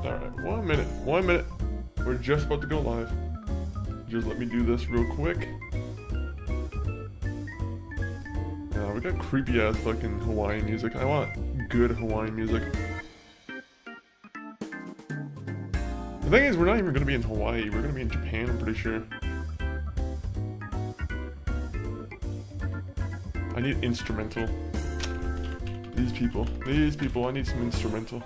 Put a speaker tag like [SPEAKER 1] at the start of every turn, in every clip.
[SPEAKER 1] Alright, 1 minute. 1 minute. We're just about to go live. Just let me do this real quick. We got creepy ass fucking Hawaiian music. I want good Hawaiian music. The thing is, we're not even gonna be in Hawaii. We're gonna be in Japan, I'm pretty sure. I need instrumental. These people, I need some instrumental.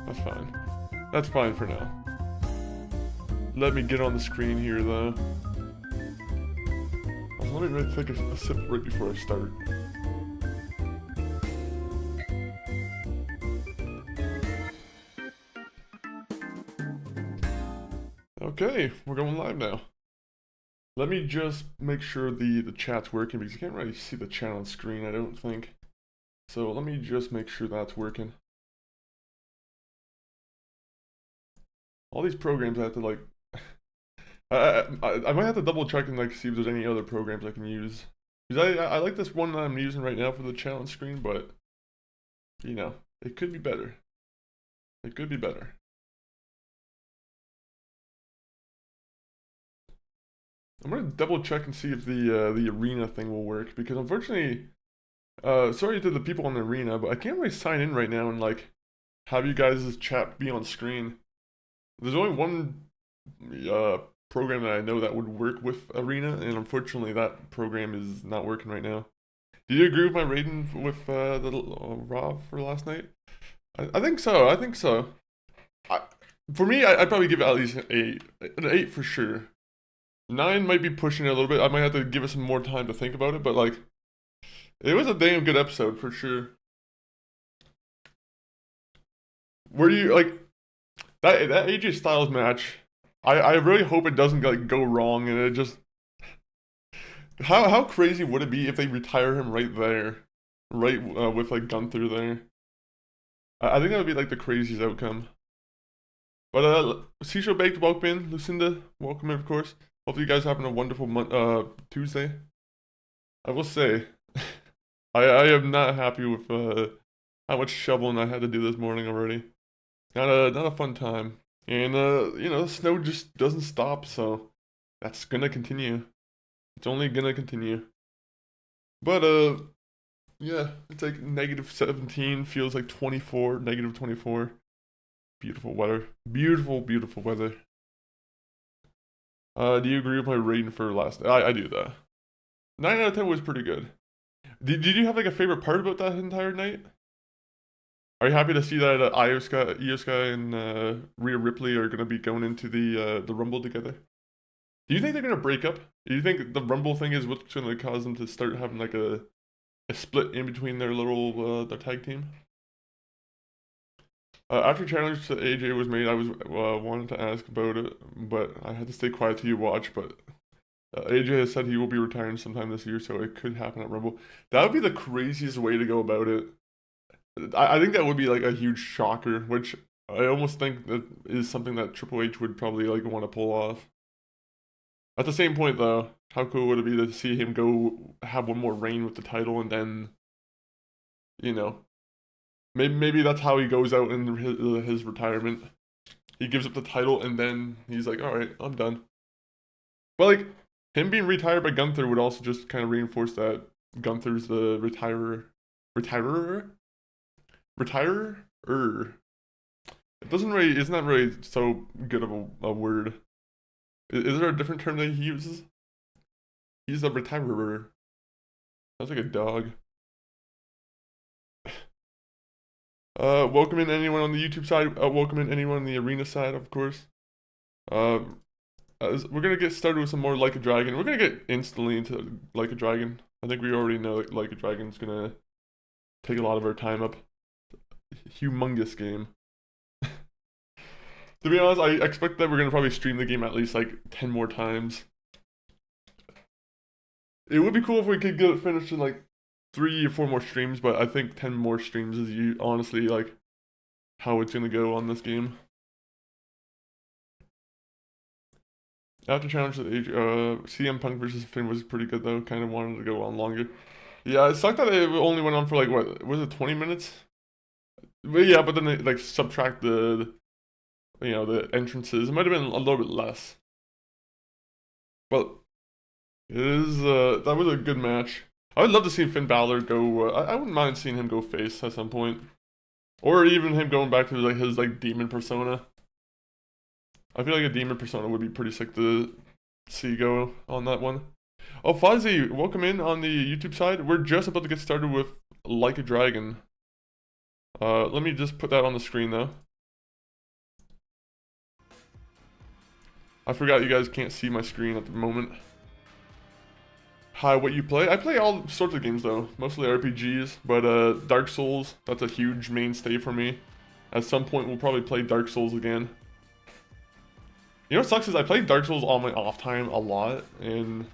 [SPEAKER 1] That's fine. That's fine for now. Let me get on the screen here, though. Let me really take a sip right before I start. Okay, we're going live now. Let me just make sure the chat's working because I can't really see the chat on screen, I don't think. So let me just make sure that's working. All these programs I have to like... I might have to double check and like see if there's any other programs I can use. Because I like this one that I'm using right now for the chat on screen, but... You know, it could be better. It could be better. I'm gonna double check and see if the arena thing will work because unfortunately, sorry to the people on the arena, but I can't really sign in right now and like have you guys' chat be on screen. There's only one program that I know that would work with arena, and unfortunately that program is not working right now. Do you agree with my rating with the Raw for last night? I think so. I think so. For me, I'd probably give it at least an 8 for sure. 9 might be pushing it a little bit. I might have to give it some more time to think about it, but like, it was a damn good episode for sure. Were you like that AJ Styles match? I really hope it doesn't like go wrong and it just. How crazy would it be if they retire him right there, right with like Gunther there? I think that would be like the craziest outcome. But Sisho Baked, welcome in. Lucinda, welcome in, of course. Hopefully you guys are having a wonderful Tuesday. I will say, I am not happy with how much shoveling I had to do this morning already. Not a fun time. And you know, the snow just doesn't stop, so that's gonna continue. It's only gonna continue. But yeah, it's like -17, feels like 24, -24. Beautiful weather. Beautiful, beautiful weather. Do you agree with my rating for last? I do that. 9 out of 10 was pretty good. Did you have like a favorite part about that entire night? Are you happy to see that Io Sky and Rhea Ripley are gonna be going into the Rumble together? Do you think they're gonna break up? Do you think the Rumble thing is what's gonna cause them to start having like a split in between their little their tag team? After challenge to AJ was made, I was wanted to ask about it, but I had to stay quiet till you watch. But AJ has said he will be retiring sometime this year, so it could happen at Rumble. That would be the craziest way to go about it. I think that would be like a huge shocker, which I almost think that is something that Triple H would probably like want to pull off. At the same point, though, how cool would it be to see him go have one more reign with the title and then, you know, maybe that's how he goes out in his retirement. He gives up the title and then he's like, all right, I'm done. But like him being retired by Gunther would also just kind of reinforce that Gunther's the retirer. It doesn't really. It's not really so good of a word. Is there a different term that he uses? He's a retirer. Sounds like a dog. Welcome in anyone on the YouTube side. Welcome in anyone on the arena side, of course. We're gonna get started with some more Like a Dragon. We're gonna get instantly into Like a Dragon. I think we already know that Like a Dragon's gonna take a lot of our time up. Humongous game. To be honest, I expect that we're gonna probably stream the game at least like 10 more times. It would be cool if we could get it finished in like 3 or 4 more streams, but I think 10 more streams is honestly like how it's gonna go on this game. After challenge with CM Punk versus Finn was pretty good though. Kind of wanted to go on longer. Yeah, it sucked that it only went on for like, what, was it 20 minutes? But yeah, but then they like subtract the entrances. It might have been a little bit less. But it is, that was a good match. I would love to see Finn Balor go, I wouldn't mind seeing him go face at some point. Or even him going back to like his like demon persona. I feel like a demon persona would be pretty sick to see go on that one. Oh, Fozzy, welcome in on the YouTube side. We're just about to get started with Like a Dragon. Let me just put that on the screen though. I forgot you guys can't see my screen at the moment. Hi, what you play? I play all sorts of games though, mostly RPGs, but Dark Souls, that's a huge mainstay for me. At some point we'll probably play Dark Souls again. You know what sucks is I play Dark Souls on my off time a lot, and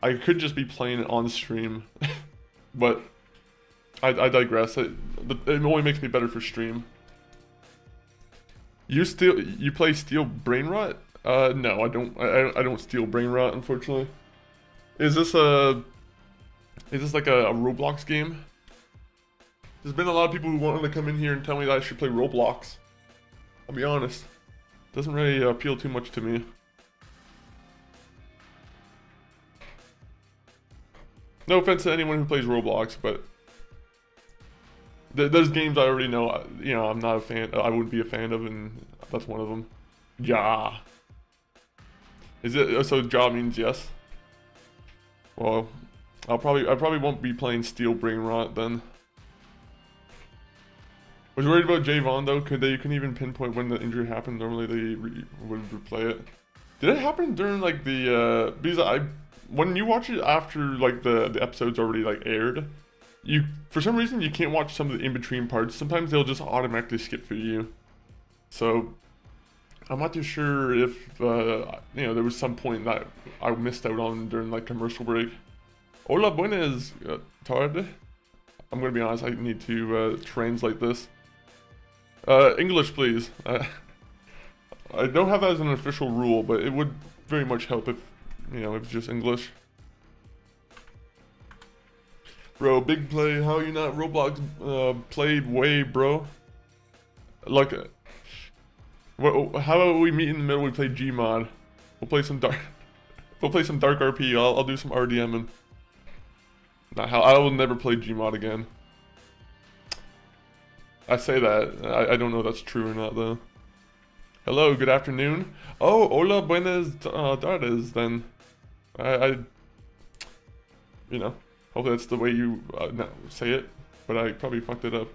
[SPEAKER 1] I could just be playing it on stream, but I digress. It only makes me better for stream. You play Steel Brain Rot? No, I don't. I don't steal Brain Rot, unfortunately. Is this like a Roblox game? There's been a lot of people who wanted to come in here and tell me that I should play Roblox. I'll be honest. Doesn't really appeal too much to me. No offense to anyone who plays Roblox, but there's games I already know, you know, I'm not a fan, I wouldn't be a fan of, and that's one of them. Ja. Is it, so ja means yes? Well, I probably won't be playing Steel Brain Rot then. Was worried about Javon though, they couldn't even pinpoint when the injury happened. Normally they would replay it. Did it happen during like the, because when you watch it after like the episode's already like aired, for some reason you can't watch some of the in-between parts. Sometimes they'll just automatically skip for you. So, I'm not too sure if, you know, there was some point that I missed out on during like commercial break. Hola buenas, tarde. I'm gonna be honest, I need to translate this. English please. I don't have that as an official rule, but it would very much help if, you know, if it's just English. Bro, big play, how you not Roblox played way, bro? Like, how about we meet in the middle, we play Gmod. We'll play some dark RP, I'll do some RDM and I will never play Gmod again. I say that, I don't know if that's true or not though. Hello, good afternoon. Oh, hola, buenas tardes, then. You know, hopefully that's the way you say it, but I probably fucked it up.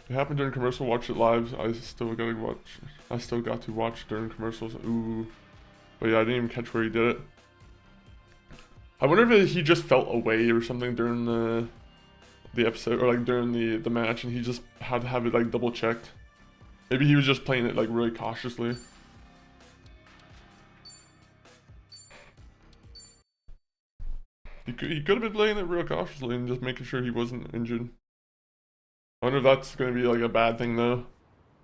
[SPEAKER 1] It happened during commercial, watch it live. I still got to watch during commercials, ooh. But yeah, I didn't even catch where he did it. I wonder if he just felt away or something during the episode, or like during the match, and he just had to have it like double checked. Maybe he was just playing it like really cautiously. He could have been playing it real cautiously and just making sure he wasn't injured. I wonder if that's gonna be like a bad thing though.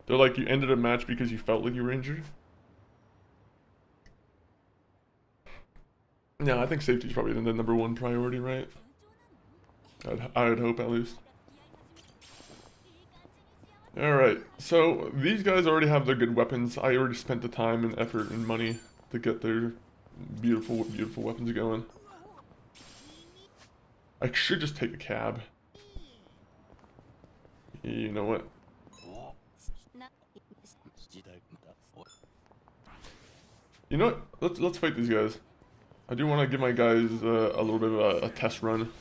[SPEAKER 1] They're like, you ended a match because you felt like you were injured. Yeah, I think safety is probably the #1 priority, right? I'd hope at least. Alright, so these guys already have their good weapons. I already spent the time and effort and money to get their beautiful, beautiful weapons going. I should just take a cab. You know what? You know what? Let's fight these guys. I do want to give my guys a little bit of a test run.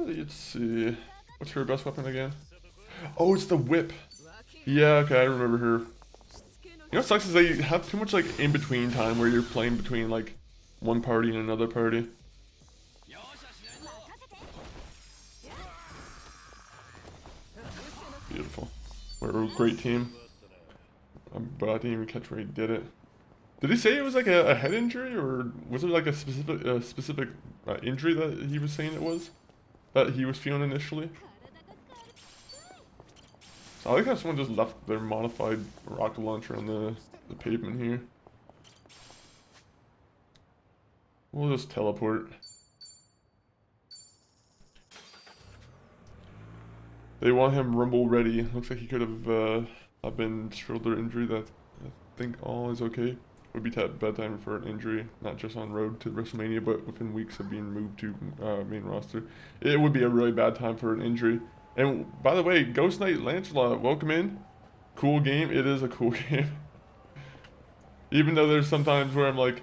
[SPEAKER 1] Let's see. What's her best weapon again? Oh, it's the whip. Yeah, okay, I remember her. You know what sucks is they have too much like in-between time where you're playing between like one party and another party. Beautiful. We're a great team. But I didn't even catch where he did it. Did he say it was like a head injury, or was it like a specific injury that he was saying it was? That he was feeling initially? So I like how someone just left their modified rocket launcher on the pavement here. We'll just teleport. They want him rumble ready. Looks like he could have been shoulder injury. That I think all is okay. Would be bad time for an injury, not just on road to WrestleMania, but within weeks of being moved to main roster. It would be a really bad time for an injury. And by the way, Ghost Knight Lancelot, welcome in. Cool game. It is a cool game. Even though there's sometimes where I'm like,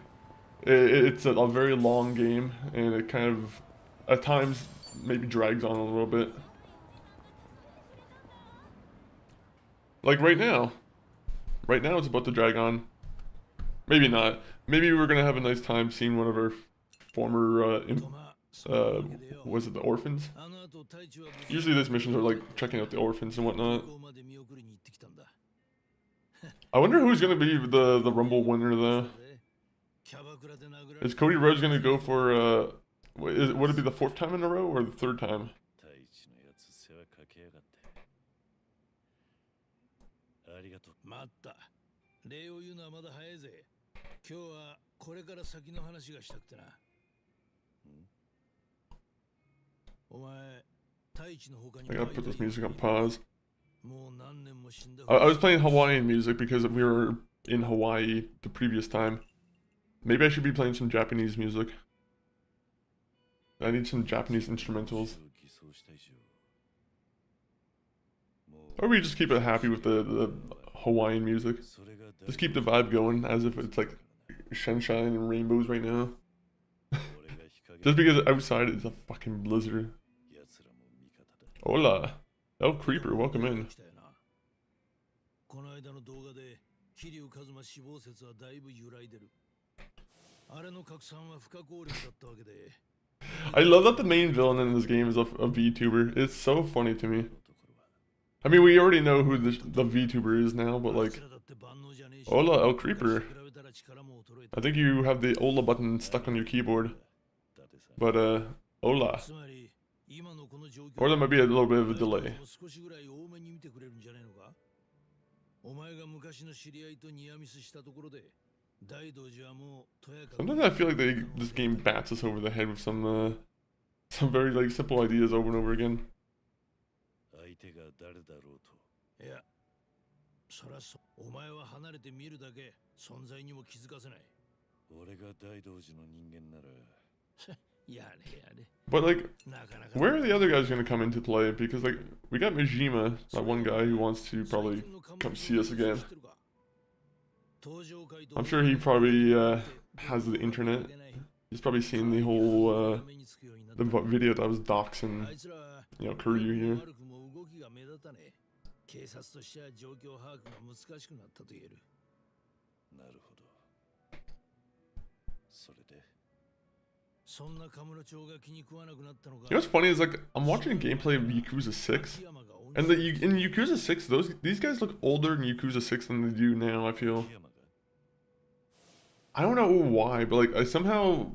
[SPEAKER 1] it's a very long game, and it kind of, at times, maybe drags on a little bit. Like right now. Right now it's about to drag on. Maybe not. Maybe we're gonna have a nice time seeing one of our former, was it the orphans? Usually these missions are like checking out the orphans and whatnot. I wonder who's gonna be the Rumble winner though. Is Cody Rhodes gonna go for, would it be the 4th time in a row or the 3rd time?
[SPEAKER 2] ありがとう。待った。礼を言うのはまだ早いぜ。今日はこれから先の話がしたくてな。お前、太一の他に
[SPEAKER 1] I gotta put this music on pause.
[SPEAKER 2] もう何年も死んだ。
[SPEAKER 1] I was playing Hawaiian music because we were in Hawaii the previous time. Maybe I should be playing some Japanese music. I need some Japanese instrumentals. Or we just keep it happy with the Hawaiian music. Just keep the vibe going as if it's like sunshine and rainbows right now. Just because outside it's a fucking blizzard. Hola. El Creeper, welcome in. I love that the main villain in this game is a VTuber. It's so funny to me. I mean, we already know who the VTuber is now, but like, Hola, El Creeper. I think you have the Hola button stuck on your keyboard. But, Hola. Or there might be a little bit of a delay. Sometimes I feel like this game bats us over the head with some very like simple ideas over and over again.
[SPEAKER 2] 相手が誰だろうと。いや、そらそう。お前は離れて見るだけ、存在にも気づかせない。俺が大道寺の人間なら。やれやれ。But like, where are the other guys gonna come into play? Because like, we got Majima, that one guy who wants to probably come see us again. I'm sure he probably has the internet. He's probably seen the whole the video that was doxing, you know, Kuryu here. 警察としては状況把握が難しくなったと言える。なるほど。それで。そんなカムロ町が気に食わなくなったのか。You know what's funny is like I'm watching gameplay of Yakuza 6, and in Yakuza 6 these guys look older in Yakuza 6 than they do now. I feel. I don't know why, but like somehow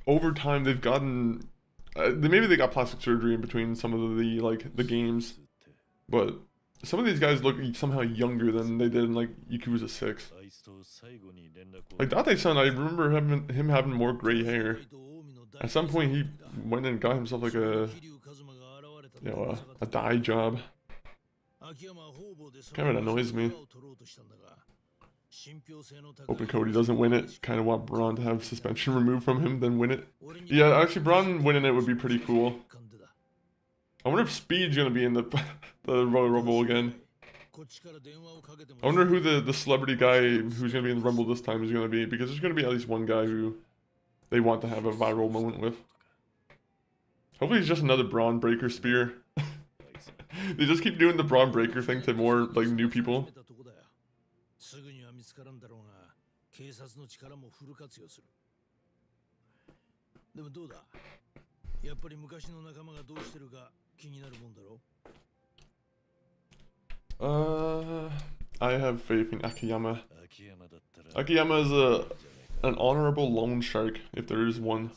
[SPEAKER 2] over time they've gotten. Maybe they got plastic surgery in between some of the games, but some of these guys look somehow younger than they did in like Yakuza 6. Like Date-san, I remember him having more gray hair. At some point he went and got himself like a dye job. Kind of annoys me. Hoping Cody doesn't win it. Kind of want Braun to have suspension removed from him, then win it. Yeah, actually Braun winning it would be pretty cool. I wonder if Speed's gonna be in the Royal Rumble again. I wonder who the celebrity guy who's gonna be in the Rumble this time is gonna be, because there's gonna be at least one guy who they want to have a viral moment with. Hopefully it's just another Braun Breaker spear. They just keep doing the Braun Breaker thing to more like new people. I have faith in Akiyama. Akiyama is an honorable loan shark, if there is one.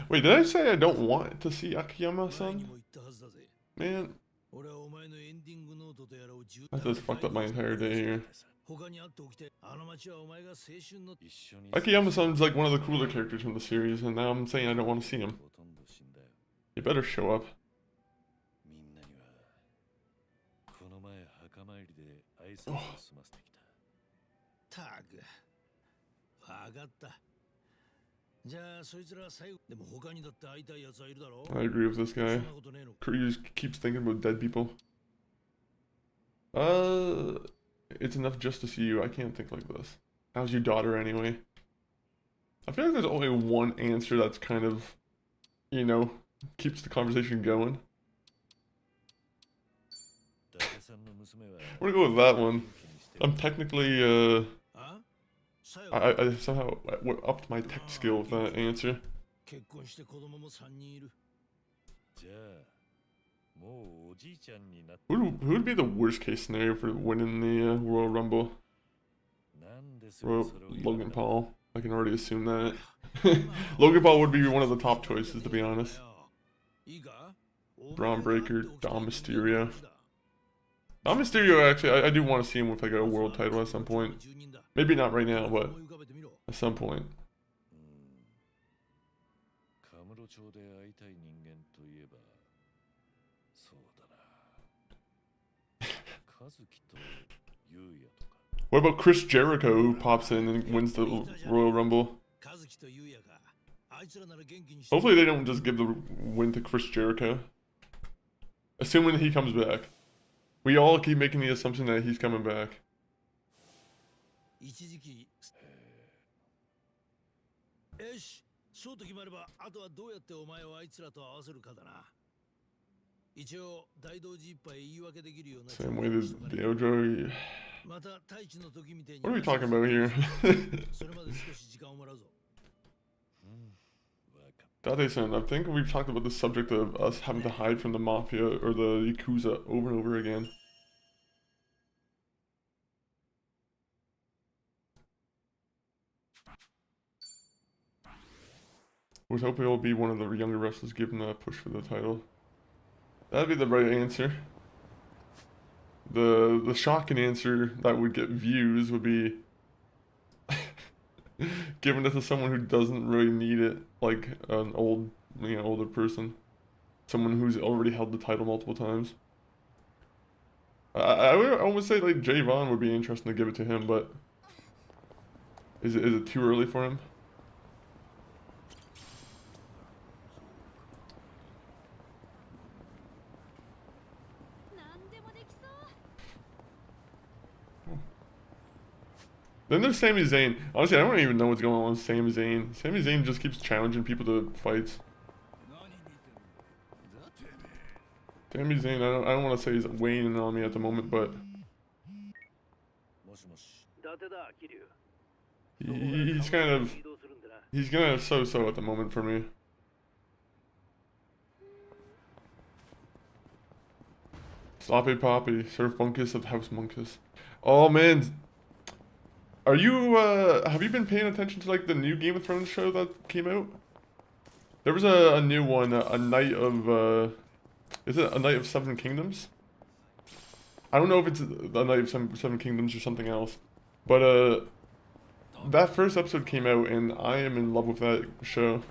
[SPEAKER 1] Wait, did I say I don't want to see Akiyama-san? Man, that just fucked up my entire day here. Akiyama-san's like one of the cooler characters from the series, and now I'm saying I don't want to see him. You better show up. Oh. I agree with this guy. He just keeps thinking about dead people. It's enough just to see you. I can't think like this. How's your daughter anyway? I feel like there's only one answer that's kind of, you know, keeps the conversation going. We're gonna go with that one. I'm technically, I somehow upped my tech skill with that answer. Who would be the worst case scenario for winning the Royal Rumble? Logan Paul. I can already assume that. Logan Paul would be one of the top choices, to be honest. Braun Breaker, Dom Mysterio. Dom Mysterio, actually, I do want to see him with like a world title at some point. Maybe not right now, but at some point. What about Chris Jericho, who pops in and wins the Royal Rumble? Hopefully they don't just give the win to Chris Jericho. Assuming he comes back. We all keep making the assumption that he's coming back. Same way as Dojo. What are we talking about here? Date-san, I think we've talked about the subject of us having to hide from the Mafia or the Yakuza over and over again. I was hoping it'll be one of the younger wrestlers given a push for the title. That'd be the right answer. The shocking answer that would get views would be giving it to someone who doesn't really need it, like an older person, someone who's already held the title multiple times. I would almost say like Jay Vaughn would be interesting to give it to him, but is it too early for him? Then there's Sami Zayn. Honestly, I don't even know what's going on with Sami Zayn. Sami Zayn just keeps challenging people to fights. Sami Zayn, I don't want to say he's weighing on me at the moment, but he's kind of so-so at the moment for me. Sloppy Poppy, Sir Funkus of House Monkus. Oh man. Are you, have you been paying attention to, like, the new Game of Thrones show that came out? There was a new one, a Night of, is it a Night of Seven Kingdoms? I don't know if it's a Night of Seven Kingdoms or something else. But, that first episode came out, and I am in love with that show.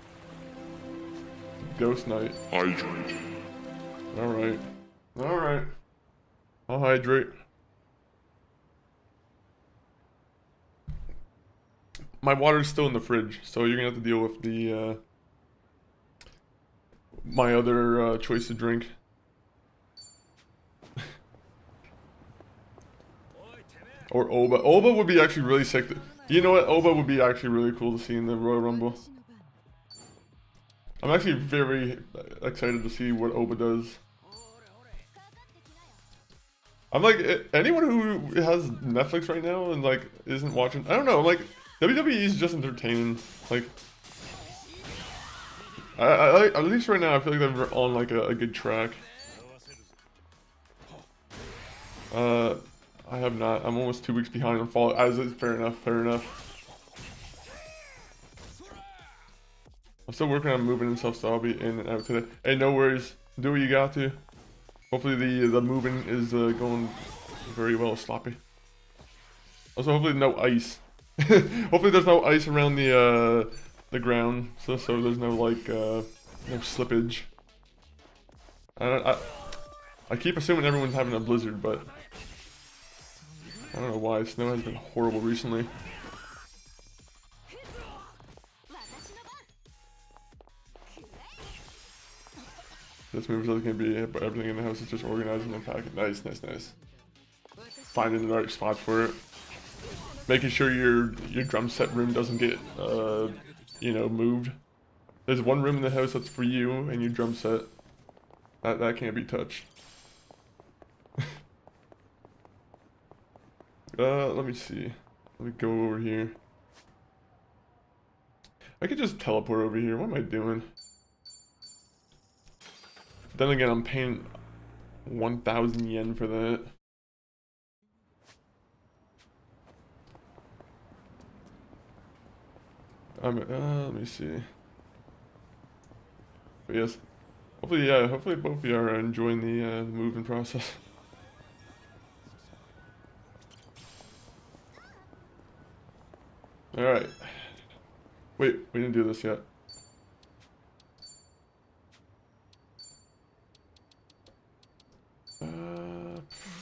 [SPEAKER 1] Ghost Knight. Hydrate. Alright. Alright. I'll hydrate. My water's still in the fridge, so you're gonna have to deal with the, my other, choice to drink. Or Oba. Oba would be actually really sick. You know what? Oba would be actually really cool to see in the Royal Rumble. I'm actually very excited to see what Oba does. I'm like, anyone who has Netflix right now and like isn't watching, I don't know, like, WWE is just entertaining. Like, I at least right now I feel like they're on like a good track. I have not. I'm almost 2 weeks behind on Fall. As is fair enough. Fair enough. I'm still working on moving and stuff, so I'll be in and out today. Hey, no worries. Do what you got to. Hopefully the moving is going very well, Sloppy. Also, hopefully no ice. Hopefully there's no ice around the ground, so there's no like no slippage. I keep assuming everyone's having a blizzard, but I don't know why. Snow has been horrible recently. This move is going to be everything in the house is just organizing and packing. Nice, nice, nice. Finding the right spot for it. Making sure your drum set room doesn't get you know, moved. There's one room in the house that's for you and your drum set. That can't be touched. Let me see. Let me go over here. I could just teleport over here. What am I doing? Then again, I'm paying 1,000 yen for that. Let me see. But yes, hopefully, yeah, hopefully both of you are enjoying the moving process. All right. Wait, we didn't do this yet.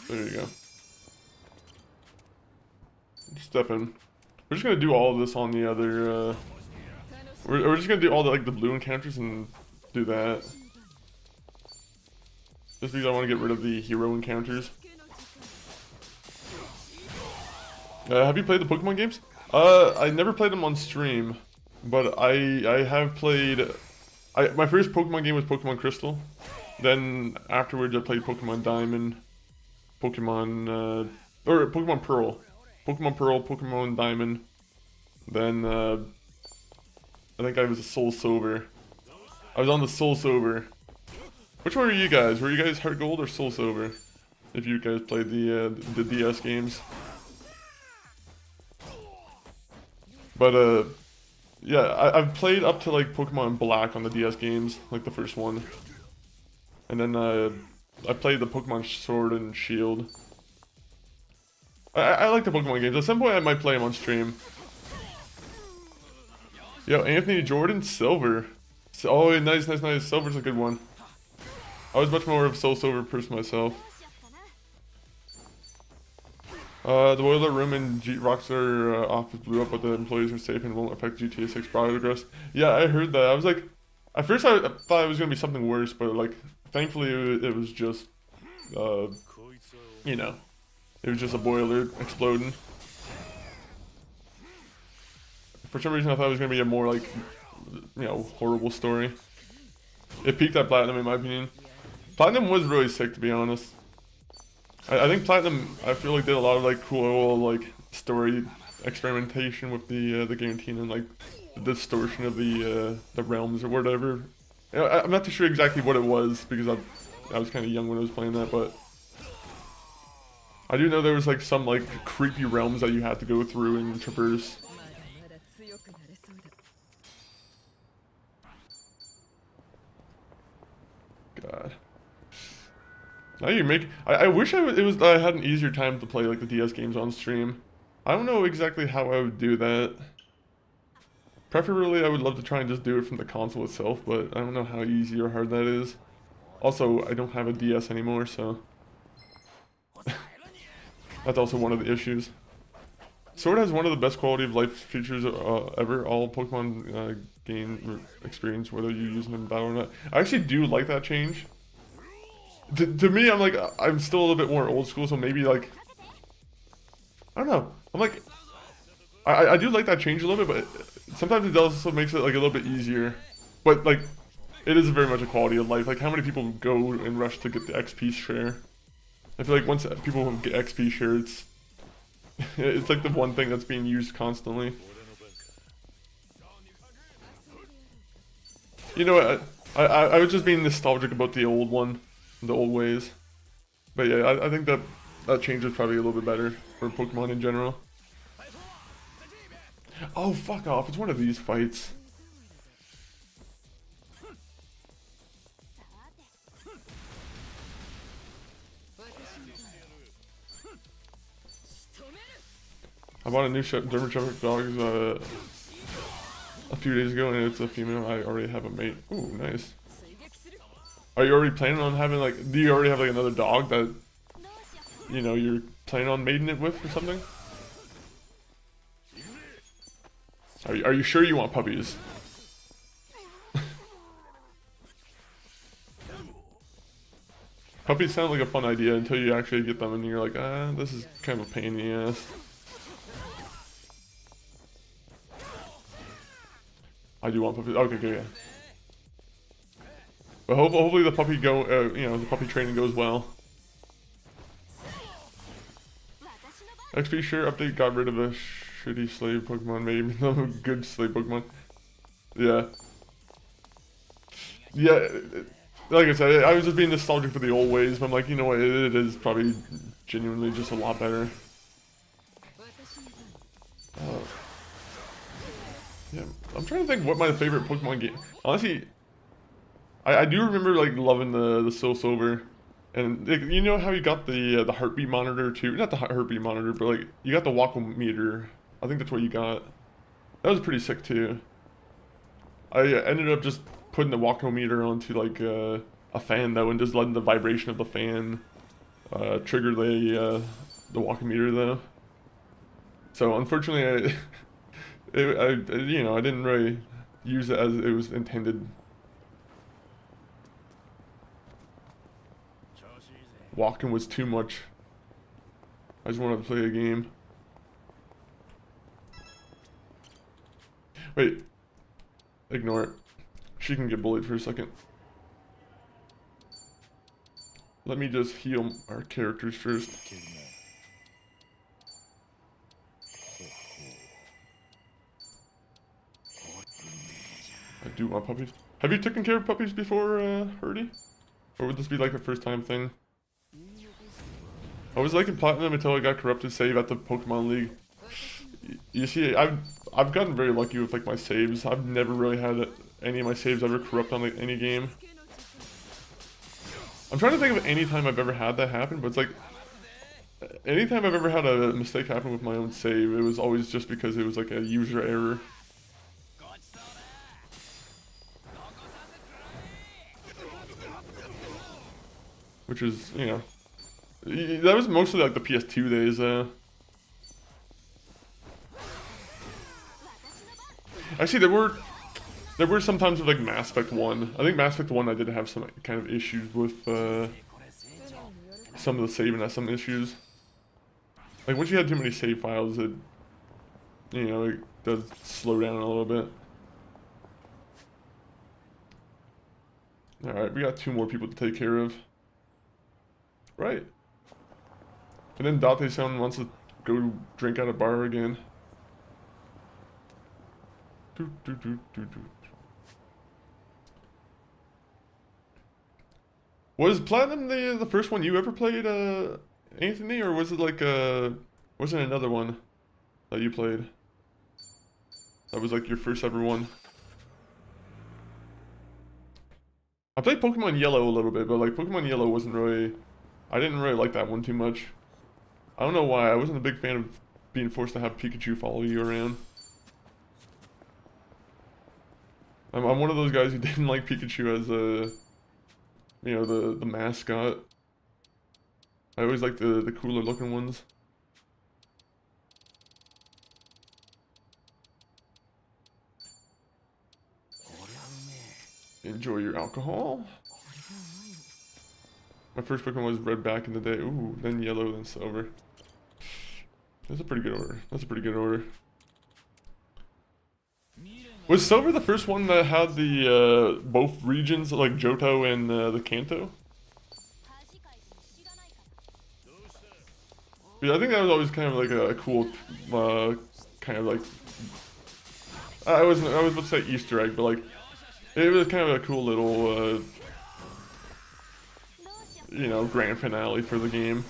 [SPEAKER 1] There you go. Step in. We're just gonna do all of this on the other. We're just gonna do all the like the blue encounters and do that. Just because I want to get rid of the hero encounters. Have you played the Pokemon games? I never played them on stream, but I have played. My first Pokemon game was Pokemon Crystal. Then afterwards I played Pokemon Diamond, Pokemon Pearl. Pokemon Pearl, Pokemon Diamond. Then I think I was a Soul Silver. I was on the Soul Silver. Which one were you guys? Were you guys Heart Gold or Soul Silver? If you guys played the DS games. But yeah, I've played up to like Pokemon Black on the DS games, like the first one. And then I played the Pokemon Sword and Shield. I like the Pokemon games. At some point I might play them on stream. Yo, Anthony Jordan, Silver. Oh, nice, nice, nice. Silver's a good one. I was much more of a Soul Silver person myself. The boiler room in Rockstar office blew up, but the employees are safe and won't affect GTA 6 progress. Yeah, I heard that. I was like, at first I thought it was gonna be something worse, but like, thankfully it was just, you know, it was just a boiler exploding. For some reason I thought it was gonna be a more like, you know, horrible story. It peaked at Platinum in my opinion. Platinum was really sick, to be honest. I think Platinum, I feel like did a lot of like cool like story experimentation with the guillotine and like the distortion of the realms or whatever. You know, I'm not too sure exactly what it was because I was kind of young when I was playing that, but I do know there was like some like creepy realms that you had to go through and traverse. God. Now you make. I wish I had an easier time to play like the DS games on stream. I don't know exactly how I would do that. Preferably, I would love to try and just do it from the console itself, but I don't know how easy or hard that is. Also, I don't have a DS anymore, so that's also one of the issues. Sword has one of the best quality of life features ever. All Pokemon gain experience, whether you're using them in battle or not. I actually do like that change. To me, I'm like, I'm still a little bit more old school, so maybe like, I don't know. I'm like, I do like that change a little bit, but sometimes it also makes it like a little bit easier. But like, it is very much a quality of life. Like, how many people go and rush to get the XP share? I feel like once people get XP share, it's like the one thing that's being used constantly. You know what? I was just being nostalgic about the old one. The old ways. But yeah, I think that change is probably a little bit better for Pokemon in general. Oh, fuck off. It's one of these fights.
[SPEAKER 2] I bought a new German Shepherd dog a few days ago, and it's a female. I already have a mate. Ooh, nice. Are you already planning on having like? Do you already have like another dog that you know you're planning on mating it with or something? Are you sure you want puppies? Puppies sound like a fun idea until you actually get them and you're like, ah, this is kind of a pain in the ass. I do want puppies. Okay, okay, yeah. But hopefully the puppy the puppy training goes well. XP sure update got rid of a shitty slave Pokemon, maybe a good slave Pokemon. Yeah. Yeah. Like I said, I was just being nostalgic for the old ways, but I'm like, you know what, it is probably genuinely just a lot better. Yeah, I'm trying to think what my favorite Pokemon game. Honestly, I do remember like loving the Soul Silver, and like, you know how you got the heartbeat monitor too? Not the heartbeat monitor, but like you got the Wacom-meter. I think that's what you got. That was pretty sick too. I ended up just putting the Wacom-meter onto like a fan though, and just letting the vibration of the fan trigger the Wacom-meter though. So unfortunately, I didn't really use it as it was intended. Walking was too much. I just wanted to play a game. Wait. Ignore it. She can get bullied for a second. Let me just heal our characters first. I do want puppies. Have you taken care of puppies before, Hurdy? Or would this be like a first time thing? I was like in Platinum until I got corrupted save at the Pokemon League. You see, I've gotten very lucky with like my saves. I've never really had any of my saves ever corrupt on like any game. I'm trying to think of any time I've ever had that happen, but it's like anytime I've ever had a mistake happen with my own save, it was always just because it was like a user error. Which is, you know, that was mostly like the PS2 days. Actually, there were some times with like Mass Effect 1. I think Mass Effect 1 I did have some kind of issues with some of the saving has some issues. Like once you had too many save files, it does slow down a little bit. All right, we got 2 more people to take care of. Right. And then Date-san wants to go drink at a bar again. Was Platinum the first one you ever played, Anthony, or was it like was it another one that you played? That was like your first ever one. I played Pokemon Yellow a little bit, but like Pokemon Yellow wasn't really, I didn't really like that one too much. I don't know why. I wasn't a big fan of being forced to have Pikachu follow you around. I'm one of those guys who didn't like Pikachu as a, the mascot. I always liked the cooler looking ones. Enjoy your alcohol. My first Pokemon was red back in the day. Ooh, then yellow, then silver. That's a pretty good order. That's a pretty good order. Was Silver the first one that had the both regions, like Johto and the Kanto? Yeah, I think that was always kind of like a cool, kind of like, I was about to say Easter egg, but like, it was kind of a cool little, grand finale for the game,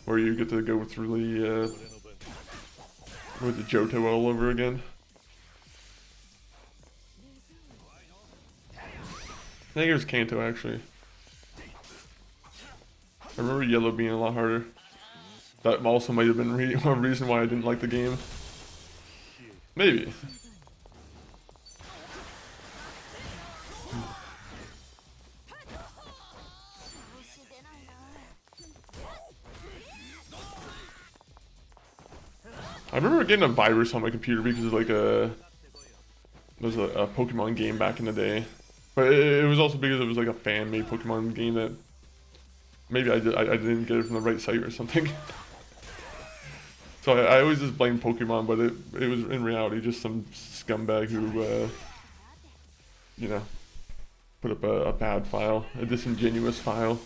[SPEAKER 2] where you get to go through the, with the Johto all over again. I think it was Kanto, actually. I remember Yellow being a lot harder. That also might have been one reason why I didn't like the game.
[SPEAKER 1] Maybe. I remember getting a virus on my computer because of like there was a Pokemon game back in the day. But it was also because it was like a fan-made Pokemon game that maybe I didn't get it from the right site or something. So I always just blame Pokemon, but it was in reality just some scumbag who, you know, put up a bad file, a disingenuous file.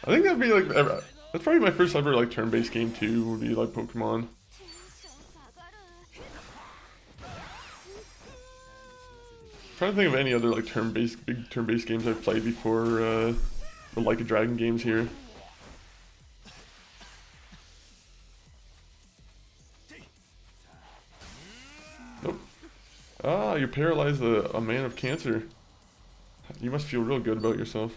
[SPEAKER 1] I think that'd be like, that's probably my first ever like turn-based game too, would be like Pokemon. Trying to think of any other like big turn-based games I've played before the Like a Dragon games here. Nope. Ah, you paralyzed a man of cancer. You must feel real good about yourself.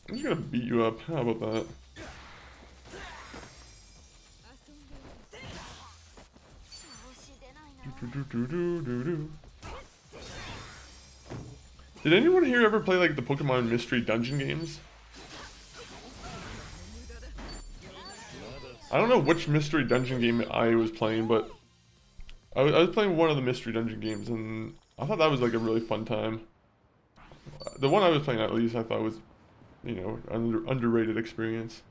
[SPEAKER 1] I'm just gonna beat you up. How about that? Did anyone here ever play like the Pokemon Mystery Dungeon games? I don't know which Mystery Dungeon game I was playing, but I was playing one of the Mystery Dungeon games, and I thought that was like a really fun time. The one I was playing, at least, I thought was, you know, underrated experience.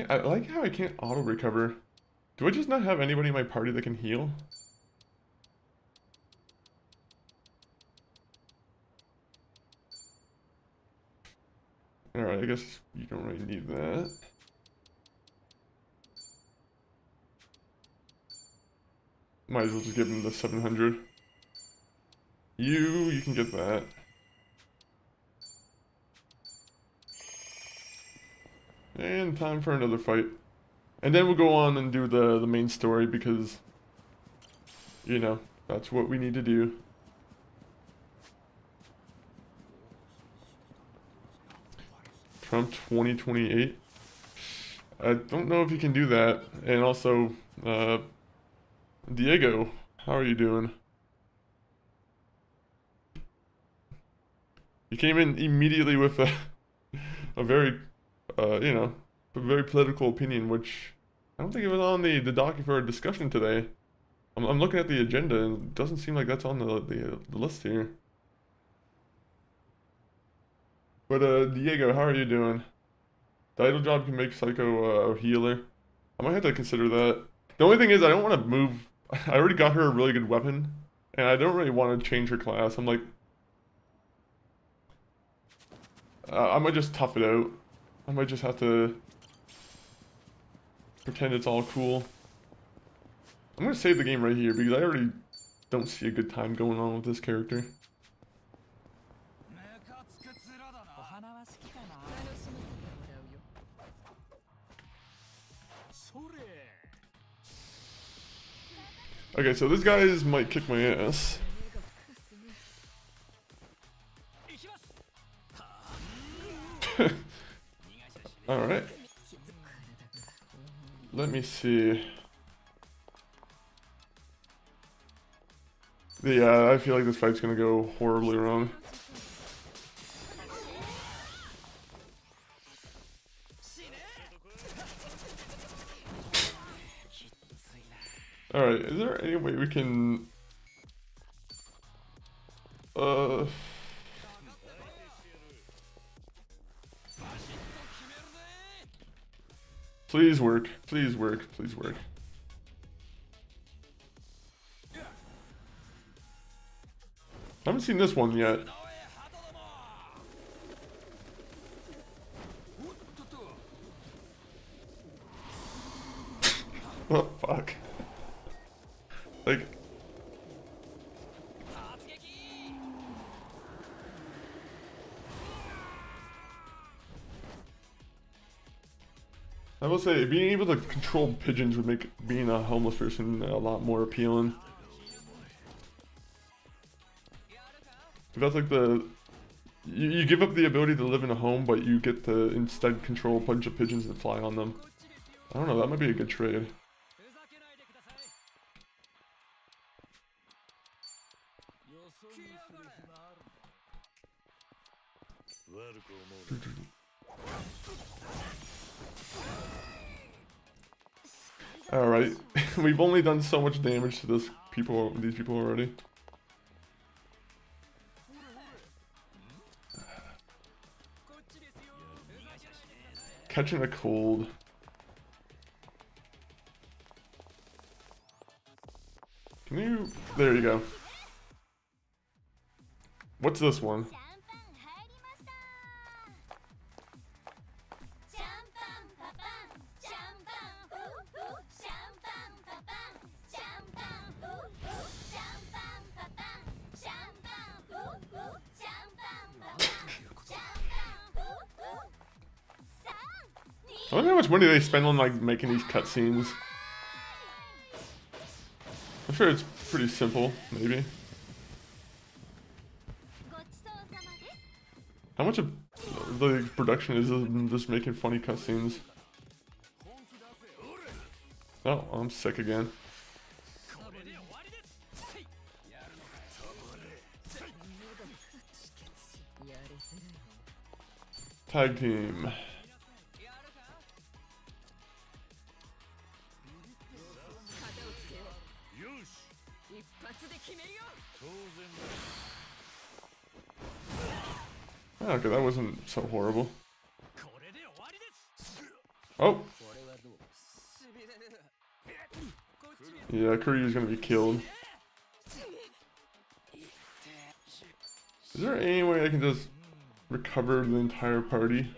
[SPEAKER 1] I like how I can't auto recover. Do I just not have anybody in my party that can heal? Alright, I guess you don't really need that. Might as well just give him the 700. You can get that. And time for another fight. And then we'll go on and do the main story because, you know, that's what we need to do. Trump 2028. I don't know if you can do that. And also, Diego, how are you doing? You came in immediately with a very, you know, a very political opinion, which I don't think it was on the docket for a discussion today. I'm looking at the agenda and it doesn't seem like that's on the list here. But Diego, how are you doing? The idle job can make Psycho a healer. I might have to consider that. The only thing is I don't want to move. I already got her a really good weapon, and I don't really want to change her class. I'm like, I might just tough it out. I might just have to pretend it's all cool. I'm gonna save the game right here because I already don't see a good time going on with this character. Okay, so these guys might kick my ass. Alright. Let me see. Yeah, I feel like this fight's gonna go horribly wrong. Alright, is there any way we can... Please work, please work, please work. I haven't seen this one yet. Oh, fuck. Like... I will say, being able to control pigeons would make being a homeless person a lot more appealing. That's like you give up the ability to live in a home, but you get to instead control a bunch of pigeons that fly on them. I don't know, that might be a good trade. Alright, we've only done so much damage to these people already. Catching a cold. Can you... There you go. What's this one? I wonder how much money they spend on like making these cutscenes. I'm sure it's pretty simple, maybe. How much of the production is just making funny cutscenes? Oh, I'm sick again. Tag team. Okay, that wasn't so horrible. Oh! Yeah, Kuryu's gonna be killed. Is there any way I can just recover the entire party?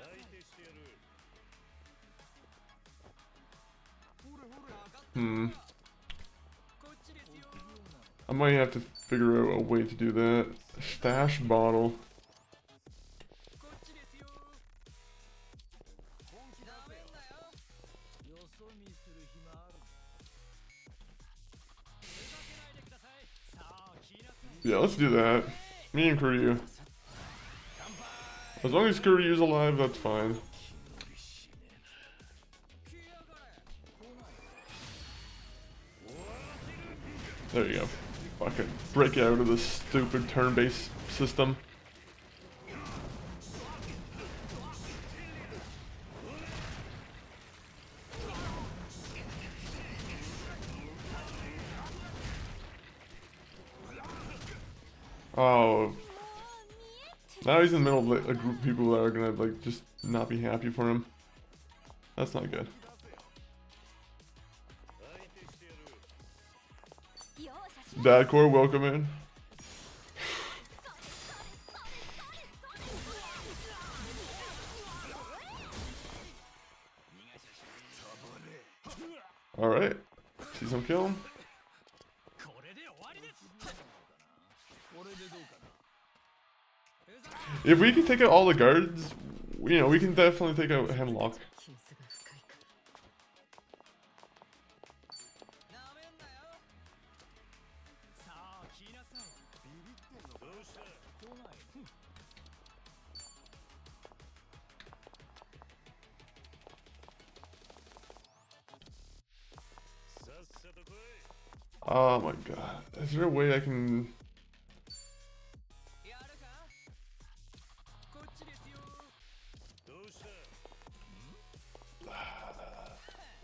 [SPEAKER 1] I might have to figure out a way to do that. Stash bottle. Yeah, let's do that. Me and Kuryu. As long as Kuryu's alive, that's fine. There you go. Fucking break out of this stupid turn-based system. Oh. Now he's in the middle of like, a group of people that are gonna like just not be happy for him. That's not good. Dadcore, welcome in. Alright. See some kill. If we can take out all the guards, you know, we can definitely take out Hemlock. Oh my god. Is there a way I can...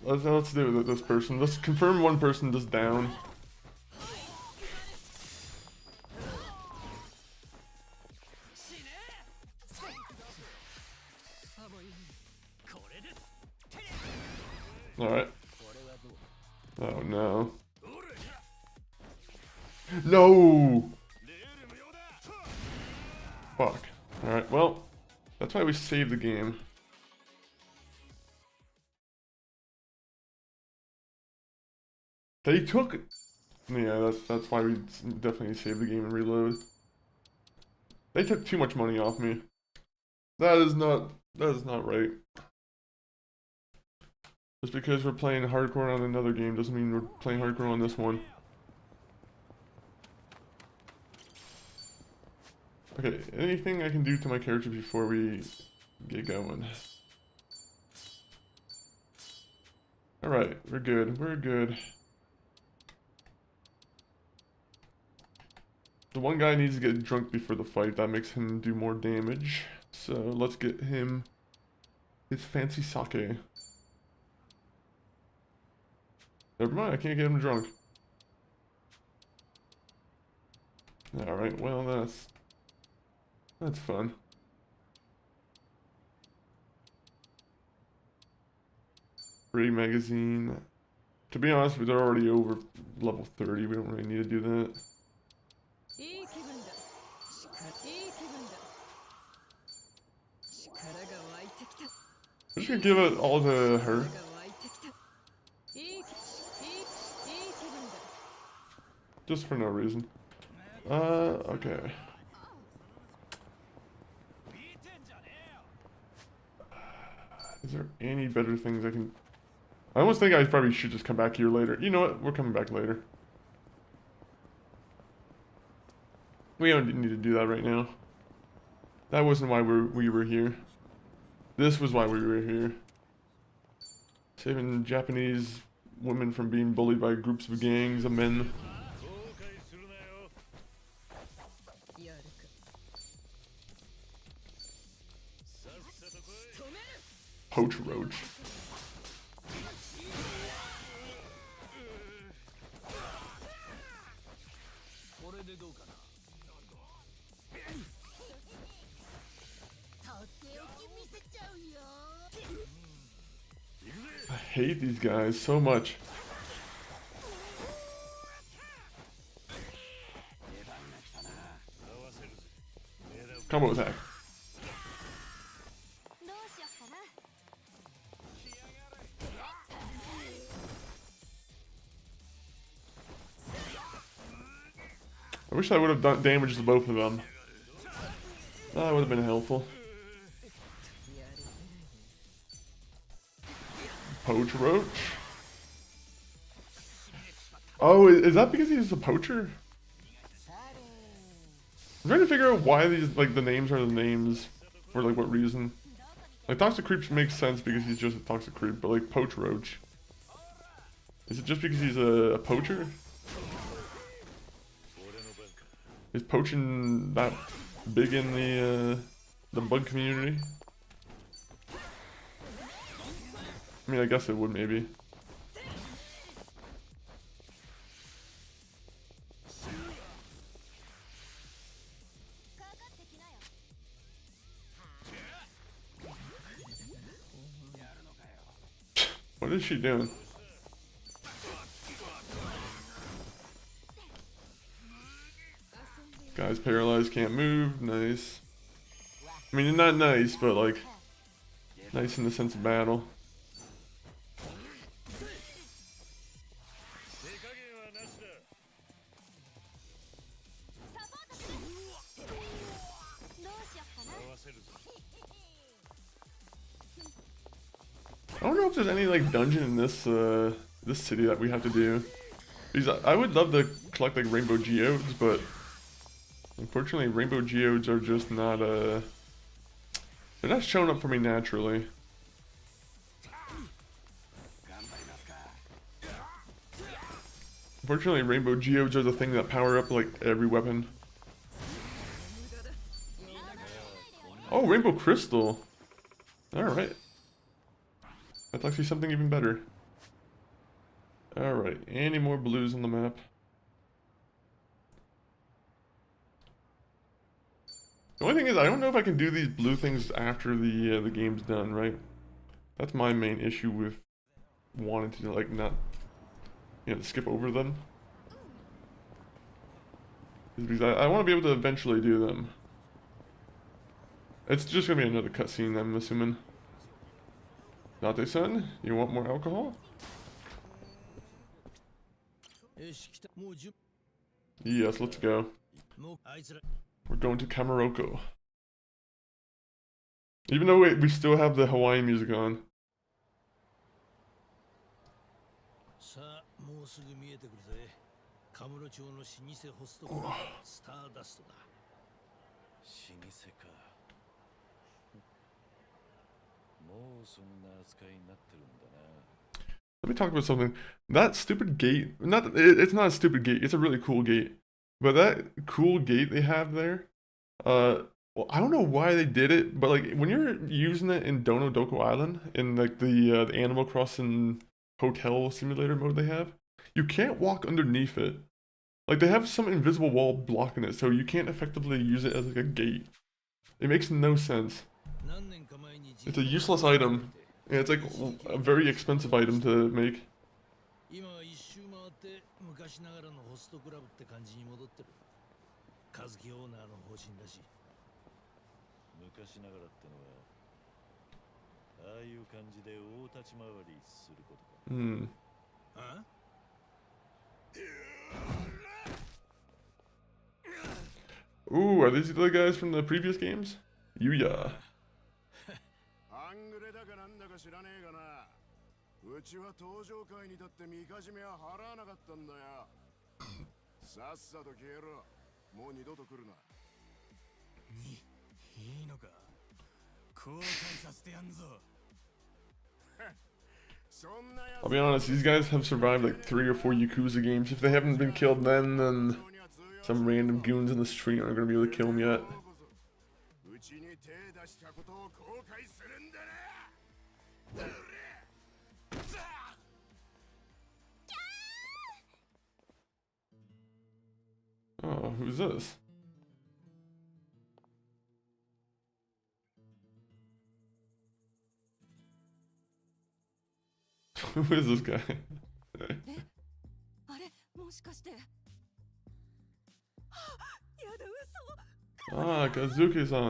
[SPEAKER 1] Let's do it with this person. Let's confirm one person just down. Alright. Oh no. No! Fuck. Alright, well, that's why we saved the game. They took... Yeah, that's why we definitely saved the game and reload. They took too much money off me. That is not right. Just because we're playing hardcore on another game doesn't mean we're playing hardcore on this one. Okay, anything I can do to my character before we get going? Alright, we're good, we're good. The one guy needs to get drunk before the fight, that makes him do more damage. So let's get him his fancy sake. Never mind, I can't get him drunk. Alright, well that's fun. Free magazine. To be honest, they're already over level 30. We don't really need to do that. I'm just gonna give it all to her. Just for no reason. Okay. Is there any better things I can... I almost think I probably should just come back here later. You know what? We're coming back later. We don't need to do that right now. That wasn't why we were here. This was why we were here. Saving Japanese women from being bullied by groups of gangs of men. Poach roach. I hate these guys so much. Combo attack. I wish I would have done damage to both of them. That would have been helpful. Poach roach. Oh, is that because he's a poacher? I'm trying to figure out why these, like, the names are the names, for, like, what reason. Like, Toxic Creep makes sense because he's just a Toxic Creep, but, like, Poach Roach. Is it just because he's a poacher? Is poaching that big in the bug community? I mean, I guess it would, maybe. What is she doing? Guy's paralyzed, can't move. Nice. I mean, not nice, but like nice in the sense of battle. I don't know if there's any like dungeon in this this city that we have to do. Because I would love to collect like rainbow geodes, but unfortunately rainbow geodes are just not they're not showing up for me naturally. Unfortunately rainbow geodes are the thing that power up like every weapon. Oh, rainbow crystal. Alright. That's actually something even better. Alright, any more blues on the map? The only thing is, I don't know if I can do these blue things after the game's done, right? That's my main issue with wanting to, like, not, you know, skip over them. Is because I want to be able to eventually do them. It's just gonna be another cutscene, I'm assuming. Nate-san, you want more alcohol? Yes, let's go. We're going to Kamurocho. Even though we still have the Hawaiian music on.
[SPEAKER 3] さあ、もうすぐ見えてくるぜ。カムロ町の老舗ホストクラブ、スターダストだ。老舗か。もうそんな扱いになってるんだな。
[SPEAKER 2] Let me talk about something. That stupid gate, it's not a stupid gate, it's a really cool gate. But that cool gate they have there, well, I don't know why they did it, but like when you're using it in Dono Doko Island, in like the Animal Crossing hotel simulator mode they have, you can't walk underneath it. Like they have some invisible wall blocking it, so you can't effectively use it as like a gate. It makes no sense. It's a useless item. And it's like a very expensive item to make.
[SPEAKER 3] 今は一周回って昔ながらのホストクラブって感じに戻ってる。和樹オーナーの方針らしい。昔ながらってのは、ああいう感じで大立ち回りすることか。
[SPEAKER 2] Hmm.
[SPEAKER 3] あ
[SPEAKER 2] Ooh, are these the other guys from the previous games? Yuya.
[SPEAKER 4] 半グレだかなんだか知らねえがな。うちは登場会にだってみかじめは払わなかったんだよ。さっさと消えろ。もう二度と来るな。
[SPEAKER 3] いいのか。後悔させてやんぞ。
[SPEAKER 2] I'll be honest, these guys have survived like 3 or 4 Yakuza games. If they haven't been killed then some random goons in the street aren't gonna be able to kill them yet.
[SPEAKER 4] うちに手出したことを後悔するんだな。
[SPEAKER 2] Oh, who's this? Who is this guy?
[SPEAKER 5] あれもしかして。やだ嘘。
[SPEAKER 2] Ah, Kazuki-san.
[SPEAKER 5] かっ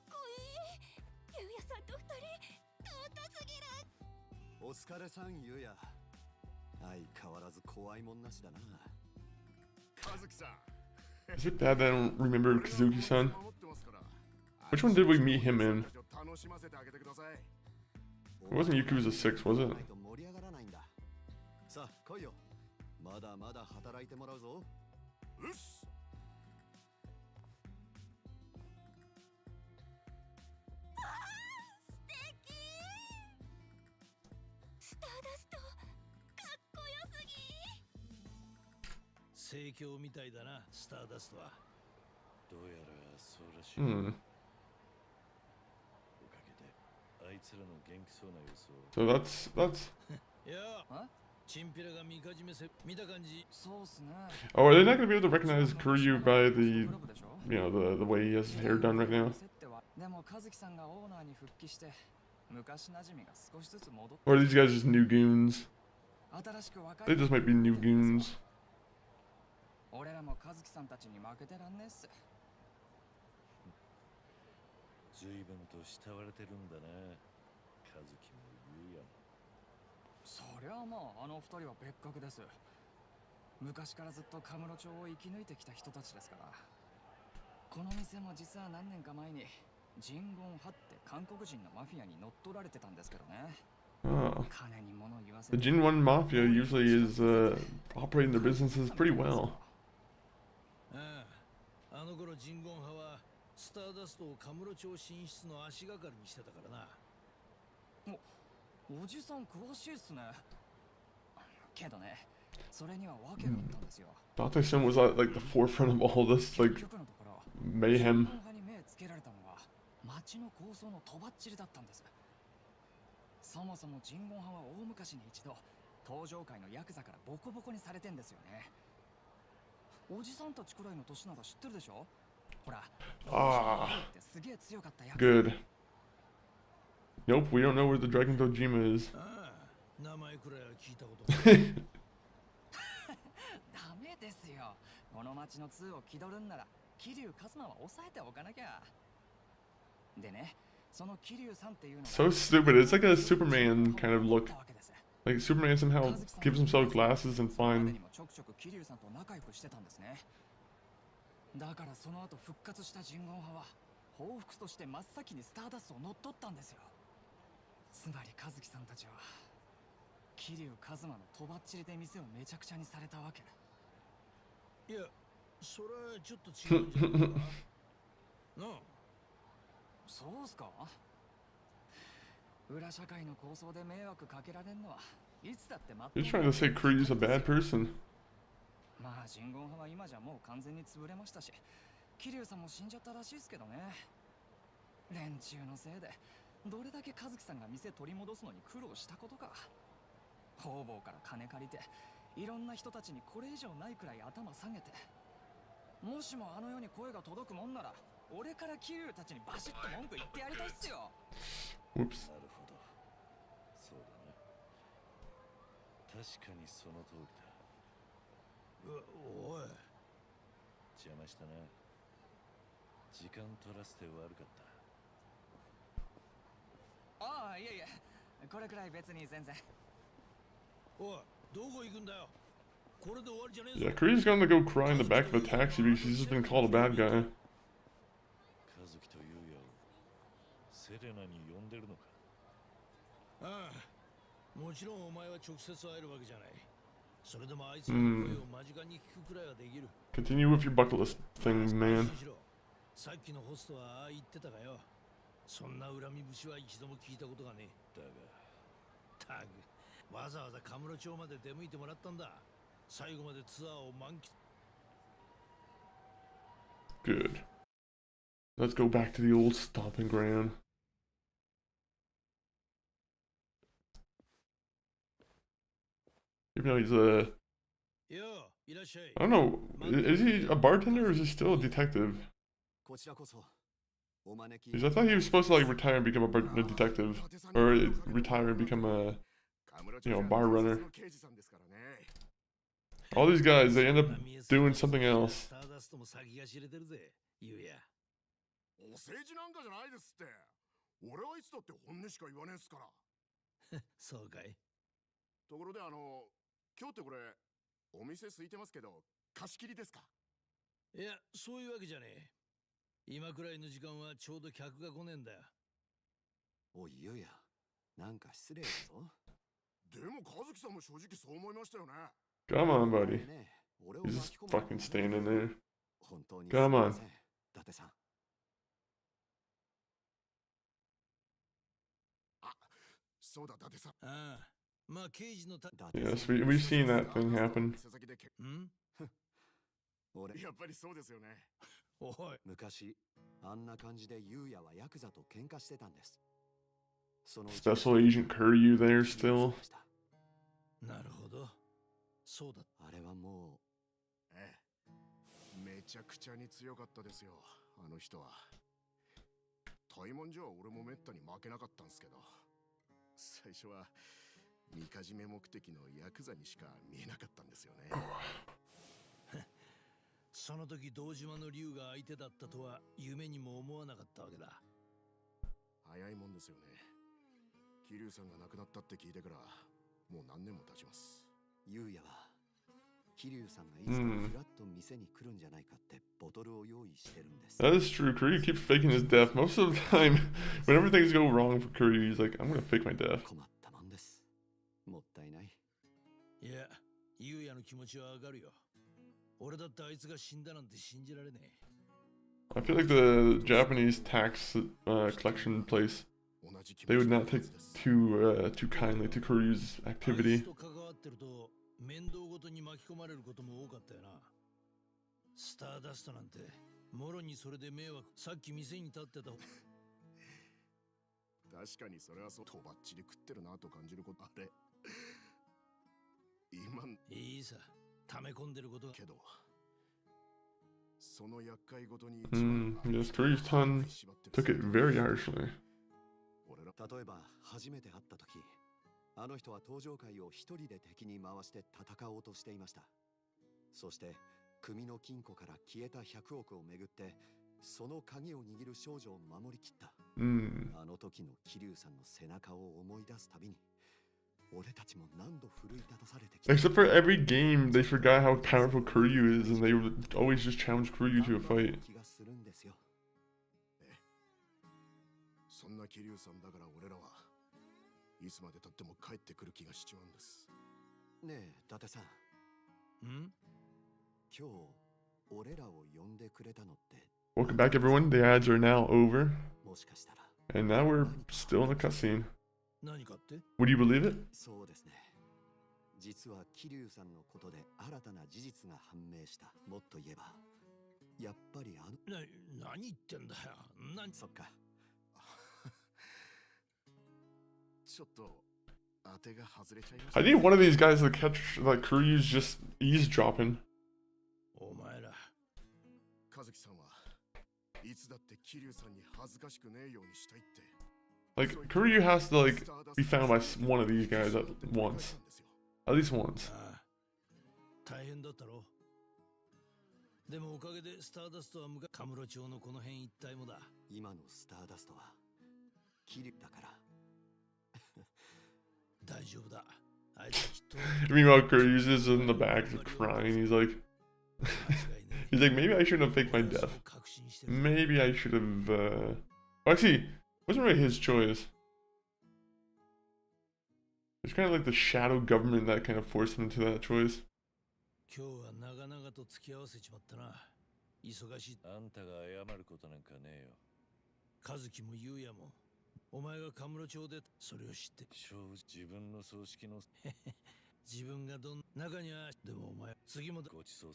[SPEAKER 5] こいい。ゆうやさんと二人尊すぎる。
[SPEAKER 6] お疲れさんゆうや。相変わらず怖いもんなしだな。
[SPEAKER 4] 和樹さん。
[SPEAKER 2] Is it bad that I don't remember Kazuki-san? Which one did we meet him in?
[SPEAKER 4] 楽しませてあげてください。
[SPEAKER 2] It wasn't Yakuza 6, was it?
[SPEAKER 6] 盛り上がらないんだ。さあ来いよ。まだまだ働いてもらうぞ。
[SPEAKER 4] うっす。
[SPEAKER 5] 素敵。スターダストかっこよすぎ。
[SPEAKER 3] 盛況みたいだな、スターダストは。どうやらそうらしい。
[SPEAKER 2] Hmm.
[SPEAKER 3] おかげであいつらの元気そうな様子を。
[SPEAKER 2] So that's...
[SPEAKER 3] いや、チンピラが見かじめせ見た感じ。
[SPEAKER 7] そうっすね。
[SPEAKER 2] Oh, are they not gonna be able to recognize Kuryu by the, the way he has his hair done right now?
[SPEAKER 7] でも和樹さんがオーナーに復帰して昔馴染みが少しずつ戻って。
[SPEAKER 2] Or are these guys just new goons?
[SPEAKER 7] 新しく若い。
[SPEAKER 2] They just might be new goons.
[SPEAKER 7] 俺らも和樹さんたちに負けてらんねえっす。
[SPEAKER 3] 随分と慕われてるんだな、和樹もゆうやも。
[SPEAKER 7] そりゃあまああの二人は別格です。昔からずっとカムロ町を生き抜いてきた人たちですから。この店も実は何年か前にジンゴンハって韓国人のマフィアに乗っ取られてたんですけどね。
[SPEAKER 2] Oh.
[SPEAKER 7] 金に物言わせ
[SPEAKER 2] The Jin1 Mafia usually is operating their businesses pretty well.
[SPEAKER 3] ああ、あの頃ジンゴン派はスターダストをカムロ町進出の足がかりにしてたからな。
[SPEAKER 7] おじさん詳しいっすね。けどね、それには訳があったんですよ。
[SPEAKER 2] Date-san was at like the forefront of all this like
[SPEAKER 7] 結局のところ、
[SPEAKER 2] mayhem.
[SPEAKER 7] 派に目つけられたのは町の構想のとばっちりだったんです。そもそもジンゴン派は大昔に一度登場界のヤクザからボコボコにされてんですよね。おじさんたちくらいの年なら知ってるでしょ。ほら、すげえ強かったヤクザ。
[SPEAKER 2] Good. Nope, we don't know where the Dragon Dojima is.
[SPEAKER 3] ああ、名前くらいは聞いたことがある。
[SPEAKER 7] ダメですよ。この町の通を気取るんなら桐生一馬は抑えておかなきゃ。でね、その桐生さんっていうのが
[SPEAKER 2] So stupid. It's like a Superman kind of look. Like Superman somehow gives himself glasses and
[SPEAKER 7] まで
[SPEAKER 2] fine.
[SPEAKER 7] にもちょくちょく桐生さんと仲良くしてたんですね。だからその後復活したジンゴン派は報復として真っ先にスターダストを乗っ取ったんですよ。つまり和樹さんたちは桐生一馬のとばっちりで店をめちゃくちゃにされたわけ。
[SPEAKER 3] いや、それはちょっと違うんじゃないかな。なあ、
[SPEAKER 7] そうっすか。裏社会の構想で迷惑かけられんのはいつだって待って
[SPEAKER 2] He's trying to say Kuryu's a bad person.
[SPEAKER 7] まあ人言派は今じゃもう完全に潰れましたし、桐生さんも死んじゃったらしいっすけどね。連中のせいでどれだけ和樹さんが店取り戻すのに苦労したことか。方々から金借りていろんな人たちにこれ以上ないくらい頭下げて、もしもあの世に声が届くもんなら俺から桐生たちにバシッと文句言ってやりたいっすよ。
[SPEAKER 2] Whoops.
[SPEAKER 3] なるほど。そうだな。確かにその通りだ。おい。邪魔したな。時間取らせて悪かった。
[SPEAKER 7] ああ、いえいえ、これくらい別に全然。
[SPEAKER 3] おい、どこ行くんだよ。これで終わりじゃねえぞ。
[SPEAKER 2] Yeah, Kuryu's gonna go cry in the back of a taxi because he's just been called a bad guy.
[SPEAKER 3] 和樹と優也をセレナに呼んでるのか。ああ、もちろんお前は直接会えるわけじゃない。それでもあいつの声を間近に聞くくらいはできる。
[SPEAKER 2] Continue with your bucket list thing, man.
[SPEAKER 3] さっきのホストはああ言ってたかよ。そんな恨み節は一度も聞いたことがねえ。だが、タグ、わざわざカムロ町まで出向いてもらったんだ。最後までツアーを満喫。
[SPEAKER 2] Good. Let's go back to the old stomping ground. Even though he's a...
[SPEAKER 3] よう、いらっしゃい。
[SPEAKER 2] I don't know, is he a bartender or is he still a detective?
[SPEAKER 6] こちらこそお招き
[SPEAKER 2] Because I thought he was supposed to like retire and become a detective. Or retire and become a, you know, bar runner. All these guys, they end up doing something else.
[SPEAKER 3] スターダストも先が知れてるぜ、ゆうや。
[SPEAKER 4] お世辞なんかじゃないですって。俺はいつだって本音しか言わねえっすから。
[SPEAKER 3] そうかい。
[SPEAKER 4] ところで今日ってこれお店空いてますけど貸し切りですか？
[SPEAKER 3] いや、そういうわけじゃねえ。今くらいの時間はちょうど客が来ねえんだよ。
[SPEAKER 6] おいゆうや、なんか失礼だぞ。
[SPEAKER 4] でも和樹さんも正直そう思いましたよね。
[SPEAKER 2] Come on, buddy.
[SPEAKER 6] ねえ、俺を
[SPEAKER 2] He's
[SPEAKER 6] 巻
[SPEAKER 2] just
[SPEAKER 6] き込む
[SPEAKER 2] fucking staying in there.
[SPEAKER 6] 本当に
[SPEAKER 2] Come on.
[SPEAKER 6] すいません伊達さん。
[SPEAKER 4] そうだ、伊達さん。
[SPEAKER 3] ああ、まあ刑事のた。
[SPEAKER 6] 伊達
[SPEAKER 2] Yes,
[SPEAKER 6] さん
[SPEAKER 2] we've seen that thing happen.
[SPEAKER 3] ん？
[SPEAKER 6] 俺
[SPEAKER 4] やっぱりそうですよね。
[SPEAKER 3] おい。
[SPEAKER 6] 昔あんな感じでゆうやはヤクザと喧嘩してたんです。そのうち
[SPEAKER 2] Special Agent Kuryu there still.
[SPEAKER 3] なるほど。そうだ。
[SPEAKER 6] あれはも
[SPEAKER 4] ええ、めちゃくちゃに強かったですよ、あの人は。対門じゃ俺もめったに負けなかったんすけど、最初はみかじめ目的のヤクザにしか見えなかったんですよね。
[SPEAKER 3] その時堂島の竜が相手だったとは夢にも思わなかったわけだ。
[SPEAKER 4] 早いもんですよね。桐生さんが亡くなったって聞いてからもう何年も経ちます。
[SPEAKER 6] うゆうやは桐生さんがいつかフラッと店に来るんじゃないかってボトルを用意してるんです。
[SPEAKER 2] That is true. Kuryu keeps faking his death. Most of the time, whenever things go wrong for Kuryu, he's like, I'm gonna fake my death.
[SPEAKER 6] 困ったもんです。もったいない。
[SPEAKER 3] いや、ゆうやの気持ちはわかるよ。俺だってあいつが死んだなんて信じられねえ。
[SPEAKER 2] I feel like the Japanese tax collection place, they would not take too kindly to Kuryu's
[SPEAKER 3] あい
[SPEAKER 2] activity.
[SPEAKER 3] つと関わってると面倒ごとに巻き込まれることも多かったよな。スターダストなんてもろにそれで迷惑。さっき店に立ってた。
[SPEAKER 4] 確かにそれはそう、とばっちり食ってるなと感じることあれ。今
[SPEAKER 3] いいさ、溜め込んでることが。
[SPEAKER 4] けど、その厄介ごとに
[SPEAKER 2] Yes, Kuryu's ton took it very harshly.
[SPEAKER 6] 例えば初めて会った時、あの人は登場界を一人で敵に回して戦おうとしていました。そして組の金庫から消えた100億をめぐってその鍵を握る少女を守りきった。あの時の桐生さんの背中を思い出すたびに俺たちも何度奮い立たされてきた。
[SPEAKER 2] Except for every game, they forgot how powerful Kuryu is, and they would always just challenge Kuryu to a fight.
[SPEAKER 6] 気がするんですよ。
[SPEAKER 4] そんな桐生さんだから俺らはいつまで経っても帰ってくる気がしちまうんです。
[SPEAKER 6] ねえ伊達さん、
[SPEAKER 3] ん
[SPEAKER 6] 今日俺らを呼んでくれたのって
[SPEAKER 2] Welcome back, everyone. The ads are now over,
[SPEAKER 6] もしかしたら
[SPEAKER 2] and now we're still in a cutscene.
[SPEAKER 3] 何かって
[SPEAKER 2] Would you believe it?
[SPEAKER 6] そうですね。実は桐生さんのことで新たな事実が判明した。もっと言えばやっぱり
[SPEAKER 3] 何言ってんだよ。
[SPEAKER 6] そっか。
[SPEAKER 4] ちょっと当てが外れちゃいました。
[SPEAKER 2] I need one of these guys to catch like Kuryu's just eavesdropping.
[SPEAKER 3] お前ら。
[SPEAKER 4] 和樹さんはいつだって桐生さんに恥ずかしくねえようにしたいって。
[SPEAKER 2] Like Kuryu has to like be found by one of these guys at once, at least once.
[SPEAKER 3] ああ大変だったろ。でもおかげでスターダストはカムロ町のこの辺一帯もだ。
[SPEAKER 6] 今のスターダストは桐生だから。
[SPEAKER 3] 大丈夫だ。あいつはきっと。
[SPEAKER 2] Meanwhile, Kuryu's just in the back crying. He's like, maybe I shouldn't have faked my death. Maybe I should have. Well, actually, it wasn't really his choice. It's kind of like the shadow government that kind of forced him into that choice.
[SPEAKER 3] 今日は長々と付き合わせちまったな。忙しい。あんたが謝ることなんかねえよ。和樹も優也も。お前がカムロ町でそれを知って。自分の葬式の。自分が中にはでもお前次もごちそう。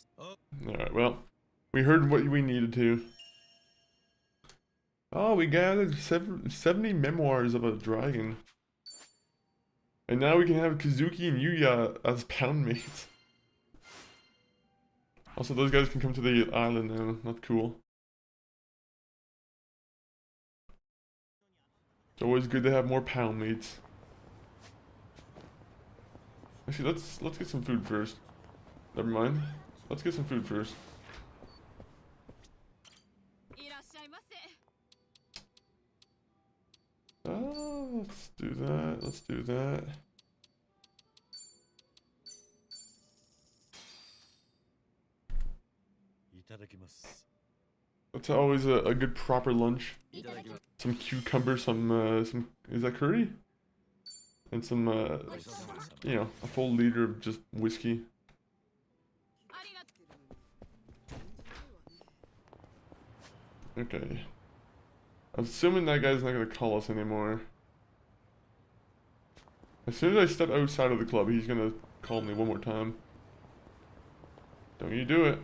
[SPEAKER 2] Alright, well, we heard what we needed to. Oh, we gathered 70 memoirs of a dragon. And now we can have Kazuki and Yuya as pound mates. Also, those guys can come to the island now. That's cool. It's always good to have more pound mates. Actually, let's get some food first. Never mind. Let's get some food first. Let's do that. Let's do that. That's always a good proper lunch. Some cucumber, some is that curry? And some you know, a full liter of just whiskey. Okay. I'm assuming that guy's not gonna call us anymore. As soon as I step outside of the club, he's gonna call me one more time. Don't you do it.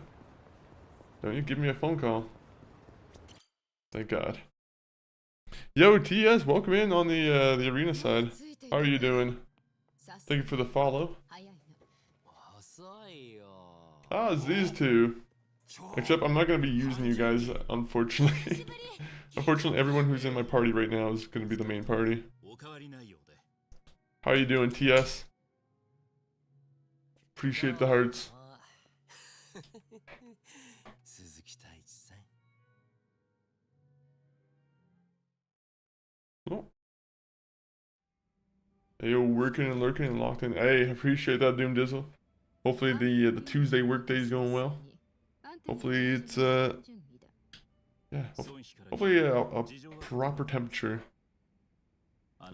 [SPEAKER 2] Don't you give me a phone call. Thank God. Yo, TS, welcome in on the arena side. How are you doing? Thank you for the follow. Ah, it's these two. Except I'm not gonna be using you guys, unfortunately. Unfortunately, everyone who's in my party right now is gonna be the main party. How are you doing, TS? Appreciate the hearts. Oh. Hey, yo, working and lurking and locked in. Hey, appreciate that, Doom Dizzle. Hopefully the Tuesday workday is going well. Hopefully it's yeah, hopefully a proper temperature.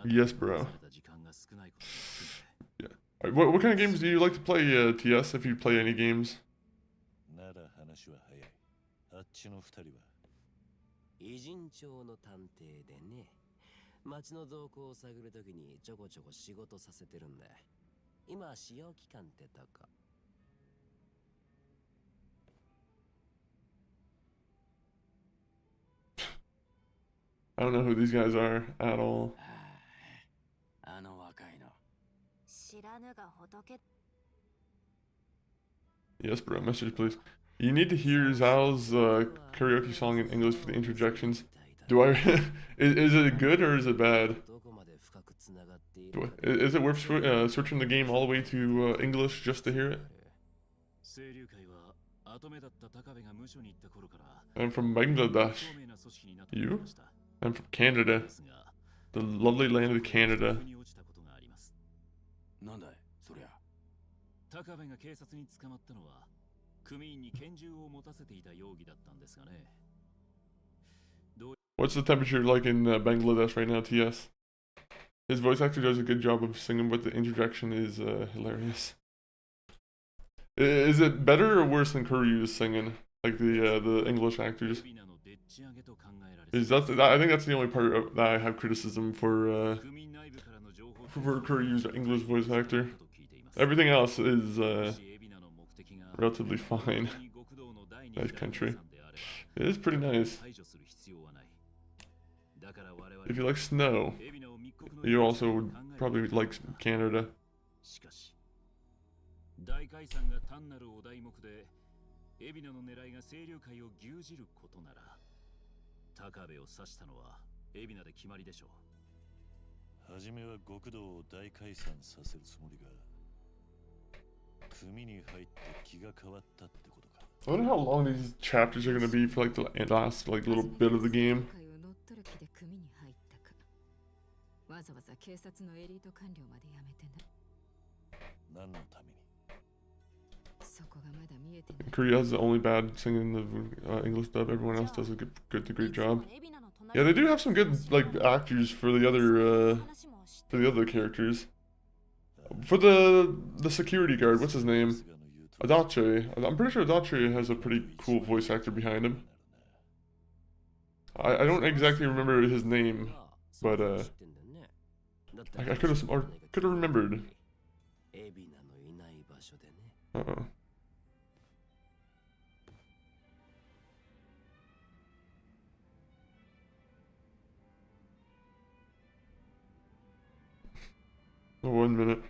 [SPEAKER 2] Yes, bro. Yeah. What kind of games do you like to play, TS? If you play any games.
[SPEAKER 8] 町の動向を探るときにちょこちょこ仕事させてるんで、今使用期間ってたか。
[SPEAKER 2] I don't know who these guys are at all.
[SPEAKER 8] あの若いの。
[SPEAKER 5] 知らぬが仏。
[SPEAKER 2] Yes, bro. Message, please. You need to hear Zal's karaoke song in English for the interjections. Do I? Is it good or is it bad? Is it worth searching the game all the way to English just to hear it? I'm from Bangladesh. You? I'm from Canada. The lovely land of Canada.
[SPEAKER 8] なんだいそりゃ。高部が警察に捕まったのは組員に拳銃を持たせていた容疑だったんですがね。
[SPEAKER 2] What's the temperature like in Bangladesh right now, TS? His voice actor does a good job of singing, but the interjection is hilarious. Is it better or worse than Kuryu's singing? Like the English actors? I think that's the only part that I have criticism for Kuryu's English voice actor. Everything else is relatively fine. Nice country. It is pretty nice. If you like snow, you also would probably like Canada.
[SPEAKER 3] 大解散が単なるお題目で、海老名の狙いが清流会を牛耳ることなら、高部を刺したのは海老名で決まりでしょう。はじめは極道を大解散させるつもりが、組に入って気が変わったってことか。
[SPEAKER 2] I wonder how long these chapters are gonna be for like the last like little bit of the game.
[SPEAKER 5] わざわざ警察のエリート官僚まで辞めてな。
[SPEAKER 3] 何のために
[SPEAKER 2] Korea has the only bad singing in the English dub. Everyone else does a great job. Yeah, they do have some good like actors for the other characters. For the security guard, what's his name? Adachi. I'm pretty sure Adachi has a pretty cool voice actor behind him. I don't exactly remember his name, but I could have remembered. Uh-oh. Oh, 1 minute.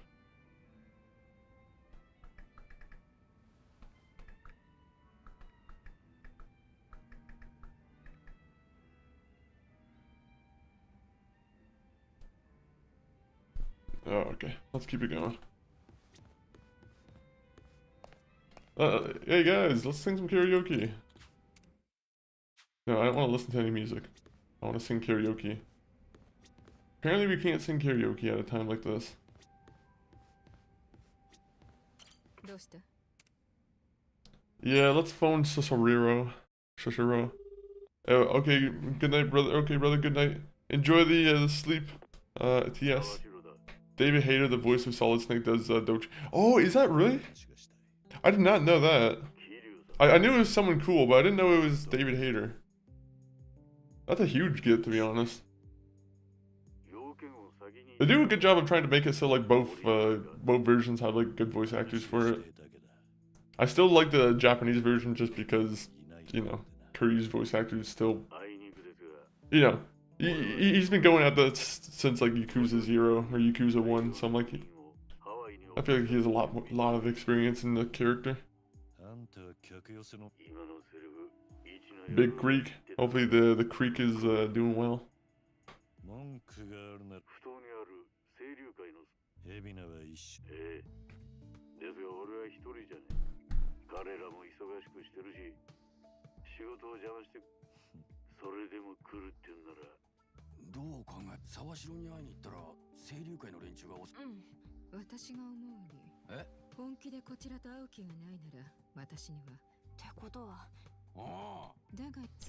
[SPEAKER 2] Oh, okay. Let's keep it going. Hey guys, let's sing some karaoke. No, I don't want to listen to any music. I want to sing karaoke. Apparently we can't sing karaoke at a time like this. Yeah, let's phone Cicero. Okay, good night, brother. Okay, brother, good night. Enjoy the sleep. TS. David Hayter, the voice of Solid Snake, does Dochi. Oh, is that really? I did not know that. I knew it was someone cool, but I didn't know it was David Hayter. That's a huge get, to be honest. They do a good job of trying to make it so like both versions have like good voice actors for it. I still like the Japanese version just because, you know, Kuryu's voice actor is still, you know, he's been going at that since like Yakuza 0 or Yakuza 1, so I'm like, I feel like he has a lot of experience in the character. Big Creek. Hopefully the creek is doing well.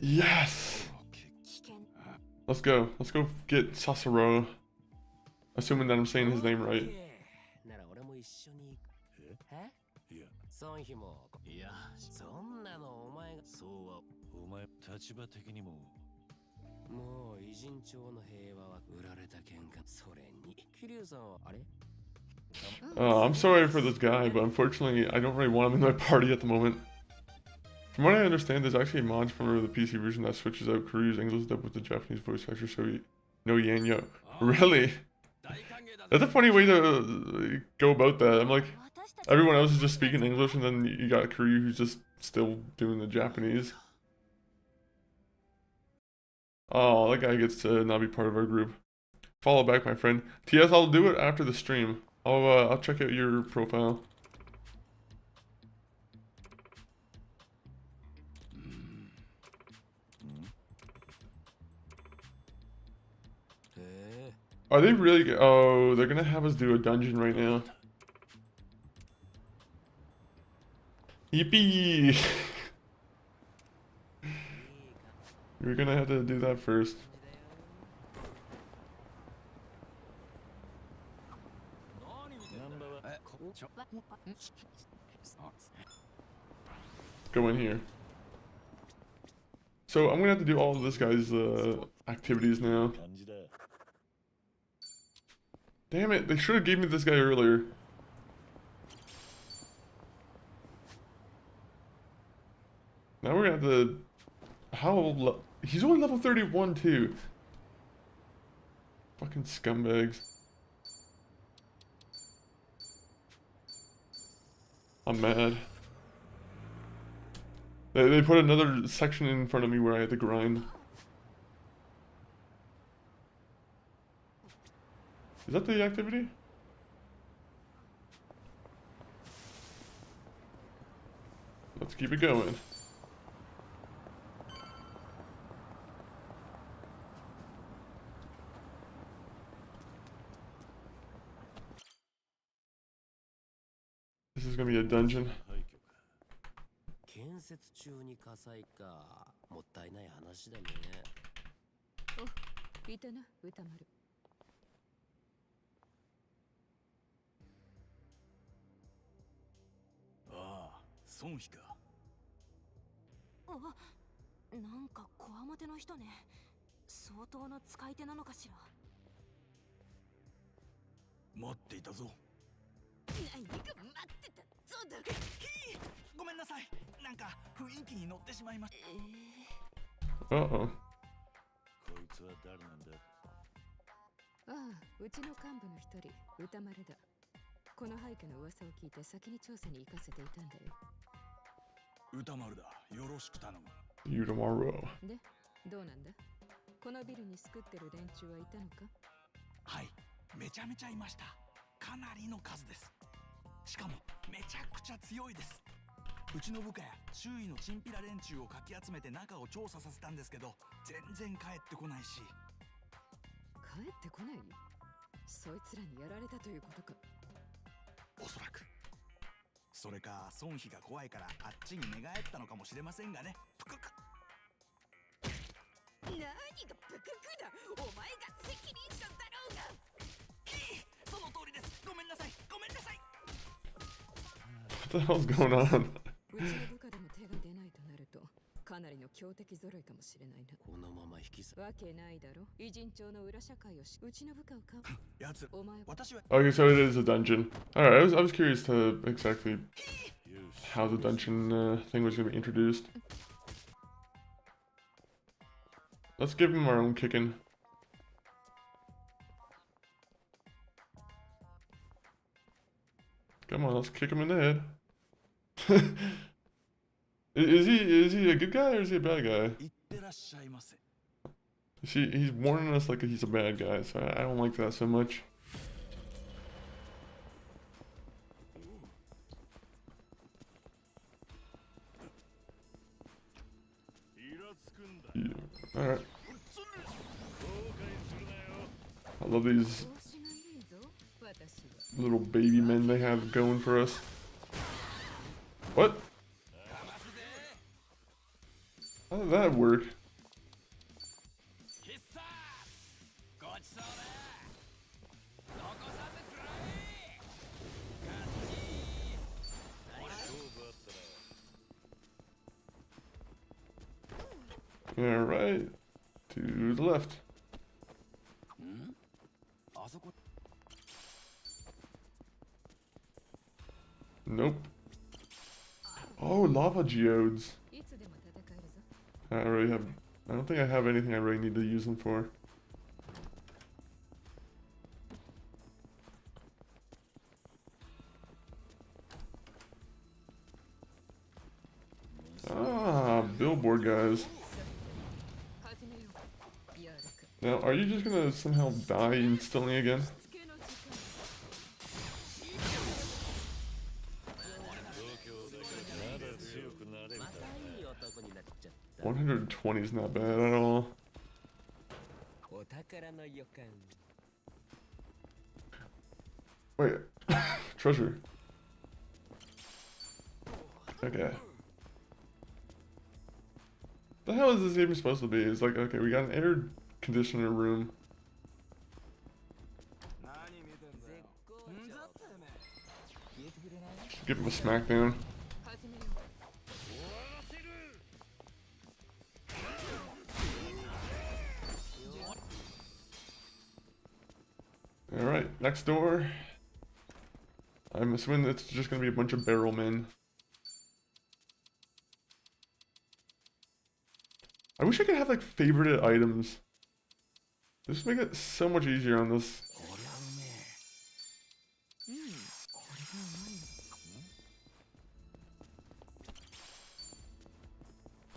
[SPEAKER 2] Yes! Let's go. Let's go get Sasaro. Assuming that I'm saying his name right. I'm sorry for this guy, but unfortunately I don't really want him in my party at the moment. From what I understand, there's actually a mod for the PC version that switches out Kuryu's English dub with the Japanese voice actor, so no Yanyo. Really? That's a funny way to go about that. I'm like, everyone else is just speaking English, and then you got Kuryu who's just still doing the Japanese. Oh, that guy gets to not be part of our group. Follow back, my friend. TS, I'll do it after the stream. I'll check out your profile. Are they really? Oh, they're gonna have us do a dungeon right now. Yippee! We're gonna have to do that first. Go in here. So I'm gonna have to do all of this guy's activities now.
[SPEAKER 3] 感じだ。
[SPEAKER 2] Damn it, they should have gave me this guy earlier. Now we're gonna have to... He's only level 31 too. Fucking scumbags. I'm mad. They put another section in front of me where I had to grind. Is that the activity? Let's keep it going. This is gonna be a dungeon.
[SPEAKER 3] 廃墟か。
[SPEAKER 8] 建設中に火災か。もったいない話だね。
[SPEAKER 5] お、いたな、歌丸。
[SPEAKER 3] ああ、孫妃か。
[SPEAKER 9] あ、なんかこわもての人ね。相当の使い手なのかしら。
[SPEAKER 3] 待っていたぞ。
[SPEAKER 9] 何が待ってたぞだ。
[SPEAKER 7] ごめんなさい。なんか雰囲気に乗ってしまいました。
[SPEAKER 2] Uh-oh.
[SPEAKER 3] こいつは誰なんだ。
[SPEAKER 5] ああ、うちの幹部の一人、歌丸だ。この廃墟の噂を聞いて先に調査に行かせていたんだよ。
[SPEAKER 3] 歌丸だ。よろしく頼む。
[SPEAKER 2] You tomorrow.
[SPEAKER 5] で、どうなんだ？このビルに救ってる連中はいたのか？
[SPEAKER 7] はい、めちゃめちゃいました。かなりの数です。しかもめちゃくちゃ強いです。うちの部下や周囲のチンピラ連中をかき集めて中を調査させたんですけど、全然帰ってこないし。
[SPEAKER 5] 帰ってこない？そいつらにやられたということか。
[SPEAKER 7] おそらく。それか孫妃が怖いからあっちに寝返ったのかもしれませんがね。ぷくく。
[SPEAKER 9] 何がプククだ。お前が責任者だろうが。
[SPEAKER 7] その通りです。ごめんなさい。ごめんなさい。
[SPEAKER 2] What the hell's going on?
[SPEAKER 5] うちの部下でも手が出ないとなると、かなりの強敵揃いかもしれないな。
[SPEAKER 8] このまま引き裂
[SPEAKER 5] わけないだろ。偉人町の裏社会をうちの部下を買う。
[SPEAKER 7] やつ、
[SPEAKER 5] お前は
[SPEAKER 7] 私は
[SPEAKER 2] Okay, so it is a dungeon. Alright, I was curious to exactly how the dungeon thing was going to be introduced. Let's give him our own kicking. Come on, let's kick him in the head. Is he a good guy or is he a bad guy?
[SPEAKER 7] 行ってらっしゃいませ。
[SPEAKER 2] He's warning us like he's a bad guy, so I don't like that so much. Yeah. Alright. I love these
[SPEAKER 5] 調子がいいぞ、私は。
[SPEAKER 2] little baby men they have going for us. What? How did that work?
[SPEAKER 7] ごちそうだ。残さずくらえ。
[SPEAKER 2] Alright. To the left.
[SPEAKER 7] あそこ。
[SPEAKER 2] Nope. Oh, lava geodes.
[SPEAKER 5] いつでも戦えるぞ。
[SPEAKER 2] I don't think I have anything I really need to use them for. Ah, billboard guys.
[SPEAKER 5] 始めよう。やるか。
[SPEAKER 2] Now, are you just gonna somehow die instantly again?
[SPEAKER 5] つけの時間。
[SPEAKER 3] まだ強くなれるか
[SPEAKER 8] またいい男になっちゃった。
[SPEAKER 2] 120 is not bad at all.
[SPEAKER 8] お宝の予感。
[SPEAKER 2] Wait, treasure. Okay. The hell is this even supposed to be? It's like, okay, we got an air conditioner room.
[SPEAKER 7] 何見てんだよ。
[SPEAKER 8] 絶好調。
[SPEAKER 2] Give him a smackdown.
[SPEAKER 5] 始めよう
[SPEAKER 2] Alright, next door. I'm assuming it's just gonna be a bunch of barrel men. I wish I could have like favorited items. This would make it so much easier on this.
[SPEAKER 5] うんこれがうまい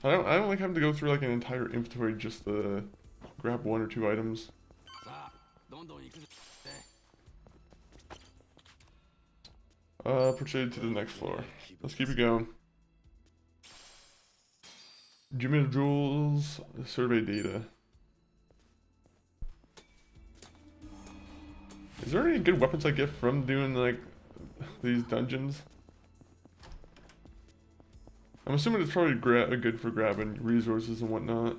[SPEAKER 5] の
[SPEAKER 2] I don't like having to go through like an entire inventory just to grab 1 or 2 items. Proceed to the next floor. Let's keep it going. Jimmy Jewels, survey data. Is there any good weapons I get from doing like these dungeons? I'm assuming it's probably good for grabbing resources and whatnot.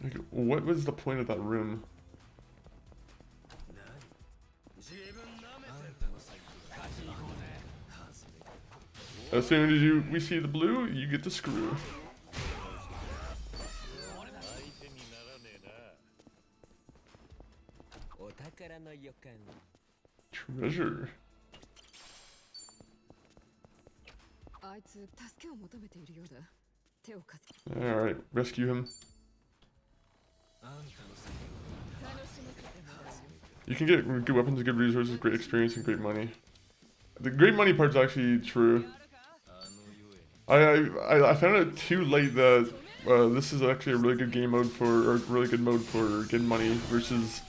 [SPEAKER 2] Like, what was the point of that room? As soon as we see the blue, you get the screw. Treasure.
[SPEAKER 5] あいつ助けを求めているようだ手を貸す
[SPEAKER 2] Alright, rescue him. You can get good weapons, good resources, great experience, and great money. The great money part's actually true. I found out too late that this is actually a really good game mode for, or really good mode for getting money versus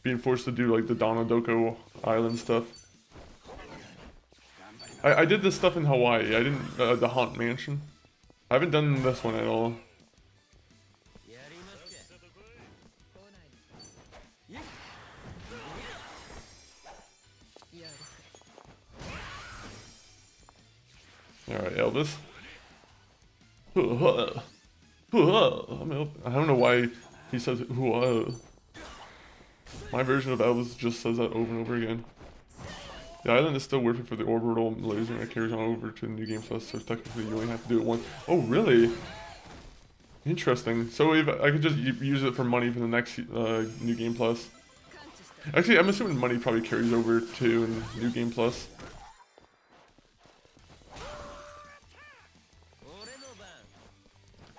[SPEAKER 2] being forced to do like the Donadoko Island stuff. I did this stuff in Hawaii. I didn't the Haunt Mansion. I haven't done this one at all. Alright, Elvis. I don't know why he says my version of Elvis just says that over and over again. The island is still working for the orbital laser and it carries on over to the New Game Plus, so technically you only have to do it once. Oh, really? Interesting. So if I could just use it for money for the next New Game Plus. Actually, I'm assuming money probably carries over to New Game Plus.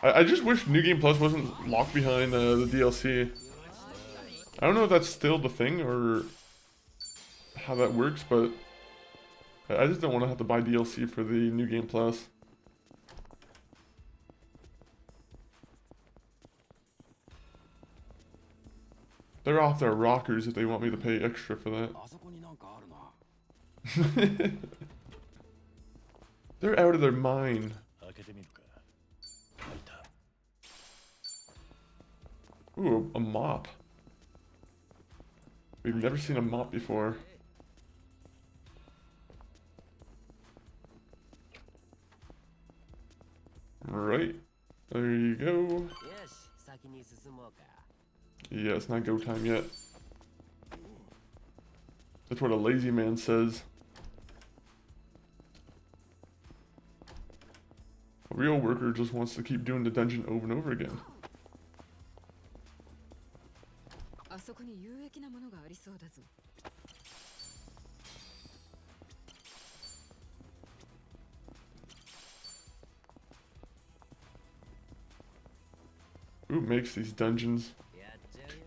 [SPEAKER 2] I just wish New Game Plus wasn't locked behind the DLC. I don't know if that's still the thing or how that works, but I just don't want to have to buy DLC for the New Game Plus. They're off their rockers if they want me to pay extra for that. They're out of their mind. Ooh, a mop. We've never seen a mop before. Right. There you go. Yeah, it's not go time yet. That's what a lazy man says. A real worker just wants to keep doing the dungeon over and over again.
[SPEAKER 5] あそこに有益なものがありそうだぞ
[SPEAKER 2] Who makes these dungeons?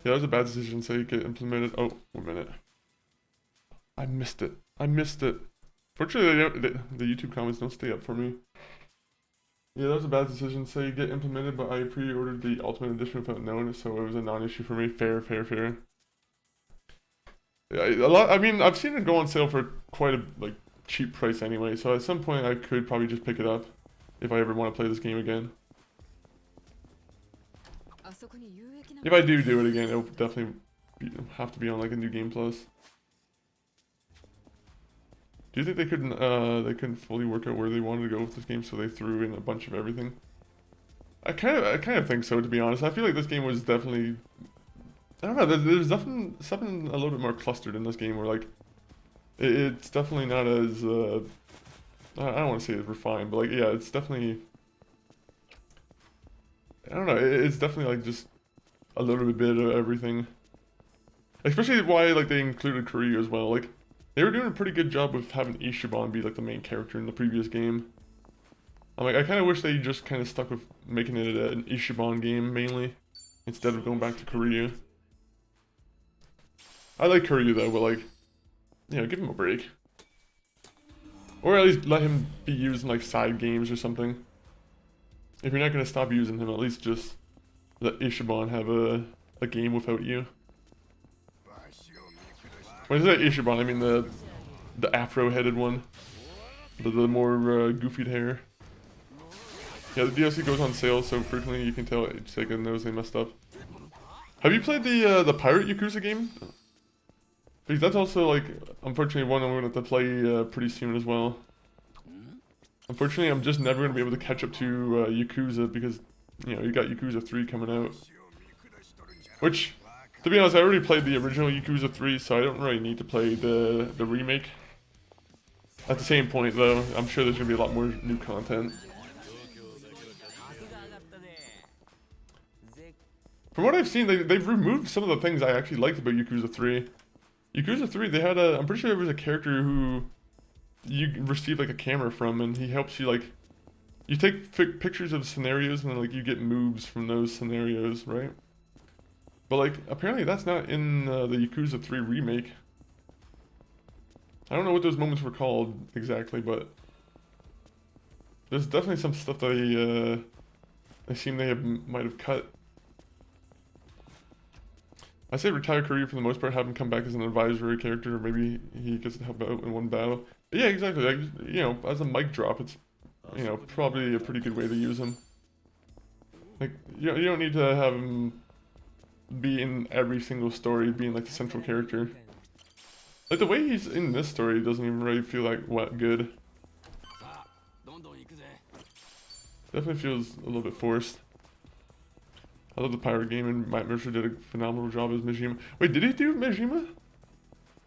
[SPEAKER 2] Yeah, that was a bad decision, so you get implemented. Oh, 1 minute. I missed it. I missed it. Fortunately, the YouTube comments don't stay up for me. Yeah, that was a bad decision. Say you get implemented, but I pre-ordered the Ultimate Edition without knowing it, so it was a non-issue for me. Fair, fair, fair. Yeah, I mean, I've seen it go on sale for quite a cheap price anyway, so at some point I could probably just pick it up if I ever want to play this game again. If I do it again, it'll definitely have to be on like a New Game Plus. Do you think they couldn't fully work out where they wanted to go with this game, so they threw in a bunch of everything? I kind of think so, to be honest. I feel like this game was definitely I don't know. There's definitely something a little bit more clustered in this game, where like it's definitely not as I don't want to say it's refined, but like yeah, it's definitely. I don't know. It's definitely like just a little bit of everything. Especially why like they included Korea as well. Like they were doing a pretty good job with having Ishiban be like the main character in the previous game. I'm like I kind of wish they just kind of stuck with making it an Ishiban game mainly, instead of going back to Korea. I like Korea though, but like, you know, give him a break. Or at least let him be used in like side games or something. If you're not gonna stop using him, at least just let Ishiban have a game without you. When I say Ishiban, I mean the afro-headed one, the more goofied hair. Yeah, the DLC goes on sale so frequently you can tell Sega knows they messed up. Have you played the Pirate Yakuza game? Because that's also like, unfortunately, one I'm going to have to play pretty soon as well. Unfortunately, I'm just never going to be able to catch up to Yakuza because, you know, you got Yakuza 3 coming out. Which, to be honest, I already played the original Yakuza 3, so I don't really need to play the remake. At the same point, though, I'm sure there's going to be a lot more new content. From what I've seen, they've removed some of the things I actually liked about Yakuza 3. Yakuza 3, they had I'm pretty sure there was a character who you receive like a camera from, and he helps you like, you take pictures of scenarios and then like you get moves from those scenarios, right? But like, apparently that's not in the Yakuza 3 remake. I don't know what those moments were called exactly, but there's definitely some stuff that they seem they might have cut. I say retire Korea for the most part, have him come back as an advisory character, or maybe he gets to help out in one battle. Yeah, exactly. Like, you know, as a mic drop, it's, you know, probably a pretty good way to use him. Like, you don't need to have him be in every single story, being like the central character. Like the way he's in this story doesn't even really feel like what good. Definitely feels a little bit forced. I love the pirate game, and Matt Mercer did a phenomenal job as Majima. Wait, did he do Majima?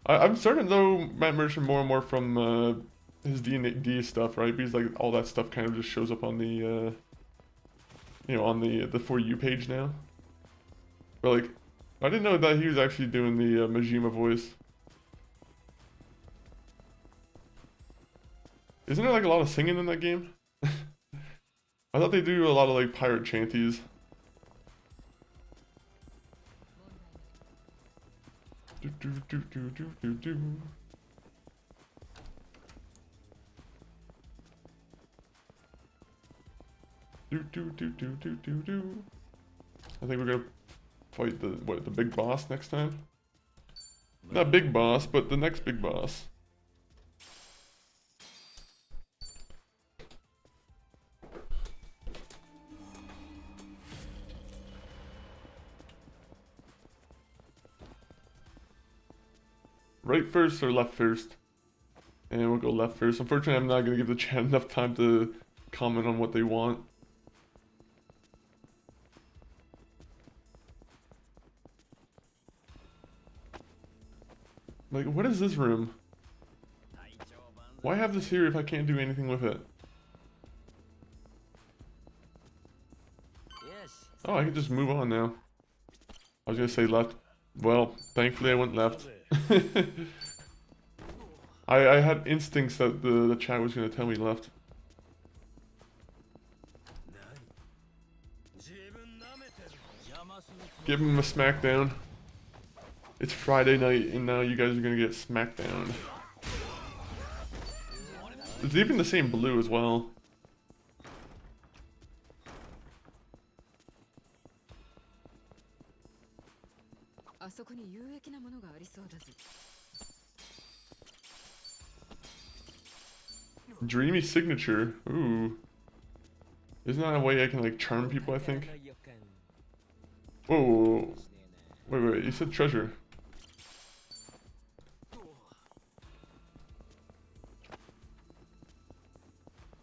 [SPEAKER 2] I'm starting to know Matt Mercer more and more from his D&D stuff, right? Because like all that stuff kind of just shows up on the, you know, on the For You page now. But like, I didn't know that he was actually doing the Majima voice. Isn't there like a lot of singing in that game? I thought they do a lot of like pirate chanties. Do, do, do, do, do, do, do. Do, do, do, do, do, do, do. I think we're gonna fight the big boss next time. Not big boss, but the next big boss. Right first or left first? And we'll go left first. Unfortunately, I'm not going to give the chat enough time to comment on what they want. Like, what is this room? Why have this here if I can't do anything with it? Oh, I can just move on now. I was going to say left. Well, thankfully I went left. I had instincts that the chat was going to tell me left. Give him a smackdown. It's Friday night and now you guys are going to get smackdown. It's even the same blue as well. Dreamy signature. Ooh. Isn't that a way I can like charm people, I think? Whoa. Wait, you said treasure.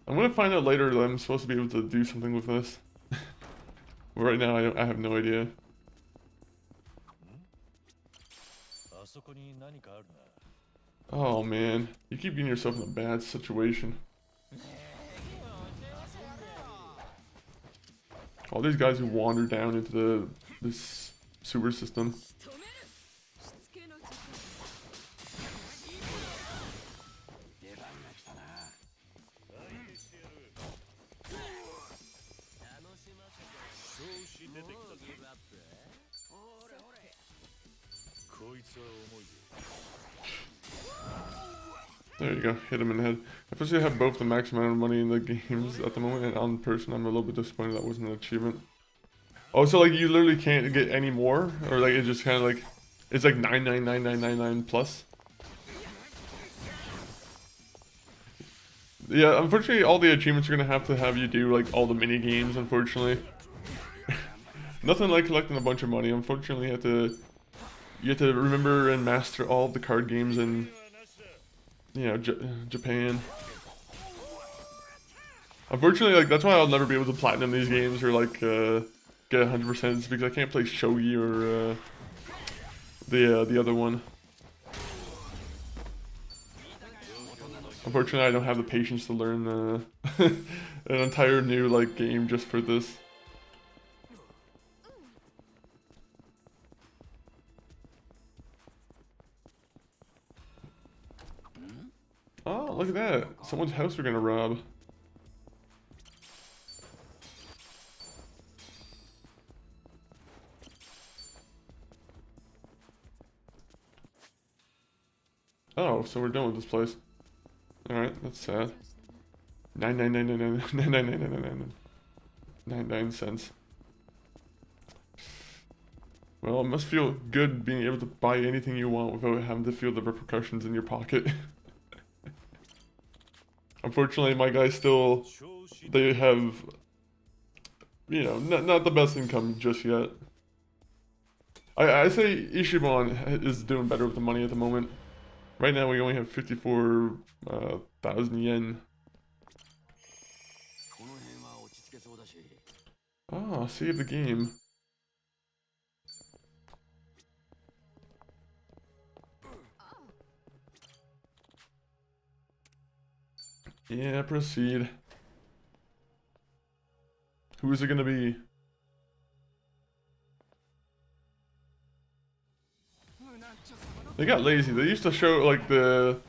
[SPEAKER 2] I'm gonna find out later that I'm supposed to be able to do something with this. But right now I have no idea.
[SPEAKER 3] あそこに何かあるな。
[SPEAKER 2] Oh man, you keep getting yourself in a bad situation. All these guys who wander down into this sewer system.
[SPEAKER 5] 止める。しつけの時間。
[SPEAKER 7] 出番が来たな。
[SPEAKER 8] 楽しませて
[SPEAKER 3] 調子出てきたぞ。
[SPEAKER 8] ギブアップ。
[SPEAKER 7] おれおれ。
[SPEAKER 3] こいつは重いよ。
[SPEAKER 2] There you go, hit him in the head. Especially I have both the max amount of money in the games at the moment, and on person I'm a little bit disappointed that wasn't an achievement. Oh, so like you literally can't get any more? Or like it just kind of like, it's like 9999999 plus? Yeah, unfortunately all the achievements are going to have you do like all the mini games, unfortunately. Nothing like collecting a bunch of money. Unfortunately you have to remember and master all the card games in, you know, Japan. Unfortunately, like that's why I'll never be able to platinum these games or like get 100% because I can't play shogi or the other one. Unfortunately, I don't have the patience to learn an entire new like game just for this. Oh, look at that. Someone's house we're gonna rob. Oh, so we're done with this place. Alright, that's sad. 99 cents. Well, it must feel good being able to buy anything you want without having to feel the repercussions in your pocket. Unfortunately, my guys still, they have, you know, not the best income just yet. I say Ishimon is doing better with the money at the moment. Right now we only have 54,000 yen. Ah, save the game. Yeah, proceed. Who is it gonna be? They got lazy. They used to show like the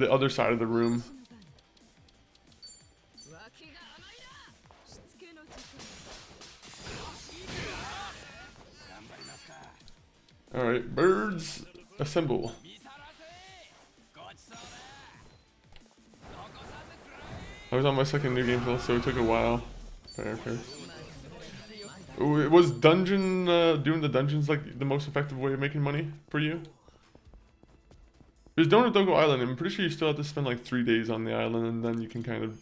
[SPEAKER 2] other side of the room. Alright, birds, assemble. I was on my second new game flow, so it took a while. Fair. Was dungeon, doing the dungeons like the most effective way of making money for you? There's Donodoko Island, I'm pretty sure you still have to spend like 3 days on the island and then you can kind of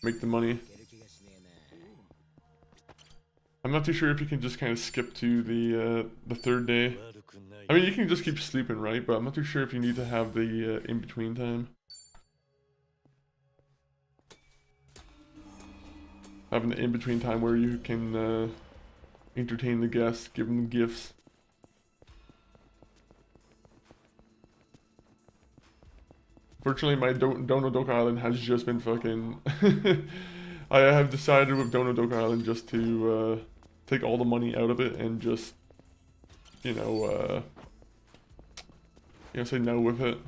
[SPEAKER 2] make the money. I'm not too sure if you can just kind of skip to the third day. I mean, you can just keep sleeping, right? But I'm not too sure if you need to have the in-between time. Having the in-between time where you can entertain the guests, give them gifts. Fortunately, my Donodoko Island has just been fucking... I have decided with Donodoko Island just to take all the money out of it and just, you know, say no with it.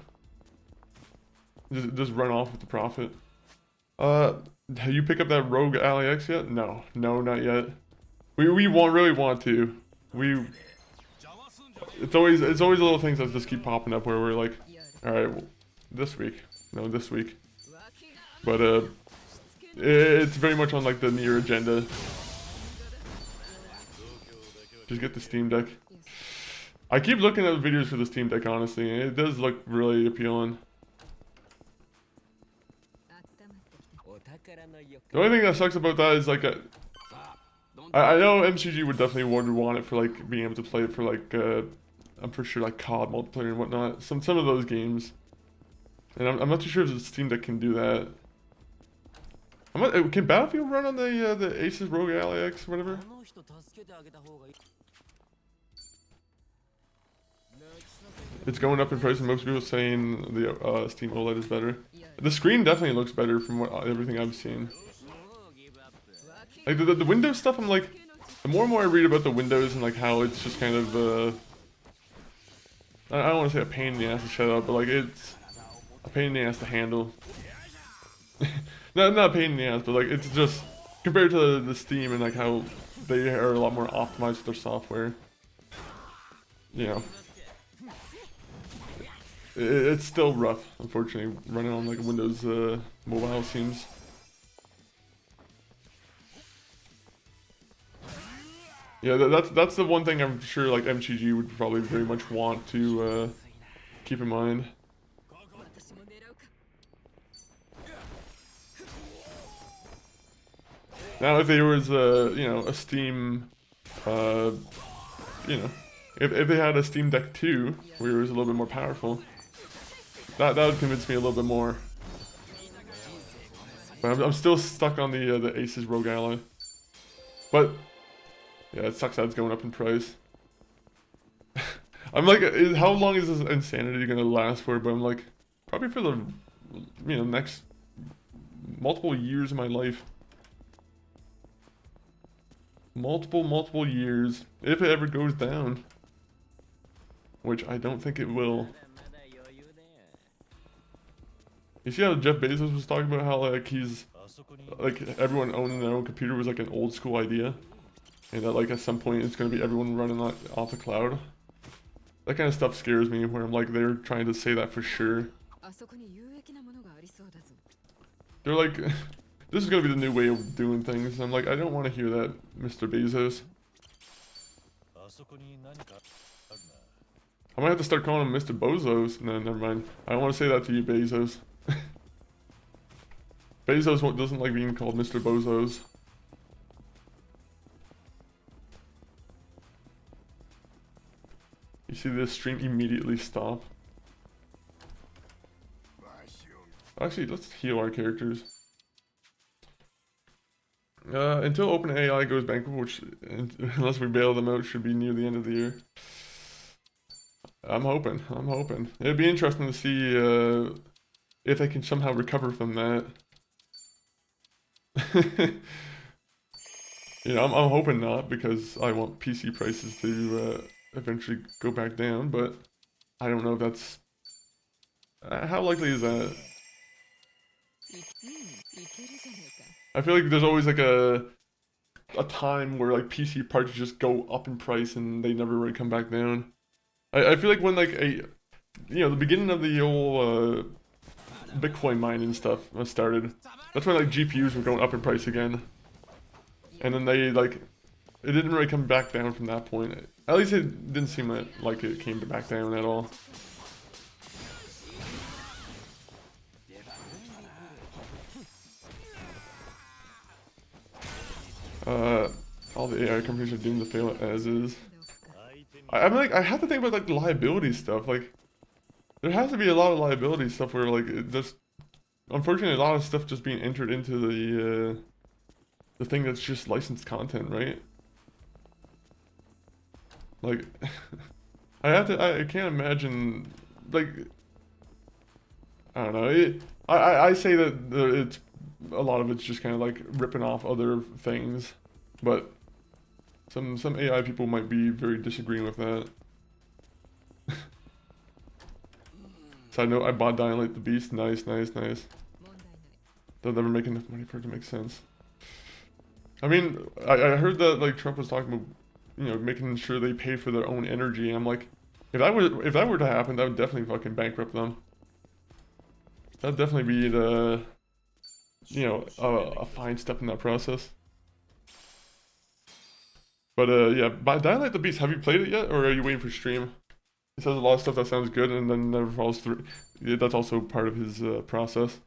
[SPEAKER 2] Just run off with the profit. Have you picked up that Rogue Ally X yet? No, not yet. We really want to. It's always little things that just keep popping up where we're like, all right, well, this week, but it's very much on like the near agenda. Just get the Steam Deck. I keep looking at the videos for the Steam Deck, honestly, and it does look really appealing. The only thing that sucks about that is like I know MCG would definitely want it for like being able to play it for like I'm pretty sure like COD multiplayer and whatnot. Some of those games, and I'm not too sure if the Steam Deck can do that. Can Battlefield run on the Asus ROG Ally X or whatever? it's going up in price, and most people saying the Steam OLED is better. The screen definitely looks better from what everything I've seen. Like the Windows stuff, I'm like, the more and more I read about the Windows and like how it's just kind of I don't want to say a pain in the ass to set up, but like it's a pain in the ass to handle. Not a pain in the ass, but like it's just compared to the Steam and like how they are a lot more optimized with their software. You know, it's still rough, unfortunately, running on like Windows mobile seems. Yeah, that's the one thing I'm sure like MTG would probably very much want to keep in mind. Now, if there was you know, a Steam, you know, if they had a Steam Deck 2, where it was a little bit more powerful, that would convince me a little bit more. But I'm still stuck on the Aces Rogue Ally. But yeah, it sucks that it's going up in price. I'm like, how long is this insanity gonna last for? But I'm like, probably for the, you know, next multiple years of my life. Multiple years, if it ever goes down. Which I don't think it will. You see how Jeff Bezos was talking about how like he's, like everyone owning their own computer was like an old school idea? And that like at some point it's going to be everyone running off the cloud. That kind of stuff scares me, where I'm like, they're trying to say that for sure. They're like, this is going to be the new way of doing things. I'm like, I don't want to hear that, Mr. Bezos. I might have to start calling him Mr. Bozos. No, never mind. I don't want to say that to you, Bezos. Bezos doesn't like being called Mr. Bozos. You see this stream immediately stop. Actually, let's heal our characters. Until OpenAI goes bankrupt, which, unless we bail them out, should be near the end of the year. I'm hoping. It'd be interesting to see if they can somehow recover from that. You know, I'm hoping not, because I want PC prices to eventually go back down, but I don't know if that's... how likely is that? I feel like there's always like a time where like PC parts just go up in price and they never really come back down. I feel like when like you know, the beginning of the old Bitcoin mining stuff started, that's when like GPUs were going up in price again. And then they like, it didn't really come back down from that point. At least it didn't seem like it came back down at all. All the AI companies are doomed to fail as is. I'm like, I have to think about like the liability stuff. Like, there has to be a lot of liability stuff where like it just, unfortunately, a lot of stuff just being entered into the thing that's just licensed content, right? Like, I can't imagine, like, I don't know. I say that it's a lot of it's just kind of like ripping off other things, but some AI people might be very disagreeing with that. Side note, I bought Dying Light the Beast. Nice. They'll never make enough money for it to make sense. I mean, I heard that like Trump was talking about, you know, making sure they pay for their own energy. And I'm like, if that were to happen, that would definitely fucking bankrupt them. That'd definitely be the, you know, a fine step in that process. But yeah, by Dying Light the Beast, have you played it yet, or are you waiting for stream? He says a lot of stuff that sounds good and then never follows through. Yeah, that's also part of his process.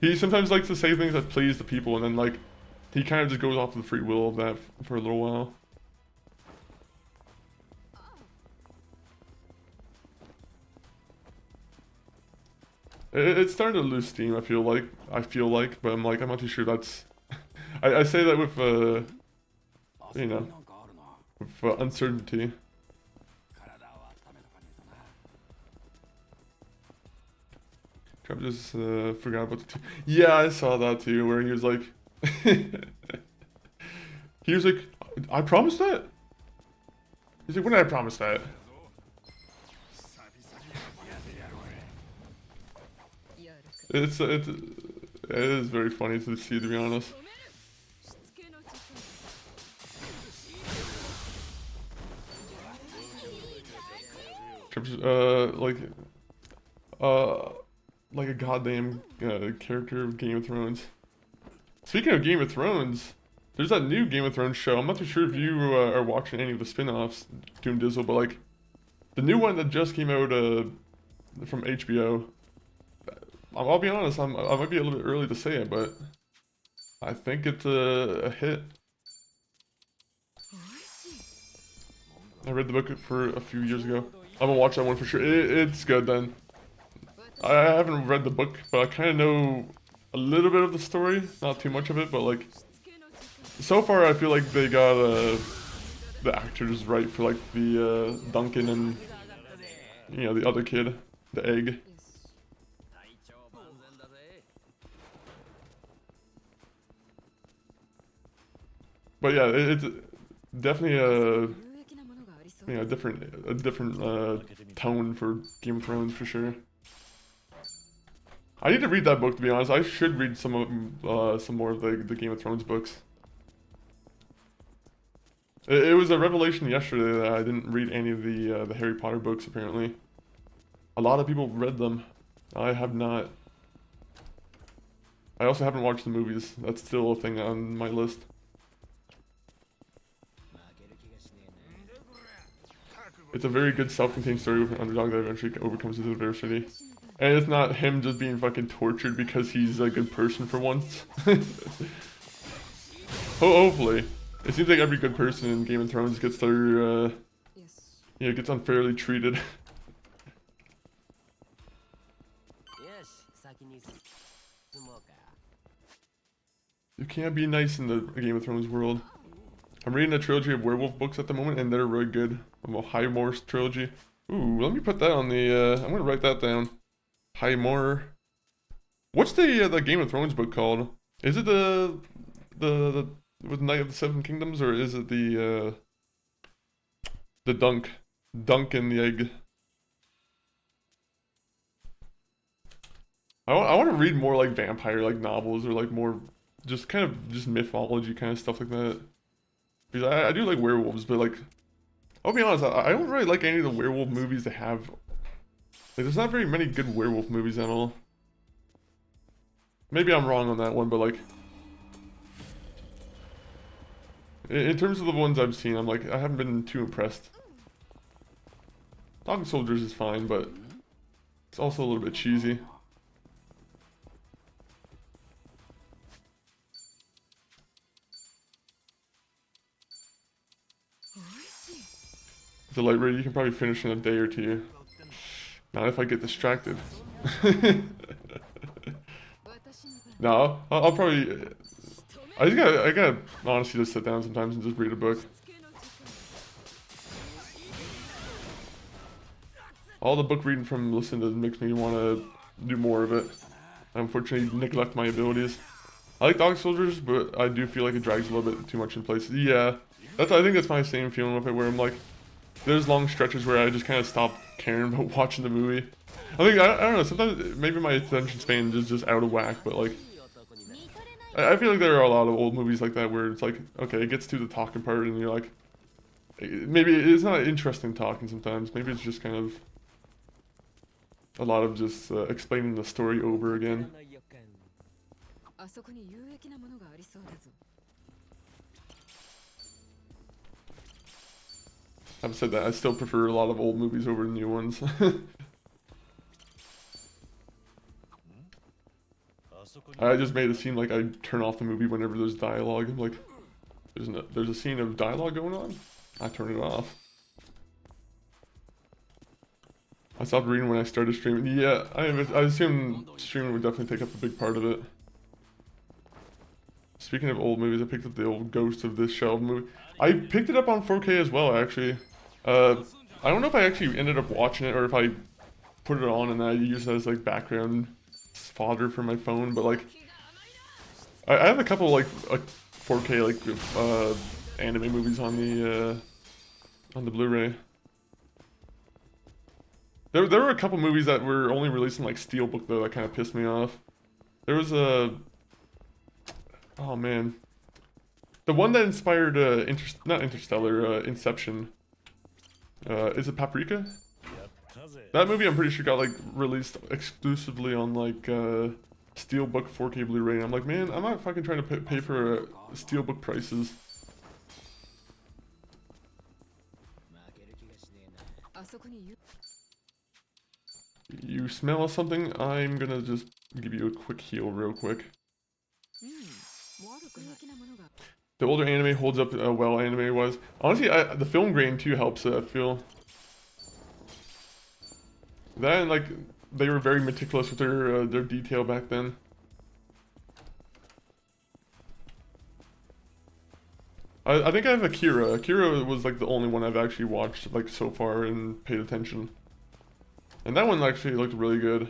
[SPEAKER 2] He sometimes likes to say things that please the people, and then like he kind of just goes off the free will of that for a little while. It's starting to lose steam. I feel like, but I'm not too sure that's. I say that with you know, with uncertainty. I just forgot about the two. Yeah, I saw that too, where he was like, he was like, I promised that. He's like, when did I promise that? It is very funny to see, to be honest. Like a goddamn character of Game of Thrones. Speaking of Game of Thrones, there's that new Game of Thrones show. I'm not too sure if you are watching any of the spin-offs, Doom Dizzle, but like the new one that just came out from HBO. I'll be honest, I might be a little bit early to say it, but I think it's a hit. I read the book for a few years ago. I'm gonna watch that one for sure. It's good then. I haven't read the book, but I kind of know a little bit of the story. Not too much of it, but like, so far I feel like they got the actors right for like the Duncan and, you know, the other kid, the egg. But yeah, it's definitely a different tone for Game of Thrones for sure. I need to read that book, to be honest. I should read some more of the Game of Thrones books. It was a revelation yesterday that I didn't read any of the Harry Potter books. Apparently, a lot of people read them. I have not. I also haven't watched the movies. That's still a thing on my list. It's a very good self-contained story with an underdog that eventually overcomes his adversity. And it's not him just being fucking tortured because he's a good person for once. Hopefully. It seems like every good person in Game of Thrones gets their, gets unfairly treated. You can't be nice in the Game of Thrones world. I'm reading a trilogy of werewolf books at the moment, and they're really good. A High Moor trilogy. Ooh, let me put that on the, I'm gonna write that down. High Moor. What's the Game of Thrones book called? Is it the with Knight of the Seven Kingdoms, or is it the Dunk and the Egg? I want to read more like vampire like novels, or like more just mythology kind of stuff like that. Because I do like werewolves, but like, I'll be honest, I don't really like any of the werewolf movies they have. Like, there's not very many good werewolf movies at all. Maybe I'm wrong on that one, but like, in terms of the ones I've seen, I'm like, I haven't been too impressed. Dog Soldiers is fine, but it's also a little bit cheesy. The light raid you can probably finish in a day or two. Not if I get distracted. No, I'll probably. I gotta honestly just sit down sometimes and just read a book. All the book reading from listening makes me want to do more of it. I unfortunately neglect my abilities. I like Dog Soldiers, but I do feel like it drags a little bit too much in places. Yeah, I think that's my same feeling with it, where I'm like, there's long stretches where I just kind of stop caring about watching the movie. I don't know, sometimes maybe my attention span is just out of whack, but like, I feel like there are a lot of old movies like that where it's like, okay, it gets to the talking part and you're like, maybe it's not interesting talking sometimes, maybe it's just kind of a lot of just explaining the story over again. Having said that, I still prefer a lot of old movies over the new ones. I just made it seem like I turn off the movie whenever there's dialogue. I'm like, there's a scene of dialogue going on? I turn it off. I stopped reading when I started streaming. Yeah, I assume streaming would definitely take up a big part of it. Speaking of old movies, I picked up the old Ghost of this Shell movie. I picked it up on 4K as well, actually. I don't know if I actually ended up watching it or if I put it on and I used it as like background fodder for my phone, but like I have a couple like 4K like anime movies on the Blu-ray. There were a couple movies that were only released in like Steelbook though that kind of pissed me off. There was a oh man, the one that inspired not Interstellar, Inception. Is it Paprika? That movie I'm pretty sure got like released exclusively on like Steelbook 4K Blu-ray. And I'm like, man, I'm not fucking trying to pay for Steelbook prices. You smell something? I'm gonna just give you a quick heal real quick. The older anime holds up well anime-wise. Honestly, the film grain too helps, I feel. That and like, they were very meticulous with their detail back then. I think I have Akira. Akira was like the only one I've actually watched like so far and paid attention. And that one actually looked really good.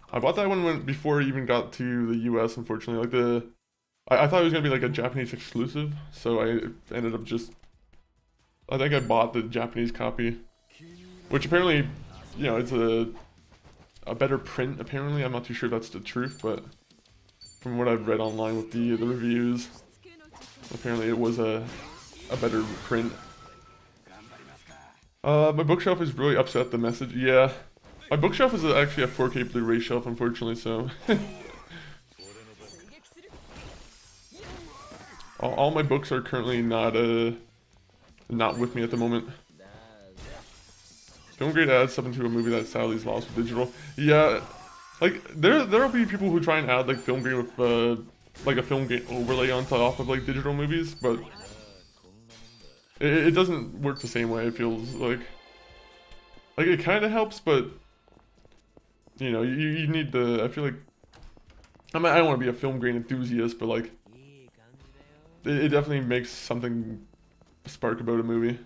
[SPEAKER 2] I bought that one before it even got to the US, unfortunately. Like I thought it was gonna be like a Japanese exclusive, so I ended up just, I think I bought the Japanese copy, which apparently, you know, it's a better print. Apparently, I'm not too sure if that's the truth, but from what I've read online with the reviews, apparently it was a better print. My bookshelf is really upset at the message. Yeah, my bookshelf is actually a 4K Blu-ray shelf, unfortunately, so. All my books are currently not with me at the moment. Film grade adds something to a movie that sadly is lost with digital. Yeah, like there'll be people who try and add like film grade with like a film grade overlay on top of like digital movies, but it doesn't work the same way. It feels like it kind of helps, but you know, you need the. I feel like I mean, I don't want to be a film grain enthusiast, but like it definitely makes something spark about a movie.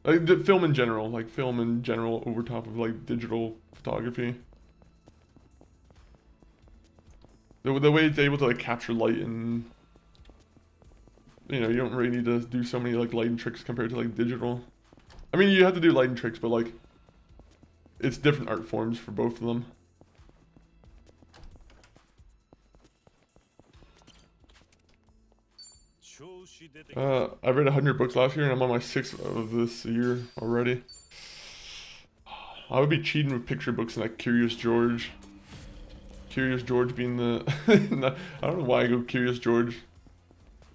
[SPEAKER 2] Like the film in general over top of like digital photography. The way it's able to like capture light, and you know, you don't really need to do so many like lighting tricks compared to like digital. I mean, you have to do lighting tricks, but like it's different art forms for both of them. I read 100 books last year and I'm on my 6th of this year already. I would be cheating with picture books and like Curious George. Curious George being the... I don't know why I go Curious George.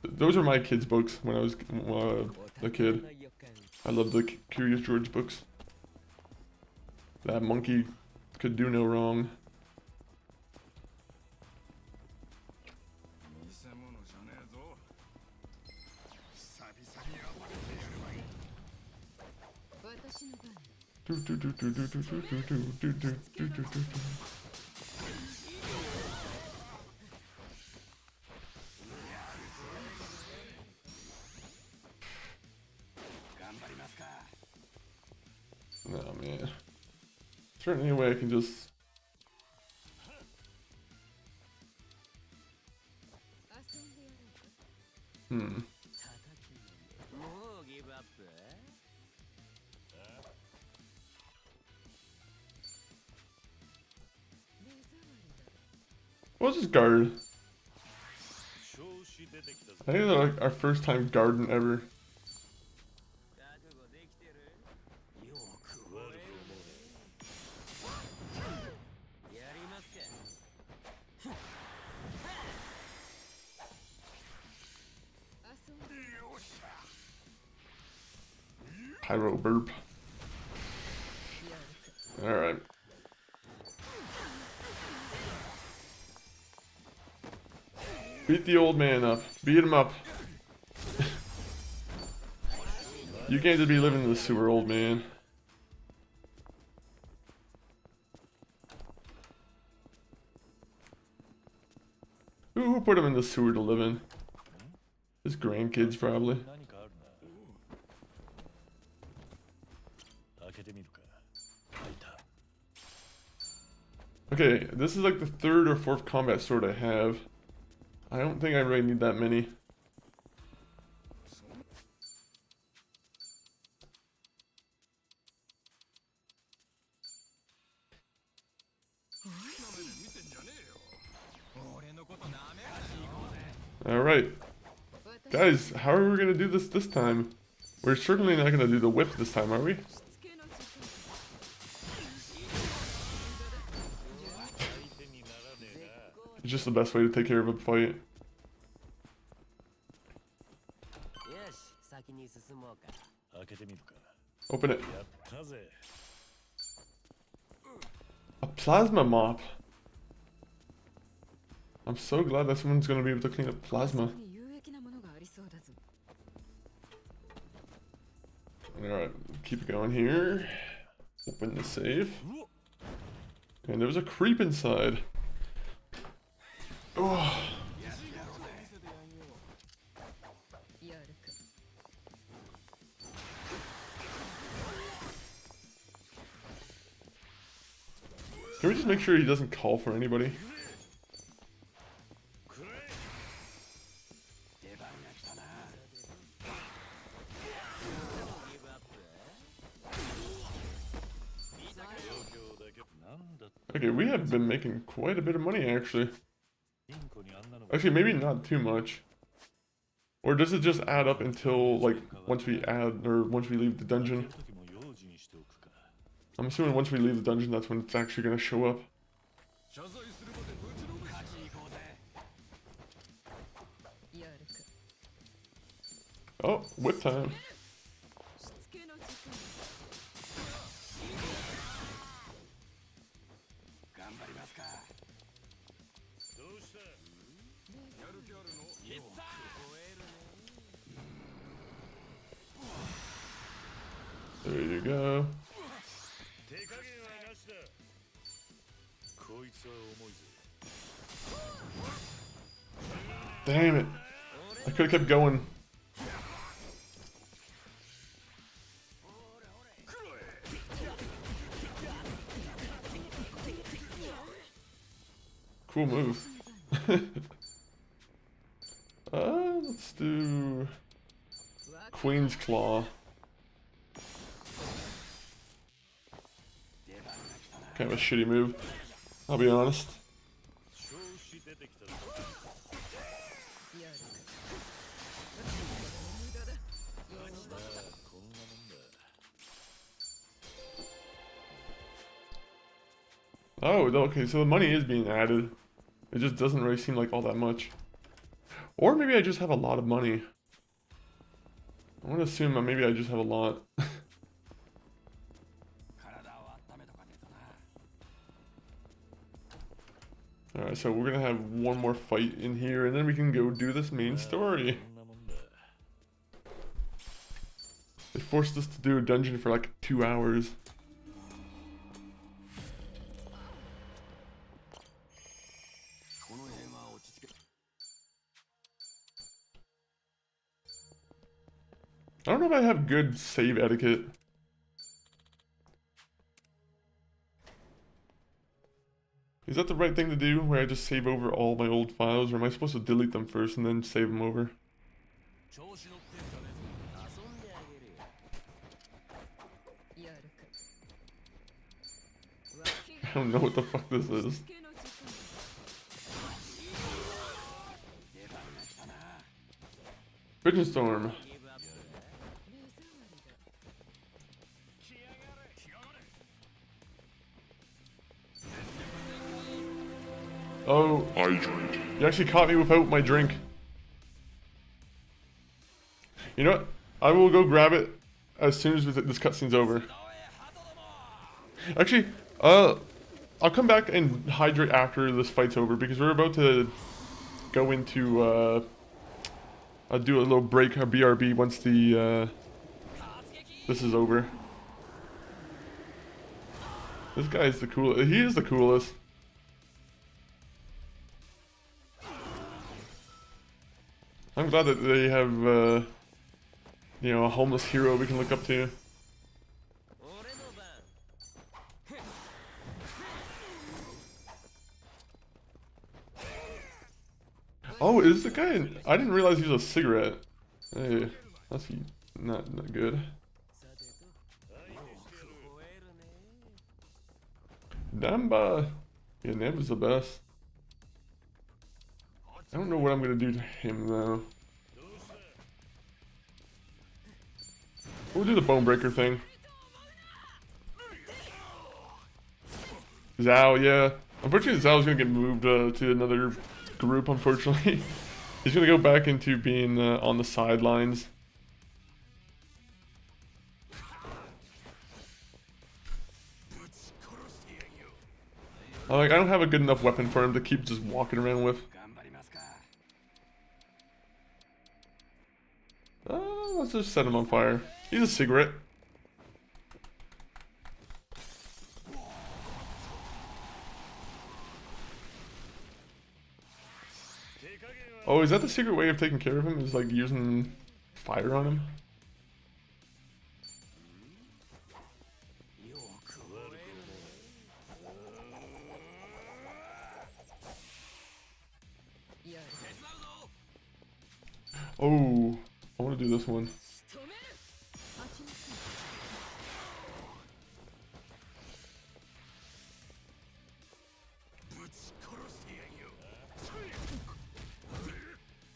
[SPEAKER 2] Those are my kids' books when I was a kid. I loved the Curious George books. That monkey could do no wrong. No, man. Is there any way I can just... What's this guard? I think it's like our first time garden ever. Pyro burp. Alright. Beat the old man up. Beat him up. You can't just be living in the sewer, old man. Who put him in the sewer to live in? His grandkids, probably. Okay, this is like the third or fourth combat sword I have. I don't think I really need that many. Alright. Guys, how are we gonna do this time? We're certainly not gonna do the whip this time, are we? It's just the best way to take care of a fight.
[SPEAKER 8] よし、先に進もうか。
[SPEAKER 3] 開けてみるか。
[SPEAKER 2] Open it.
[SPEAKER 3] やったぜ。
[SPEAKER 2] A plasma mop. I'm so glad that someone's gonna be able to clean up plasma.
[SPEAKER 5] 有益なものがありそうだぞ。
[SPEAKER 2] Alright, keep it going here. Open the safe. And there was a creep inside. Oh.
[SPEAKER 5] やるか。
[SPEAKER 2] Can we just make sure he doesn't call for anybody? Okay, we have been making quite a bit of money actually. Actually, maybe not too much. Or does it just add up until like once we leave the dungeon? I'm assuming once we leave the dungeon, that's when it's actually gonna show up. Oh, whip time. There you go. Damn it. I could have kept going. Cool move. Let's do Queen's Claw. Kind of a shitty move, I'll be honest. Oh, okay, so the money is being added. It just doesn't really seem like all that much. Or maybe I just have a lot of money. I want to assume that maybe I just have a lot. Alright, so we're gonna have one more fight in here, and then we can go do this main story. They forced us to do a dungeon for like 2 hours. I don't know if I have good save etiquette. Is that the right thing to do, where I just save over all my old files, or am I supposed to delete them first and then save them over? I don't know what the fuck this is. Pigeon Storm. Oh, you actually caught me without my drink. You know what? I will go grab it as soon as this cutscene's over. Actually, I'll come back and hydrate after this fight's over, because we're about to go into, I'll do a little break, a BRB, once the, this is over. This guy is the coolest. He is the coolest. I'm glad that they have, you know, a homeless hero we can look up to. Oh, is the guy? I didn't realize he was a cigarette. Hey, that's not good. Namba. Yeah, Namba's the best. I don't know what I'm gonna do to him though. We'll do the bone breaker thing. Zhao, yeah. Unfortunately, Zhao's gonna get moved to another group, unfortunately. He's gonna go back into being on the sidelines. I don't have a good enough weapon for him to keep just walking around with. Let's just set him on fire. He's a cigarette. Oh, is that the secret way of taking care of him? Is like using fire on him? Oh, I want to do this one.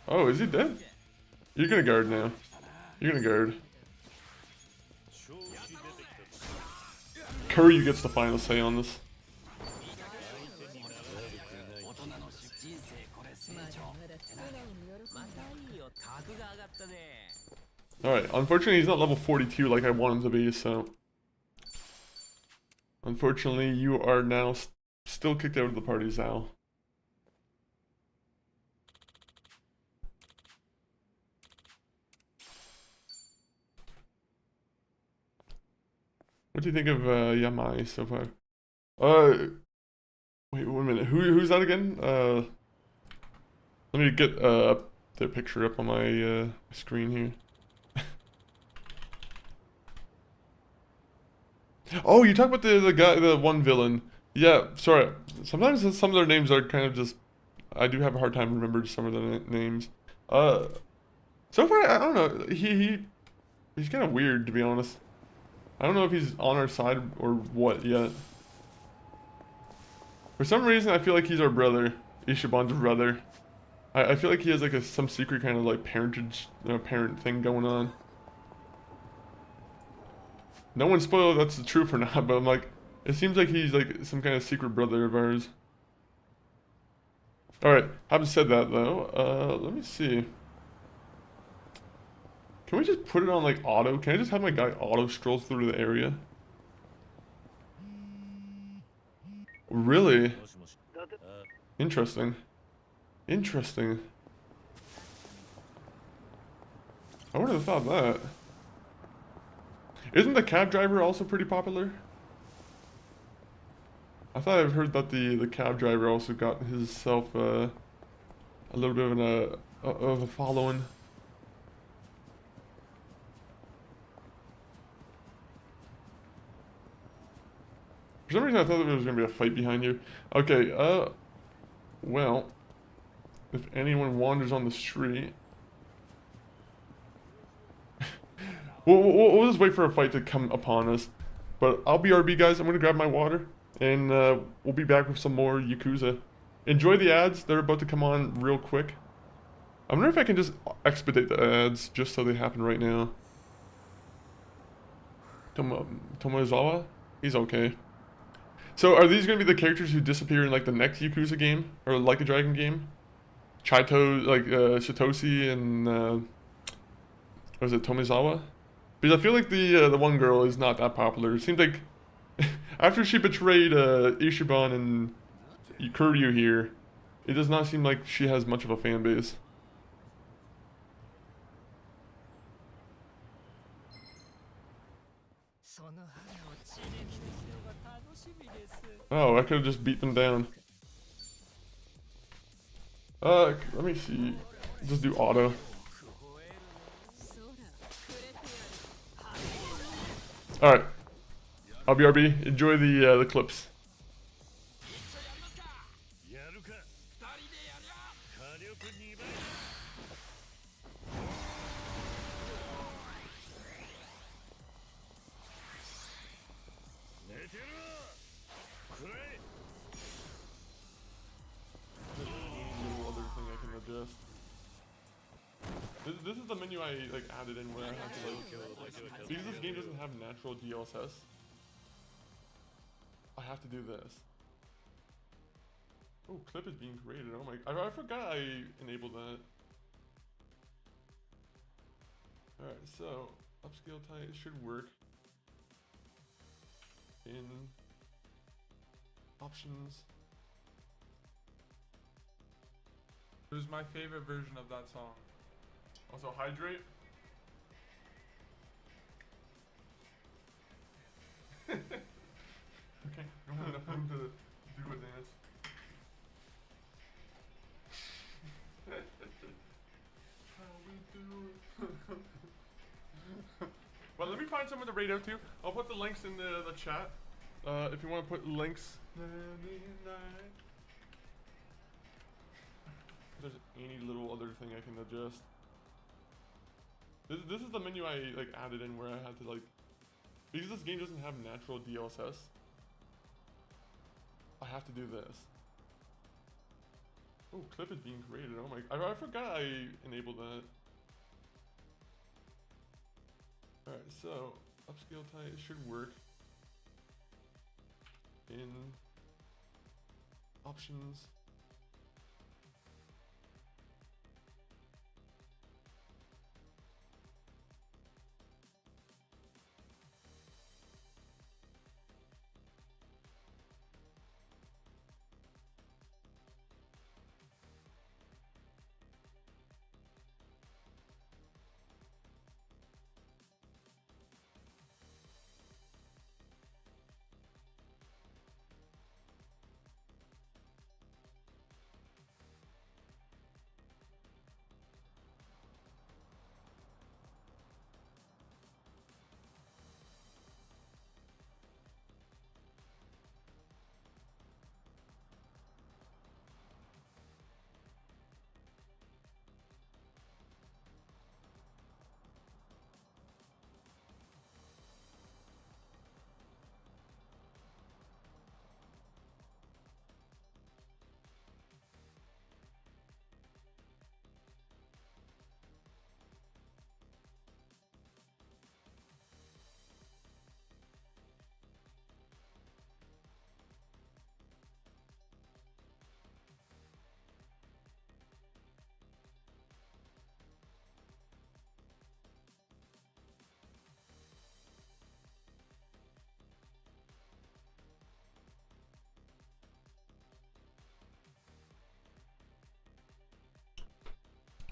[SPEAKER 2] Oh, is he dead? You're gonna guard now. You're gonna guard. Kuryu gets the final say on this. Alright, unfortunately he's not level 42 like I want him to be, so... Unfortunately, you are now still kicked out of the party, Zhao. What do you think of Yamai so far? Wait 1 minute. Who's that again? Let me get their picture up on my screen here. Oh, you talk about the guy, the one villain. Yeah, sorry. Sometimes some of their names are kind of just... I do have a hard time remembering some of the names. So far, I don't know. He's kind of weird, to be honest. I don't know if he's on our side or what yet. For some reason, I feel like he's our brother. Ishiban's brother. I feel like he has like some secret kind of like parentage, parent thing going on. No one spoiled if that's the truth or not, but I'm like, it seems like he's like some kind of secret brother of ours. Alright, having said that though, let me see. Can we just put it on like auto? Can I just have my guy auto stroll through the area? Really? Interesting. Interesting. I would have thought that. Isn't the cab driver also pretty popular? I thought I've heard that the cab driver also got himself a little bit of a following. For some reason I thought there was gonna be a fight behind you. Okay, well, if anyone wanders on the street, we'll just wait for a fight to come upon us. But I'll BRB, guys. I'm gonna grab my water, and we'll be back with some more Yakuza. Enjoy the ads. They're about to come on real quick. I wonder if I can just expedite the ads just so they happen right now. Tomozawa? He's okay. So are these gonna be the characters who disappear in like the next Yakuza game or Like a Dragon game? Chaito, like Shitoshi and was it Tomizawa? Because I feel like the one girl is not that popular. It seems like after she betrayed Ichiban and Kuryu here, it does not seem like she has much of a fan base. Oh, I could have just beat them down. Let me see. Just do auto. Alright. I'll BRB. Enjoy the clips. the menu I like added in where I have to like because this game doesn't have natural DLSS. I have to do this. Oh, clip is being created. Oh my! I forgot I enabled that. All right, so upscale type should work. In options.
[SPEAKER 1] It was my favorite version of that song.
[SPEAKER 2] Also hydrate. Okay, don't have enough room to do a dance. How we do it. Well, let me find someone to rate out to. I'll put the links in the chat. If you want to put links. If there's any little other thing I can adjust. This is the menu I like added in where I had to like because this game doesn't have natural DLSS. I have to do this. Oh, clip is being created. Oh my! I forgot I enabled that. All right, so upscale type should work. In options.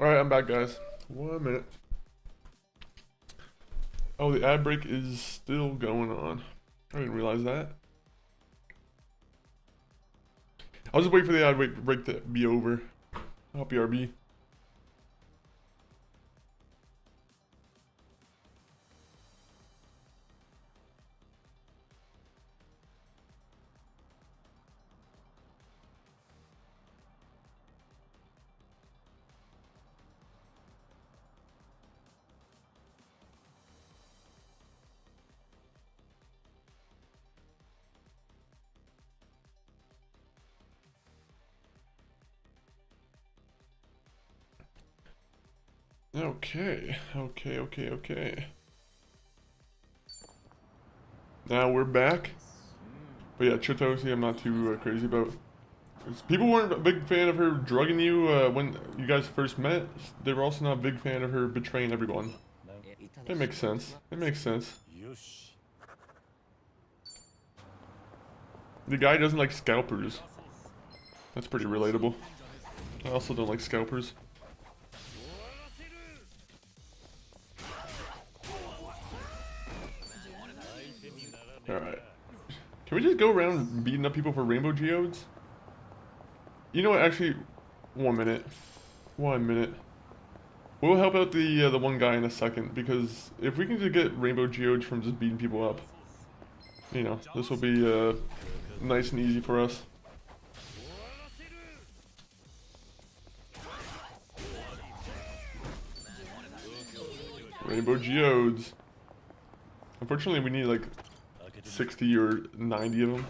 [SPEAKER 2] Alright, I'm back, guys. 1 minute. Oh, the ad break is still going on. I didn't realize that. I'll just wait for the ad break to be over. I'll BRB. Okay. Now we're back. But yeah, Chitosi I'm not too crazy about. People weren't a big fan of her drugging you when you guys first met. They were also not a big fan of her betraying everyone. It makes sense. The guy doesn't like scalpers. That's pretty relatable. I also don't like scalpers. Alright. Can we just go around beating up people for rainbow geodes? You know what, actually, 1 minute. 1 minute. We'll help out the one guy in a second, because if we can just get rainbow geodes from just beating people up, you know, this will be nice and easy for us. Rainbow geodes. Unfortunately, we need like 60 or 90 of them.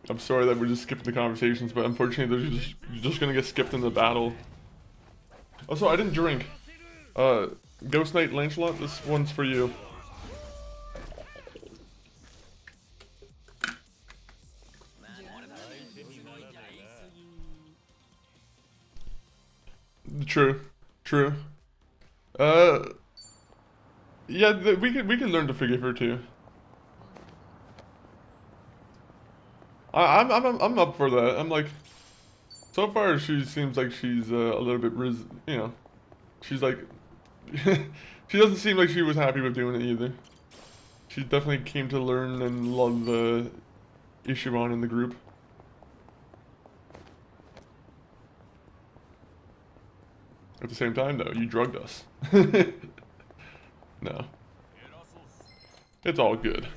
[SPEAKER 2] I'm sorry that we're just skipping the conversations, but unfortunately you're just gonna get skipped in the battle. Also, I didn't drink. Ghost Knight Lancelot, this one's for you. True, true. Yeah, we can learn to forgive her too. I'm up for that. I'm like, so far she seems like she's a little bit you know, she's like, she doesn't seem like she was happy with doing it either. She definitely came to learn and love Ishiban in the group. At the same time, though, you drugged us. No. It's all good.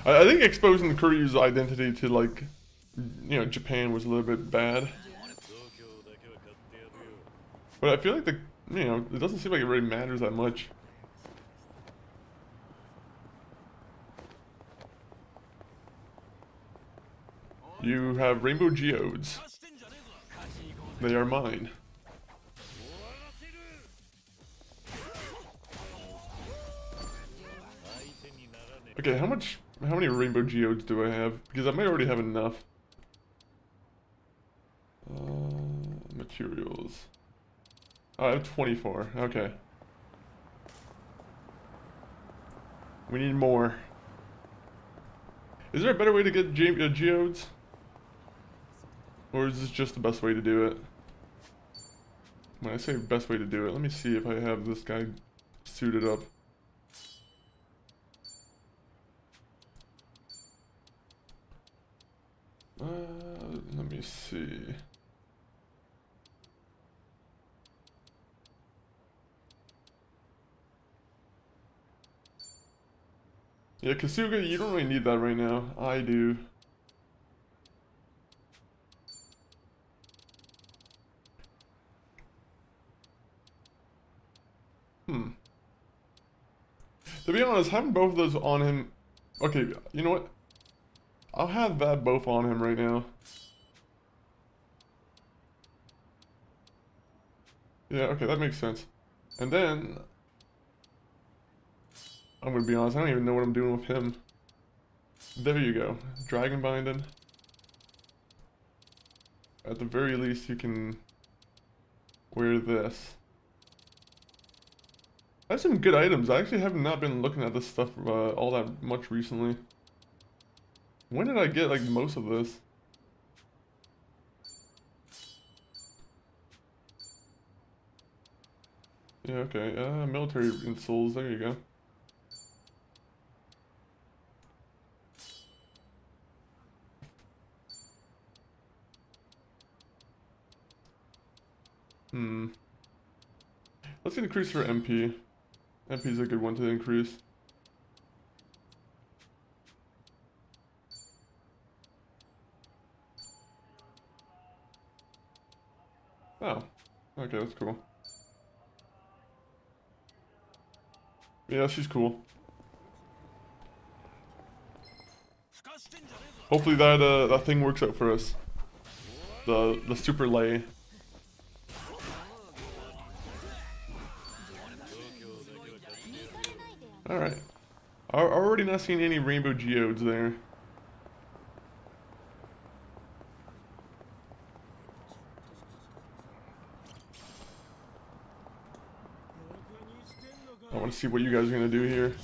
[SPEAKER 2] I think exposing Kuryu's identity to, like, you know, Japan was a little bit bad. But I feel like you know, it doesn't seem like it really matters that much. You have rainbow geodes. They are mine. Okay, how many rainbow geodes do I have? Because I might already have enough. Materials. Oh, I have 24. Okay. We need more. Is there a better way to get geodes? Or is this just the best way to do it? When I say best way to do it, let me see if I have this guy suited up. Let me see. Yeah, Kasuga, you don't really need that right now. I do. To be honest, having both of those on him... Okay, you know what? I'll have that both on him right now. Yeah, okay, that makes sense. And then... I'm gonna be honest, I don't even know what I'm doing with him. There you go. Dragon Binding. At the very least, you can wear this. I have some good items. I actually have not been looking at this stuff all that much recently. When did I get like most of this? Yeah, okay. Military insoles. There you go. Let's increase her MP. MP is a good one to increase. Oh, okay, that's cool. Yeah, she's cool. Hopefully that thing works out for us. The super lay. Alright. Already not seeing any rainbow geodes there. I want to see what you guys are going to do here.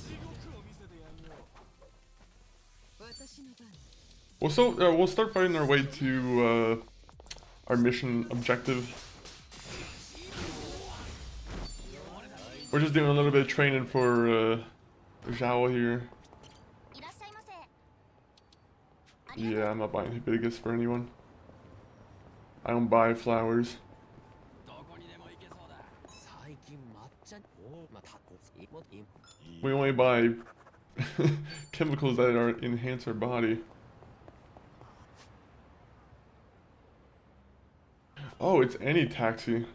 [SPEAKER 2] We'll start fighting our way to our mission objective. We're just doing a little bit of training for Zhao here. Yeah, I'm not buying Hibiscus for anyone. I don't buy flowers. We only buy chemicals that enhance our body. Oh, it's any taxi.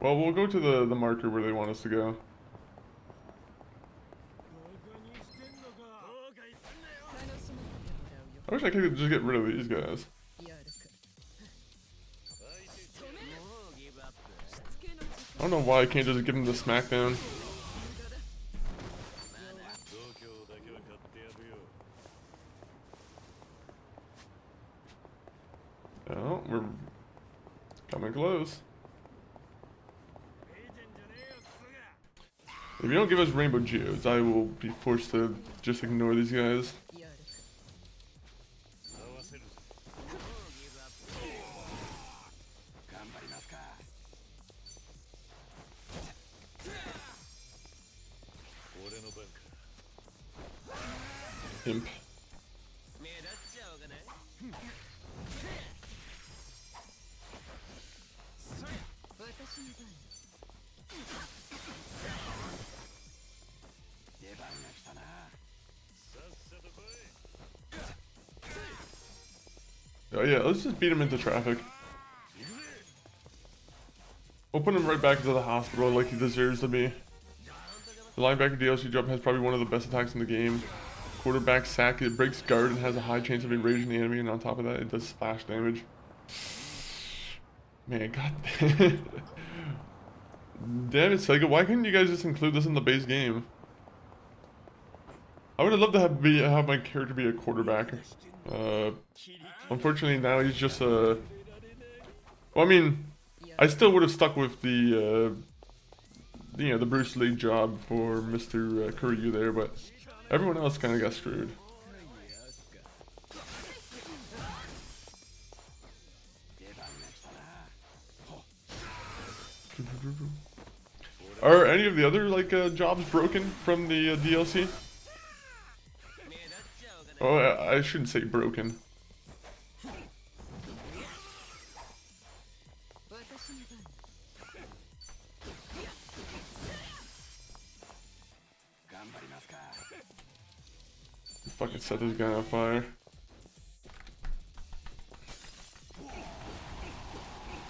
[SPEAKER 2] Well, we'll go to the marker where they want us to go. I wish I could just get rid of these guys. I don't know why I can't just give them the smackdown. Oh, we're coming close. If you don't give us rainbow geodes, I will be forced to just ignore these guys. Imp. Oh yeah, let's just beat him into traffic. We'll put him right back into the hospital like he deserves to be. The linebacker DLC jump has probably one of the best attacks in the game. Quarterback sack, it breaks guard and has a high chance of enraging the enemy, and on top of that, it does splash damage. Man, god damn it, Sega, why couldn't you guys just include this in the base game? I would have loved to have my character be a quarterback. Unfortunately now he's just well, I mean, I still would have stuck with the you know, the Bruce Lee job for Mr. Kuryu there, but everyone else kind of got screwed. Are any of the other like jobs broken from the DLC? Oh, I shouldn't say broken. Fucking set this guy on fire.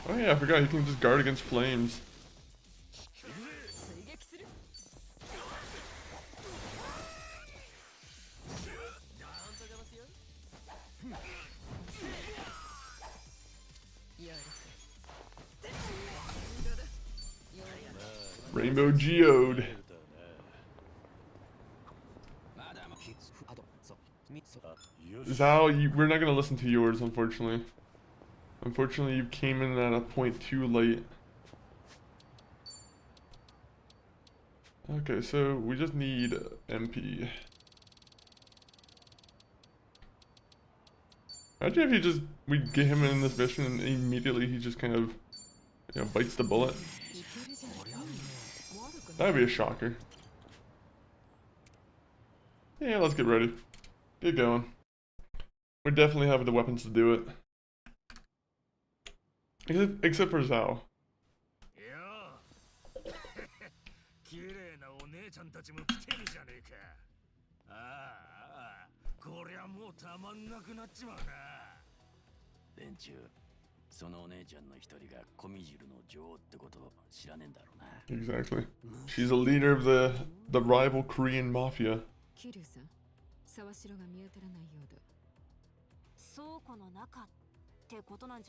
[SPEAKER 2] Oh yeah, I forgot he can just guard against flames. Rainbow Geode. Zao, we're not gonna listen to yours, unfortunately. Unfortunately, you came in at a point too late. Okay, so we just need MP. Imagine if we get him in this mission and immediately he just kind of, you know, bites the bullet. That'd be a shocker. Yeah, let's get ready. Get going. We definitely have the weapons to do it. Except for Zao. Exactly. She's a leader of the rival Korean mafia.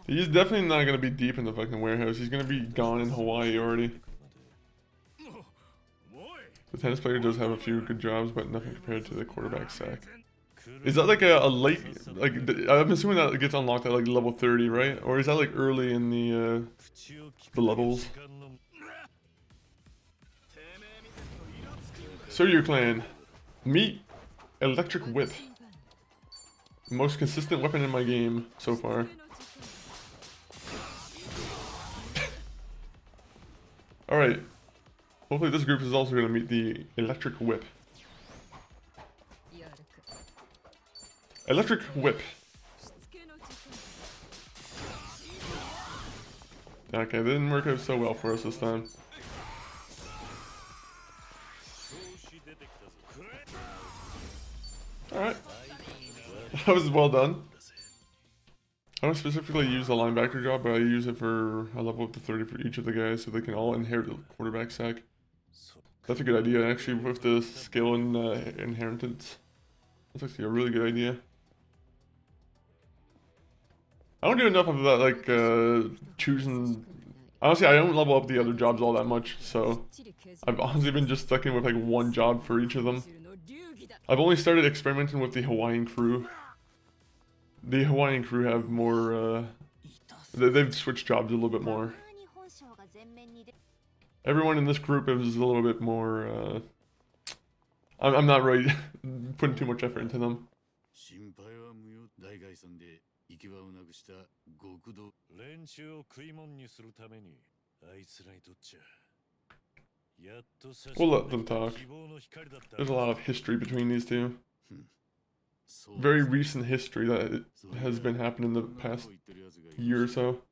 [SPEAKER 2] He's definitely not gonna be deep in the fucking warehouse. He's gonna be gone in Hawaii already. The tennis player does have a few good jobs, but nothing compared to the quarterback sack. Is that like a late, like, I'm assuming that gets unlocked at like level 30, right? Or is that like early in the levels? Suryu Clan. Meet Electric Whip. The most consistent weapon in my game so far. Alright. Hopefully this group is also going to meet the Electric Whip. Electric Whip. Okay, that didn't work out so well for us this time. Alright. That was well done. I don't specifically use the linebacker job, but I use it for I level up to 30 for each of the guys, so they can all inherit the quarterback sack. That's a good idea, actually, with the skill and inheritance. That's actually a really good idea. I don't do enough of that, like, choosing... Honestly, I don't level up the other jobs all that much, so... I've honestly been just stuck in with, like, one job for each of them. I've only started experimenting with the Hawaiian crew. The Hawaiian crew have more, they've switched jobs a little bit more. Everyone in this group is a little bit more, I'm not really putting too much effort into them.
[SPEAKER 3] 連中を食い物にするためにあいつらにとっちゃ
[SPEAKER 2] We'll let them talk. There's a lot of history between these two. Very recent history that has been happening in the past year or so.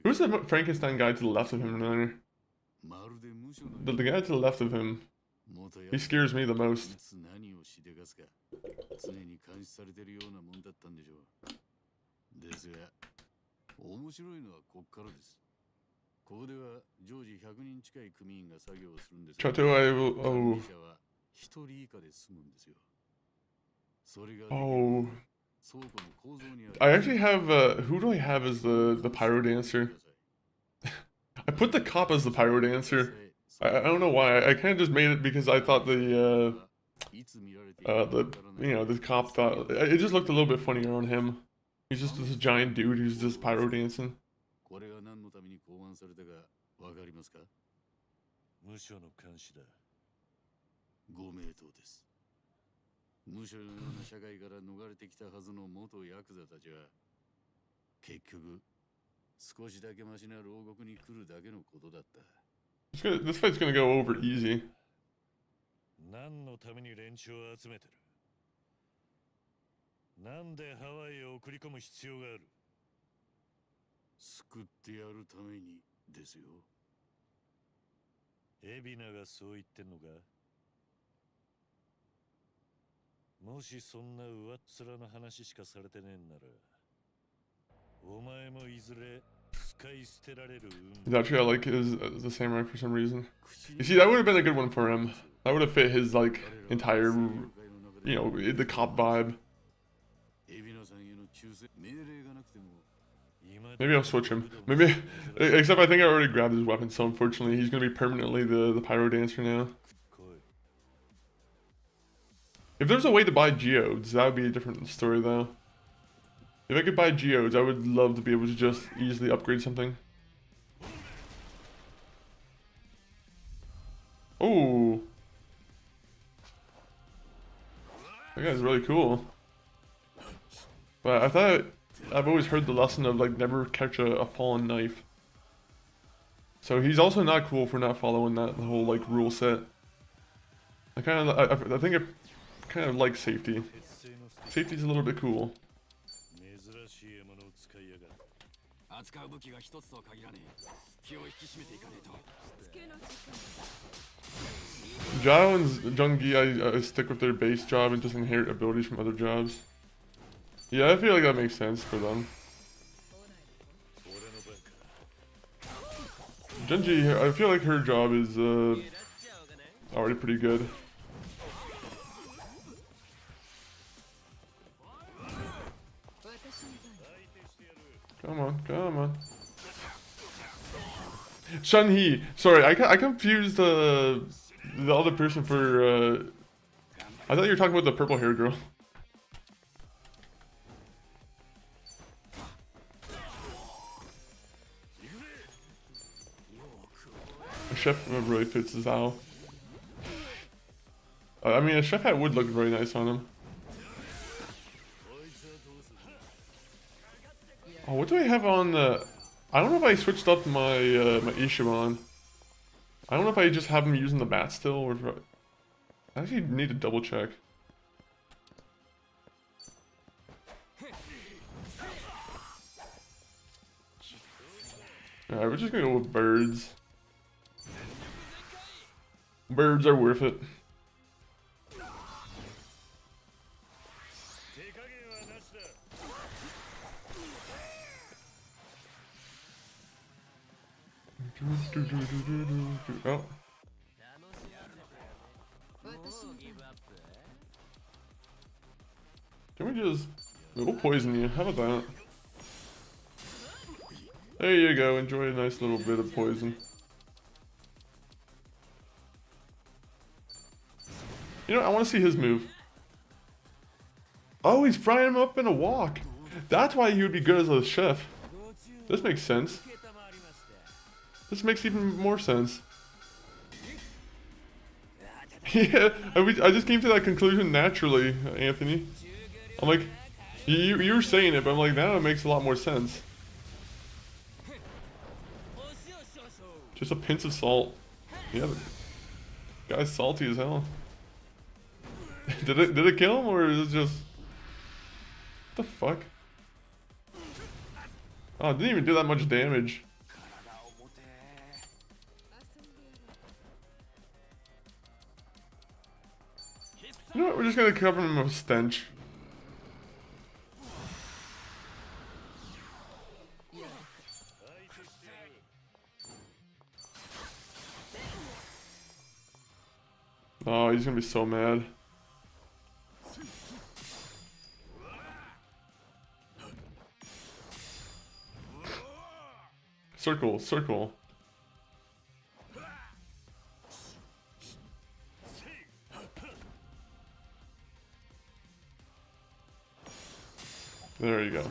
[SPEAKER 2] Who's the Frankenstein guy to the left of him there? The guy to the left of him. He scares me the most.
[SPEAKER 3] ここでは常時100人近い組員が作業をするんです
[SPEAKER 2] Chato, I will. Oh.
[SPEAKER 3] 1人以下で済むんですよ。それが
[SPEAKER 2] Oh.
[SPEAKER 3] 倉庫の構造にある
[SPEAKER 2] I actually have. Who do I have as the pyro dancer? I put the cop as the pyro dancer. I don't know why. I kind of just made it because I thought the the cop thought it just looked a little bit funnier on him. He's just this giant dude who's just pyro dancing.
[SPEAKER 3] これが何のために考案されたかわかりますか？無所の監視だ。ご名答です。無所のような社会から逃れてきたはずの元ヤクザたちは結局少しだけマシな牢獄に来るだけのことだった。
[SPEAKER 2] This fight's gonna go over easy.
[SPEAKER 3] 何のために連中を集めてる？なんでハワイへ送り込む必要がある？救ってやるためにですよ。エビナがそう言ってんのか？もしそんな上っ面な話しかされてねえんなら、お前もいずれ使い捨てられる。
[SPEAKER 2] Actually, I like the samurai for some reason. You see, that would have been a good one for him. That would have fit his like entire, the cop vibe. Maybe I'll switch him. Maybe, except I think I already grabbed his weapon, so unfortunately he's gonna be permanently the pyro dancer now. If there's a way to buy geodes, that would be a different story though. If I could buy geodes, I would love to be able to just easily upgrade something. Oh, that guy's really cool. But I thought I've always heard the lesson of like never catch a fallen knife. So he's also not cool for not following the whole like rule set. I think I kind of like safety. Safety's a little bit cool. Zhao and Zhengyi, I stick with their base job and just inherit abilities from other jobs. Yeah, I feel like that makes sense for them. Genji, I feel like her job is already pretty good. Come on, come on. Shanhee, sorry, I confused the other person for. I thought you were talking about the purple hair girl. Chef really fits Zhao. I mean, a chef hat would look very nice on him. Oh, what do I have on the... I don't know if I switched up my my Ishiban. I don't know if I just have him using the bat still, or if I actually need to double check. Alright, we're just gonna go with birds. Birds are worth it. Oh. Can we just... We'll poison you. How about that? There you go. Enjoy a nice little bit of poison. You know, I want to see his move. Oh, he's frying him up in a wok. That's why he would be good as a chef. This makes sense. This makes even more sense. Yeah, I just came to that conclusion naturally, Anthony. I'm like, you were saying it, but I'm like, now it makes a lot more sense. Just a pinch of salt. Yeah, the guy's salty as hell. Did it kill him, or is it just... What the fuck? Oh, it didn't even do that much damage. You know what, we're just gonna cover him with stench. Oh, he's gonna be so mad. Circle, circle. There you go.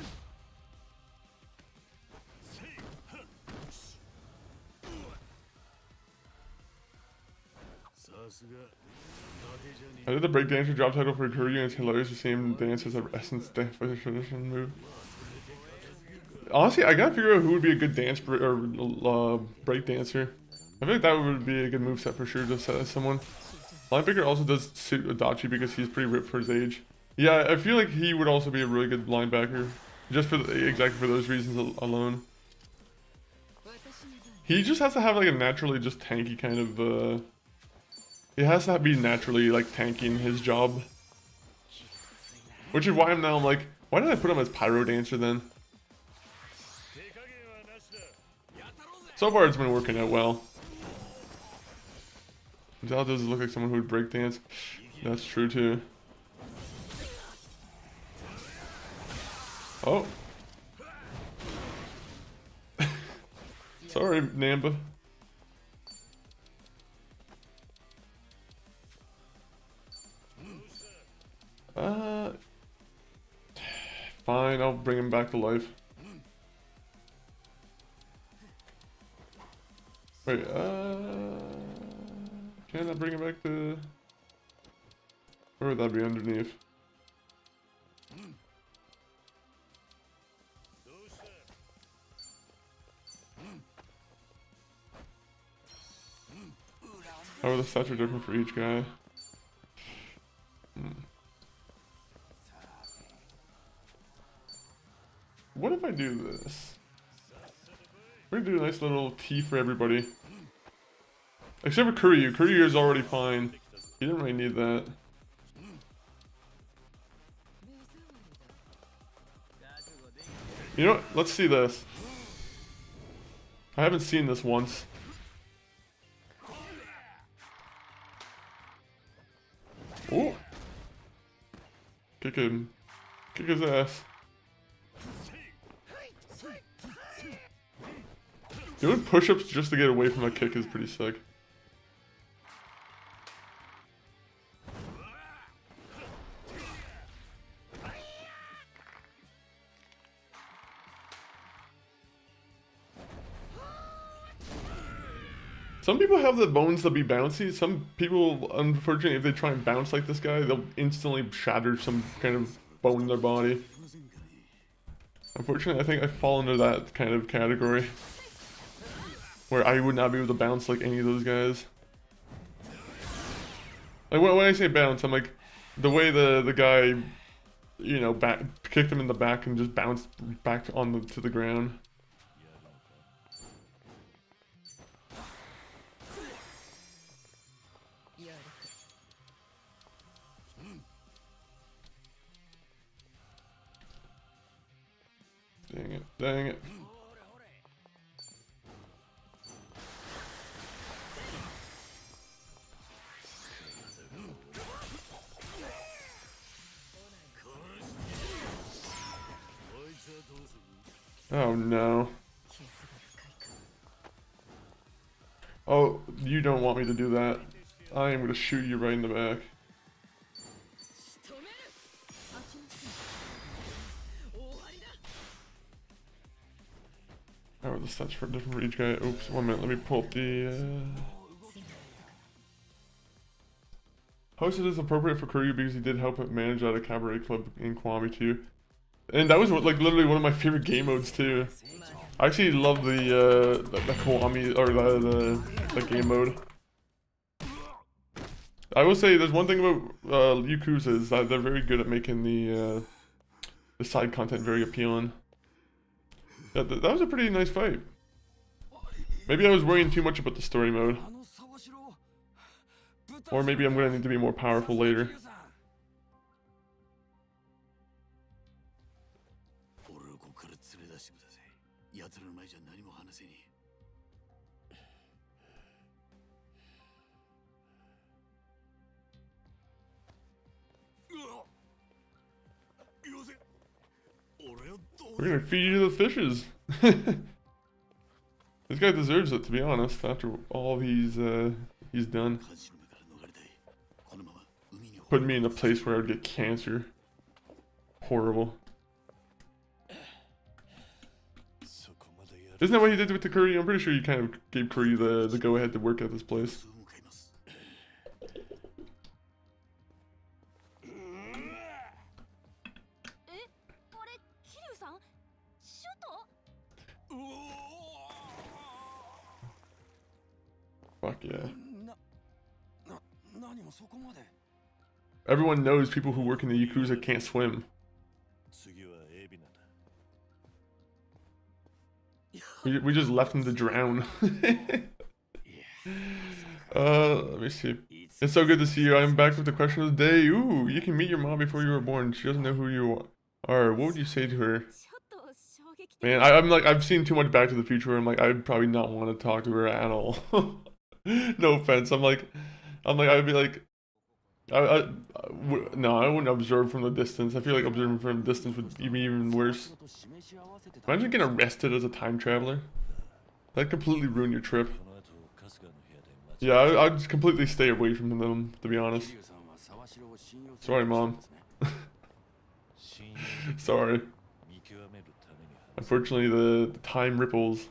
[SPEAKER 2] I did the breakdancer job title for Kuryu and it's hilarious. The same dance as an Essence dance for the tradition move. Honestly, I gotta figure out who would be a good dance or break dancer. I feel like that would be a good moveset for sure to set as someone. Linebacker also does suit Adachi because he's pretty ripped for his age. Yeah, I feel like he would also be a really good linebacker, just for exactly for those reasons alone. He just has to have like a naturally just tanky kind of. He has to be naturally like tanking his job, which is why I'm like, why did I put him as Pyro Dancer then? So far it's been working out well. Zal does look like someone who would break dance. That's true too. Oh. Sorry, Namba. Fine, I'll bring him back to life. Wait, can I bring him back to... Where would that be underneath? How are the stats are different for each guy? What if I do this? We're gonna do a nice little tea for everybody. Except for Kuryu. Kuryu is already fine. He didn't really need that. You know what? Let's see this. I haven't seen this once. Oh! Kick him. Kick his ass. Doing push-ups just to get away from a kick is pretty sick. Some people have the bones to be bouncy. Some people, unfortunately, if they try and bounce like this guy, they'll instantly shatter some kind of bone in their body. Unfortunately, I think I fall into that kind of category, where I would not be able to bounce like any of those guys. Like when I say bounce, I'm like the way the guy, you know, kicked him in the back and just bounced back to the ground. Dang it, dang it. Oh no. Oh, you don't want me to do that. I am gonna shoot you right in the back. Oh, the stats for a different rage guy. Oops, 1 minute. Let me pull up the. Hosted is appropriate for Kuryu because he did help manage at a cabaret club in Kiwami too. And that was like literally one of my favorite game modes too. I actually love the Kiwami or the game mode. I will say there's one thing about Yakuza is that they're very good at making the side content very appealing. Yeah, that was a pretty nice fight. Maybe I was worrying too much about the story mode. Or maybe I'm gonna need to be more powerful later. We're gonna feed you to the fishes. This guy deserves it, to be honest, after all he's done. Putting me in a place where I would get cancer. Horrible. Isn't that what he did with the Kuryu? I'm pretty sure you kind of gave Kuryu the go-ahead to work at this place. Fuck yeah. Everyone knows people who work in the Yakuza can't swim. We just left him to drown. Let me see. It's so good to see you. I'm back with the question of the day. Ooh, you can meet your mom before you were born. She doesn't know who you are. What would you say to her? Man, I'm like, I've seen too much Back to the Future where I'm like, I'd probably not want to talk to her at all. No offense. I'd be like, no, I wouldn't observe from the distance. I feel like observing from a distance would be even worse. Imagine getting arrested as a time traveler. That'd completely ruin your trip. Yeah, I'd just completely stay away from them, to be honest. Sorry, Mom. Sorry. Unfortunately, the time ripples.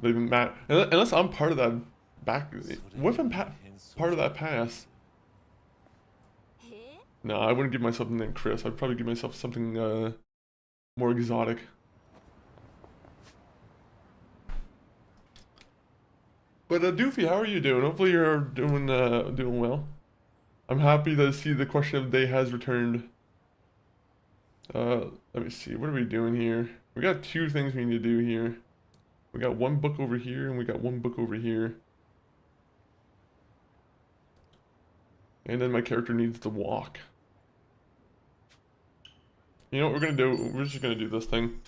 [SPEAKER 2] They've been mad. Unless I'm part of that back. What if I'm part of that past? No, I wouldn't give myself the name Chris. I'd probably give myself something more exotic. But Doofy, how are you doing? Hopefully you're doing well. I'm happy to see the question of the day has returned. Let me see. What are we doing here? We got 2 things we need to do here. We got 1 book over here, and we got 1 book over here. And then my character needs to walk. You know what we're gonna do? We're just gonna do this thing.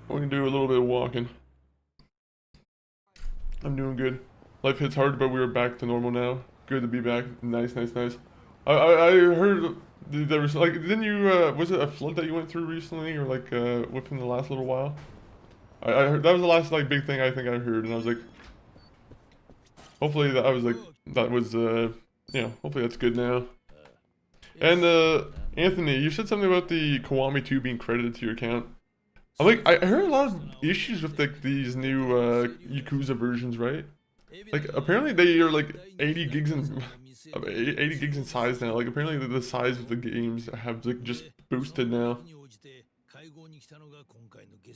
[SPEAKER 2] We're gonna do a little bit of walking. I'm doing good. Life hits hard, but we're back to normal now. Good to be back. Nice, nice, nice. I heard there was like, didn't you, was it a flood that you went through recently, or like within the last little while? I heard that was the last like big thing I think I heard, and I was like, hopefully that was you know, hopefully that's good now. And Anthony, you said something about the Kiwami 2 being credited to your account. I'm like, I heard a lot of issues with like these new Yakuza versions, right? Like apparently they are like 80 gigs in size now. Like apparently the size of the games have like just boosted now.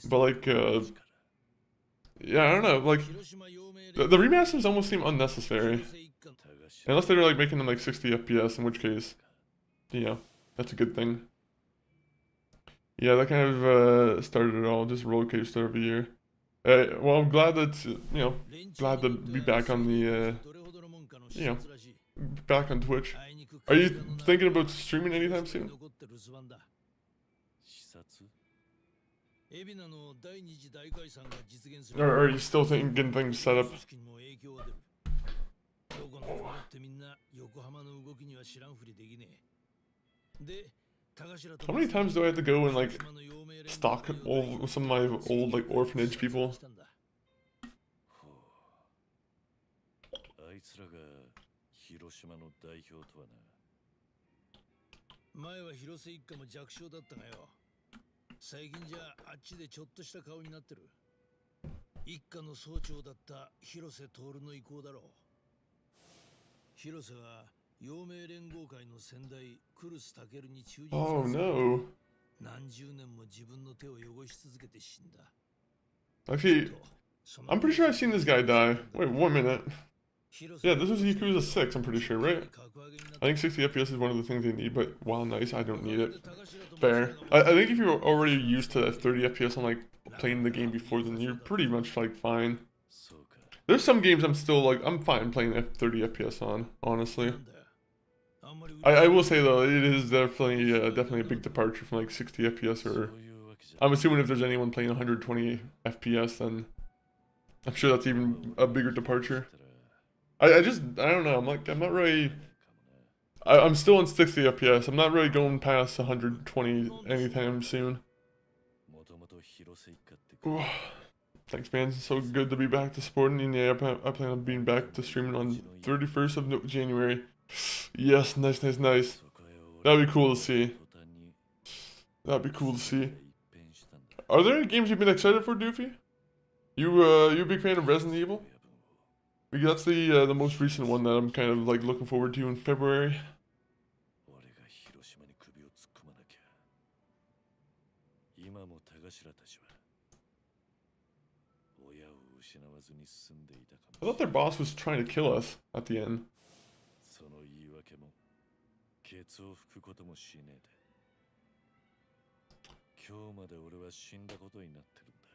[SPEAKER 2] But like yeah, I don't know, like the remasters almost seem unnecessary. Unless they were like making them like 60 FPS, in which case, you know, that's a good thing. Yeah, that kind of started it all, just roller coaster of a year. Well, I'm glad that, you know, glad to be back on the, you know, back on Twitch. Are you thinking about streaming anytime soon? Or are you still thinking getting things set up?
[SPEAKER 1] How many times do I have to go and like stalk some of my old like orphanage people?
[SPEAKER 3] あいつらが広島の代表とはな。前は広瀬一家も弱小だったがよ。最近じゃあっちでちょっとした顔になってる。一家の総長だった広瀬徹の意向だろう。広瀬は陽明連合会の先代クルスタケルに忠実
[SPEAKER 1] Oh no.
[SPEAKER 3] 何十年も自分の手を汚し続けて死んだ。
[SPEAKER 1] Actually, I'm pretty sure I've seen this guy die. Wait, 1 minute. Yeah, this was Yakuza 6, I'm pretty sure, right? I think 60 FPS is one of the things they need, but while nice, I don't need it. Fair. I think if you're already used to 30 FPS on like playing the game before, then you're pretty much like fine. There's some games I'm still like, I'm fine playing 30 FPS on, honestly. I will say though, it is definitely a big departure from like 60 FPS, or I'm assuming if there's anyone playing 120 FPS, then I'm sure that's even a bigger departure. I don't know, I'm not really, I'm still on 60 FPS, I'm not really going past 120 anytime soon. Ooh. Thanks, man, it's so good to be back to supporting, and yeah, I plan on being back to streaming on 31st of January. Yes, nice. That'd be cool to see. Are there any games you've been excited for, Doofy? You a big fan of Resident Evil? Because that's the most recent one that I'm kind of like looking forward to in February. I thought their boss was trying to kill us at the end.
[SPEAKER 3] ケツを拭くこともしねえで。今日まで俺は死んだことになってるんだ。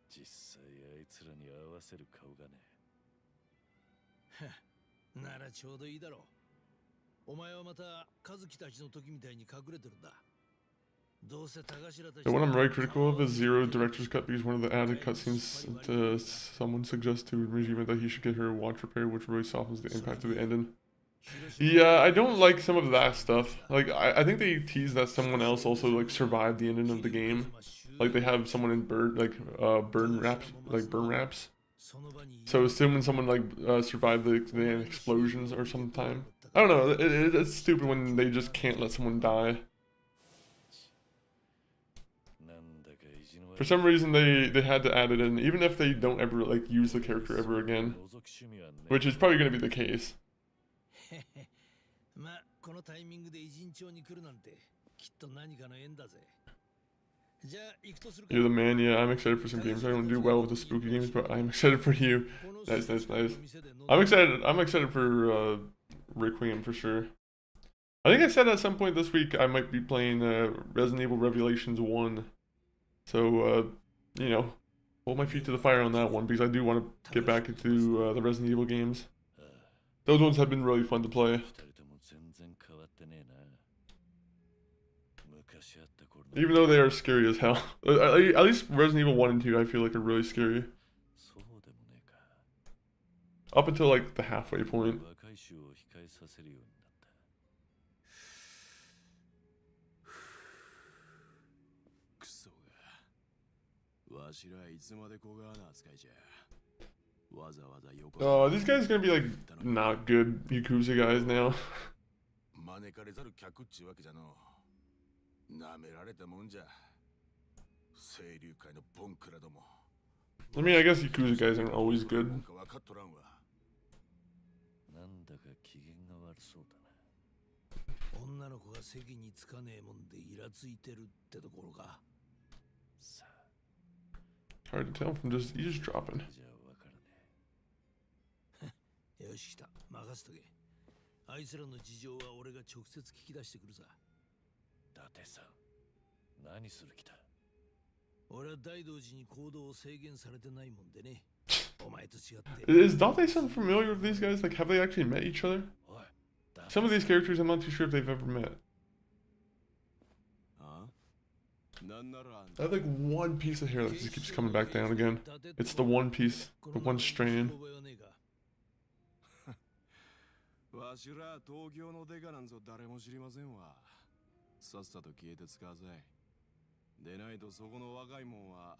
[SPEAKER 3] 実際あいつらに合わせる顔がね。ならちょうどいいだろう。お前はまた和樹たちの時みたいに隠れてるんだ。どうせ田頭たち。
[SPEAKER 1] The one I'm really critical of is Zero Director's Cut, because one of the added cutscenes someone suggests to Regime that he should get her watch repaired, which really softens the impact of the ending. Yeah, I don't like some of that stuff. Like, I think they tease that someone else also, like, survived the ending of the game. Like, they have someone in burn wraps. So assuming someone, like, survived the explosions or sometime. I don't know, it's stupid when they just can't let someone die. For some reason, they had to add it in, even if they don't ever, like, use the character ever again. Which is probably going to be the case.
[SPEAKER 3] まあこのタイミングで偉人町に来るなんてきっと何かの縁だぜ。じゃあ行くとするか。
[SPEAKER 1] You're the man, yeah. I'm excited for some games. I don't do well with the spooky games, but I'm excited for you. Nice. I'm excited for Requiem for sure. I think I said at some point this week I might be playing Resident Evil Revelations 1. So you know, hold my feet to the fire on that one, because I do want to get back into the Resident Evil games. Those ones have been really fun to play. Even though they are scary as hell. At least Resident Evil 1 and 2 I feel like are really scary. Up until like the halfway point.
[SPEAKER 4] わしらいつまで小川な扱いじゃ。わざわざ横。
[SPEAKER 1] Oh, these guys gonna be like not good Yakuza guys now.
[SPEAKER 4] 招かれざる客っちゅうわけじゃの。なめられたもんじゃ。清流会のボンクラども。
[SPEAKER 1] I mean, I guess Yakuza guys aren't always good.
[SPEAKER 4] わかっとらんわ。
[SPEAKER 3] なんだか機嫌が悪そうだな。女の子が席につかねえもんでイラついてるってところか。さあ。
[SPEAKER 1] Hard to tell from just eavesdropping.
[SPEAKER 3] よし来た、任せとけ。あいつらの事情は俺が直接聞き出してくるさ。伊達さん、何する気だ。俺は大道寺に行動を制限されてないもんでね。お前と違って。
[SPEAKER 1] Is Date-san familiar with these guys? Like, have they actually met each other? Some of these characters, I'm not too sure if they've ever met. I have like one piece of hair that just keeps coming back down again. It's the one piece, the one strand.
[SPEAKER 4] わしら東京のデカなんぞ誰も知りませんわ。さっさと消えて使わせ。でないとそこの若いもんは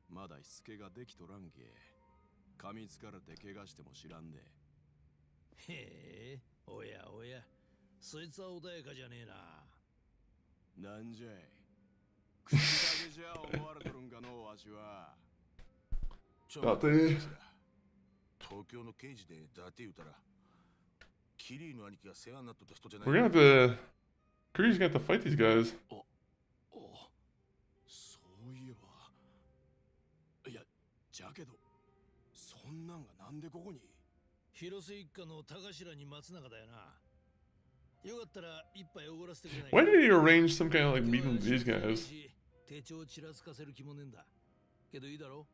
[SPEAKER 4] まだしつけができとらんけ。噛みつかれて怪我しても知らんで。
[SPEAKER 3] へえ、おやおや、そいつは穏やかじゃねえな。
[SPEAKER 4] なんじゃい。口だけじゃ思われとるんかのわしは。
[SPEAKER 1] だって
[SPEAKER 4] 東京の刑事でだって言うたら、キリーの兄貴が世話になっとった人じゃない。
[SPEAKER 1] we're gonna have to. Kuriyu's gonna have to fight these guys.
[SPEAKER 4] お、そういえば。いや、じゃけど、そんなんがなんでここに。
[SPEAKER 3] 広瀬一家の田頭に松永だよな。よかったら一杯おごらせてくれない
[SPEAKER 1] Why did he arrange some kind of like meeting with these guys?
[SPEAKER 3] 手帳ちらつかせる気もねえんだ。けどいいだろ。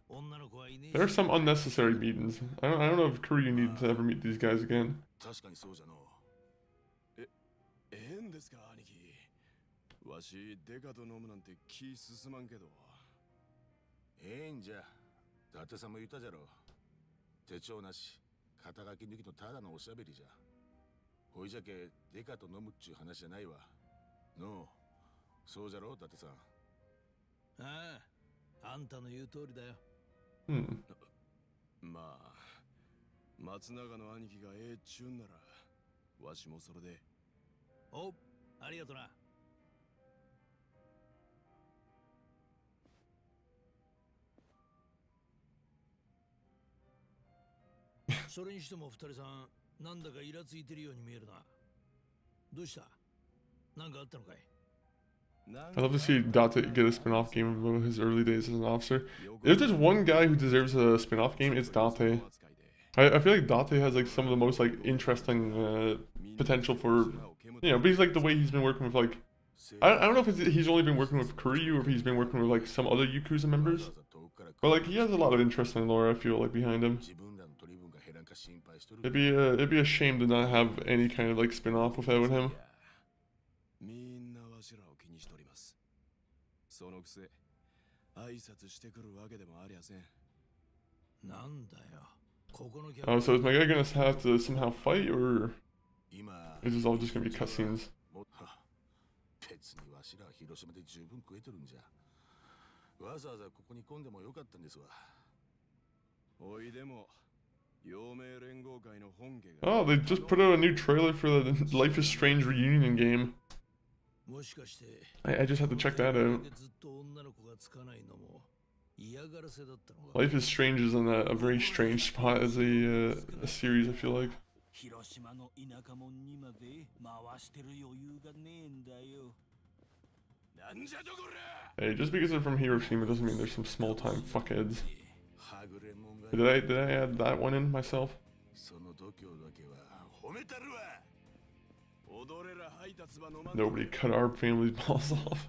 [SPEAKER 3] 女の子はいねえし。
[SPEAKER 1] There are some unnecessary meetings. I don't know if Kuryu needs to ever meet these guys again.
[SPEAKER 4] 確かにそうじゃの。ええんですか、兄貴。わし、デカと飲むなんて気進まんけど。ええんじゃ。伊達さんも言ったじゃろ。手帳なし、肩書き抜きのただのおしゃべりじゃ。ほいじゃけ、デカと飲むっちゅう話じゃないわ。のう、そうじゃろ、伊達さん。
[SPEAKER 3] ああ、あんたの言う通りだよ。
[SPEAKER 4] まあ、松永の兄貴がええっちゅうんなら、わしもそれで。
[SPEAKER 3] お、ありがとな。それにしても二人さん、なんだかイラついてるように見えるな。どうした？なんかあったのかい？
[SPEAKER 1] I'd love to see Date get a spin-off game about his early days as an officer. If there's one guy who deserves a spin-off game, it's Date. I feel like Date has like some of the most like interesting potential for, you know, but he's like the way he's been working with like, I don't know if he's only been working with Kuryu or if he's been working with like some other Yakuza members. But like he has a lot of interesting lore, I feel like, behind him. It'd be a shame to not have any kind of like spin-off without him.
[SPEAKER 4] みんなわしらを気にしております。そのくせ、挨拶してくるわけでもありゃせん。
[SPEAKER 3] なんだよ。ここの
[SPEAKER 1] Oh, so is my guy gonna have to somehow fight, or is this all just gonna be cutscenes?
[SPEAKER 4] 別にわしらは広島で十分食えてるんじゃ。わざわざここに来んでもよかったんですわ。おいでも、陽明連合会の本家が。
[SPEAKER 1] Oh, they just put out a new trailer for the Life is Strange reunion game. I just have to check that out. Life is Strange is in a very strange spot as a series, I feel like. Hey, just because they're from Hiroshima doesn't mean there's some small-time fuckheads. Did I add that one in myself? Nobody cut our family's balls off.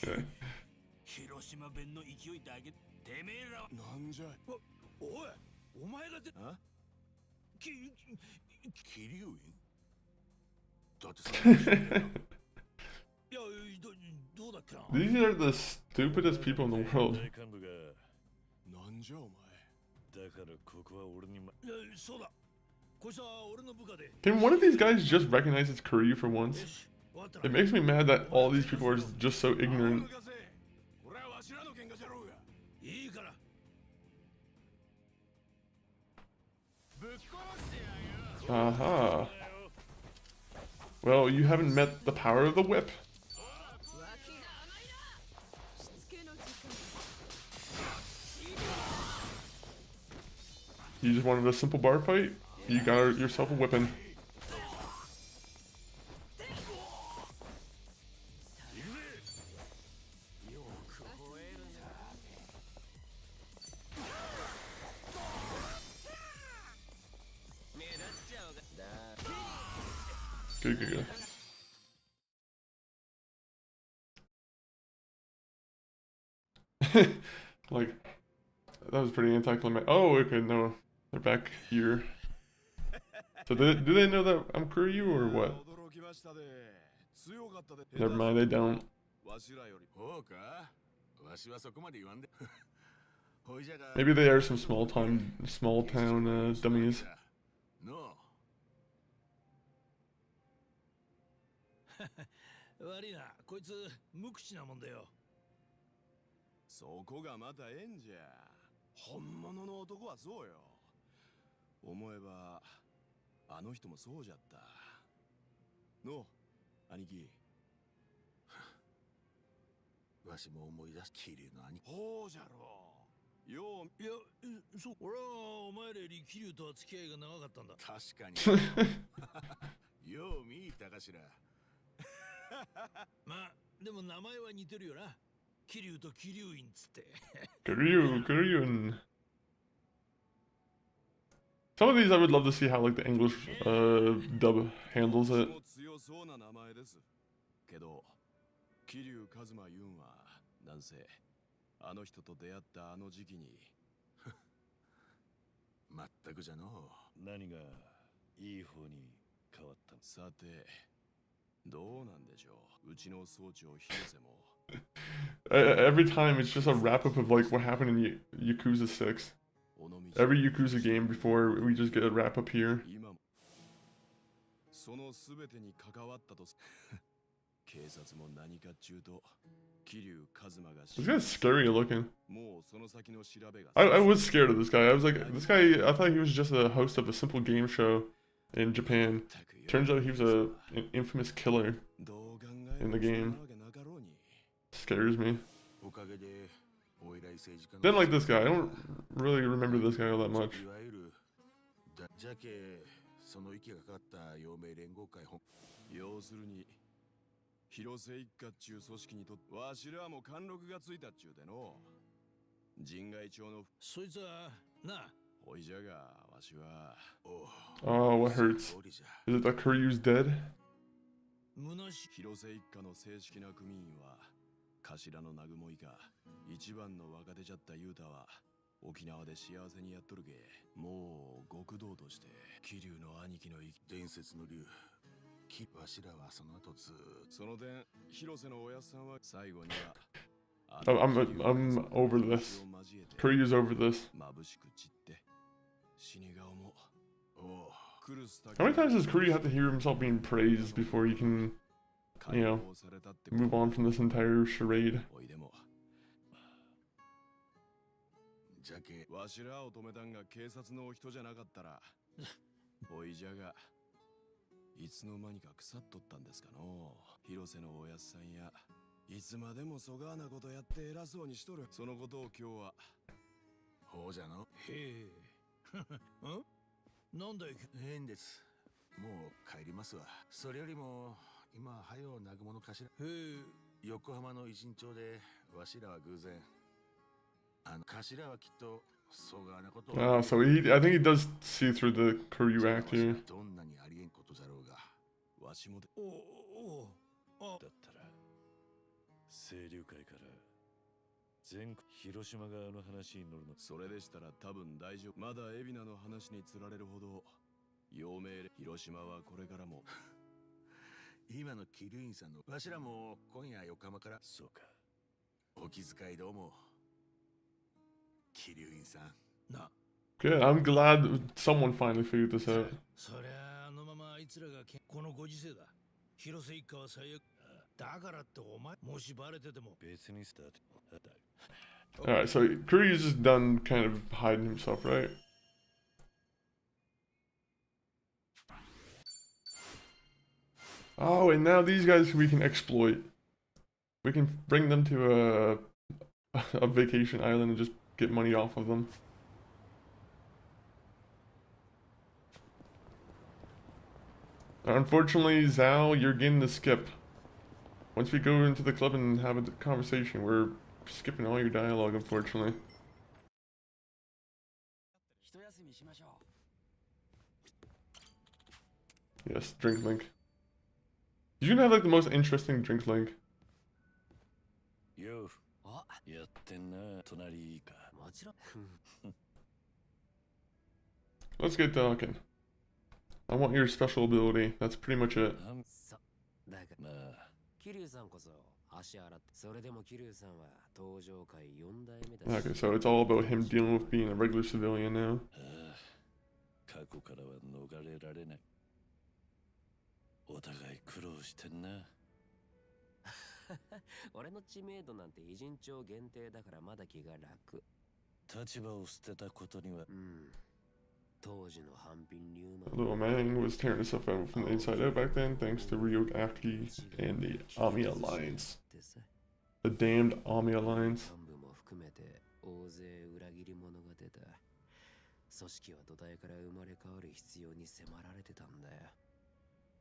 [SPEAKER 1] Okay. These are the stupidest people in the world. Can one of these guys just recognize it's Kuryu for once? It makes me mad that all these people are just so ignorant. Aha. Well, you haven't met the power of the whip. You just wanted a simple bar fight? You got yourself a whipping. Good. Like, that was pretty anticlimactic. Oh, okay, no. They're back here. So do they know that I'm Kuryu or what? Never mind, they don't. Maybe they are some small town dummies.
[SPEAKER 3] 悪いな、こいつ無口なもんだよ。
[SPEAKER 4] そこがまたええんじゃ。本物の男はそうよ。思えばあの人もそうじゃった。の兄貴。
[SPEAKER 10] わしも思い出す桐生の兄貴。
[SPEAKER 4] ほうじゃろう。よう。
[SPEAKER 3] いや、俺はお前らより桐生とは付き合いが長かったんだ。
[SPEAKER 10] 確かに。よう見たかしら。
[SPEAKER 3] まあ、でも名前は似てるよな。桐生と桐生院つって。
[SPEAKER 2] Korean. Some of these I would love to see how like the English dub handles it.
[SPEAKER 4] 強そうな名前です。けど、桐生一馬ユンはなんせあの人と出会ったあの時期に。
[SPEAKER 10] まったくじゃの。
[SPEAKER 3] 何がいい方に変わった。
[SPEAKER 4] さて、どうなんでしょう。うちの総長広瀬も。
[SPEAKER 2] Every time it's just a wrap up of like what happened in Yakuza 6. Every Yakuza game before we just get a wrap up here.
[SPEAKER 4] そのすべてに関わったと。警察も何か中と桐生一馬が。
[SPEAKER 2] This guy's scary looking.
[SPEAKER 4] もうその先の調べが。
[SPEAKER 2] I was scared of this guy. I was like, this guy, I thought he was just a host of a simple game show in Japan. Turns out he was an infamous killer in the game. Scares me. Didn't like this guy. I don't really remember this guy all that much.
[SPEAKER 10] じゃけその息がかかった陽明連合会本。
[SPEAKER 4] 要するに広瀬一家っちゅう組織にとってわしらも貫禄がついたっちゅうでの。神外町の
[SPEAKER 3] そいつはな。
[SPEAKER 4] おいじゃがわしは。
[SPEAKER 2] Oh, what hurts? Is it that Kuryu's dead?
[SPEAKER 4] 広瀬一家の正式な組員は頭の南雲以下一番の若手じゃった雄太は沖縄で幸せにやっとるけ。もう極道として桐生の兄貴の
[SPEAKER 10] 伝説の竜。わしらはその後ず
[SPEAKER 4] その点広瀬のおやすさんは最後には。
[SPEAKER 2] I'm over this. Kuryu's over this. How many times does Kuryu have to hear himself being praised before he can, you know, move on from this entire charade?
[SPEAKER 4] じゃけわしらを止めたんが警察のお人じゃなかったらおいじゃがいつの間にか腐っとったんですかの。広瀬のおやすさんやいつまでもそがーなことやって偉そうにしとる。そのことを今日は。
[SPEAKER 10] ほうじゃの。
[SPEAKER 3] へえ。んなんだい。
[SPEAKER 10] 変です。もう帰りますわ。それよりも今はよ南雲の頭。
[SPEAKER 3] へえ。
[SPEAKER 10] 横浜の一日町でわしらは偶然。頭はきっとそがーなことを。
[SPEAKER 2] Oh, so I think he does see through the Kuryu act here.
[SPEAKER 10] どんなにありえんことじゃろうが。
[SPEAKER 4] わしもで。
[SPEAKER 3] だったら清流会から全国広島側の話に乗るの。
[SPEAKER 4] それでしたら多分大丈夫。まだ海老名の話に釣られるほど陽明で広島はこれからも。
[SPEAKER 10] 今の桐生院さんのわしらも今夜横浜から。
[SPEAKER 3] そうか。
[SPEAKER 10] お気遣いどうも。桐生院さん。
[SPEAKER 3] な。
[SPEAKER 2] Good. I'm glad someone finally figured this out.
[SPEAKER 3] そりゃあのままあいつらがこのご時世だ。広瀬一家は最悪。だからってお前もしバレてても別にスタート。
[SPEAKER 2] Alright, so Kuryu's just done kind of hiding himself, right? Oh, and now these guys we can exploit. We can bring them to a vacation island and just get money off of them. Unfortunately, Zhao, you're getting the skip. Once we go into the club and have a conversation, we're skipping all your dialogue, unfortunately. Yes, drink link. You're gonna have like the most interesting drink link.
[SPEAKER 3] Yo. やってんな、隣か。もちろん。
[SPEAKER 2] Let's get talking. I want your special ability. That's pretty much it.
[SPEAKER 8] だからまあ、桐生さんこそ足洗って、それでも桐生さんは登場界4代目だし。
[SPEAKER 2] Okay, so it's all about him dealing with being a regular civilian now.
[SPEAKER 3] 過去からは逃れられない。お互い苦労してんな。
[SPEAKER 8] 俺の知名度なんて偉人帳限定だからまだ気が楽。
[SPEAKER 10] 立場を捨てたことには。
[SPEAKER 8] 当時の反品流魔。
[SPEAKER 2] Little Mang was tearing himself out from the inside out back then, thanks to Ryogaki and the Ami Alliance. The damned Ami Alliance.
[SPEAKER 8] 幹部も含めて大勢裏切り者が出た。組織は土台から生まれ変わる必要に迫られてたんだよ。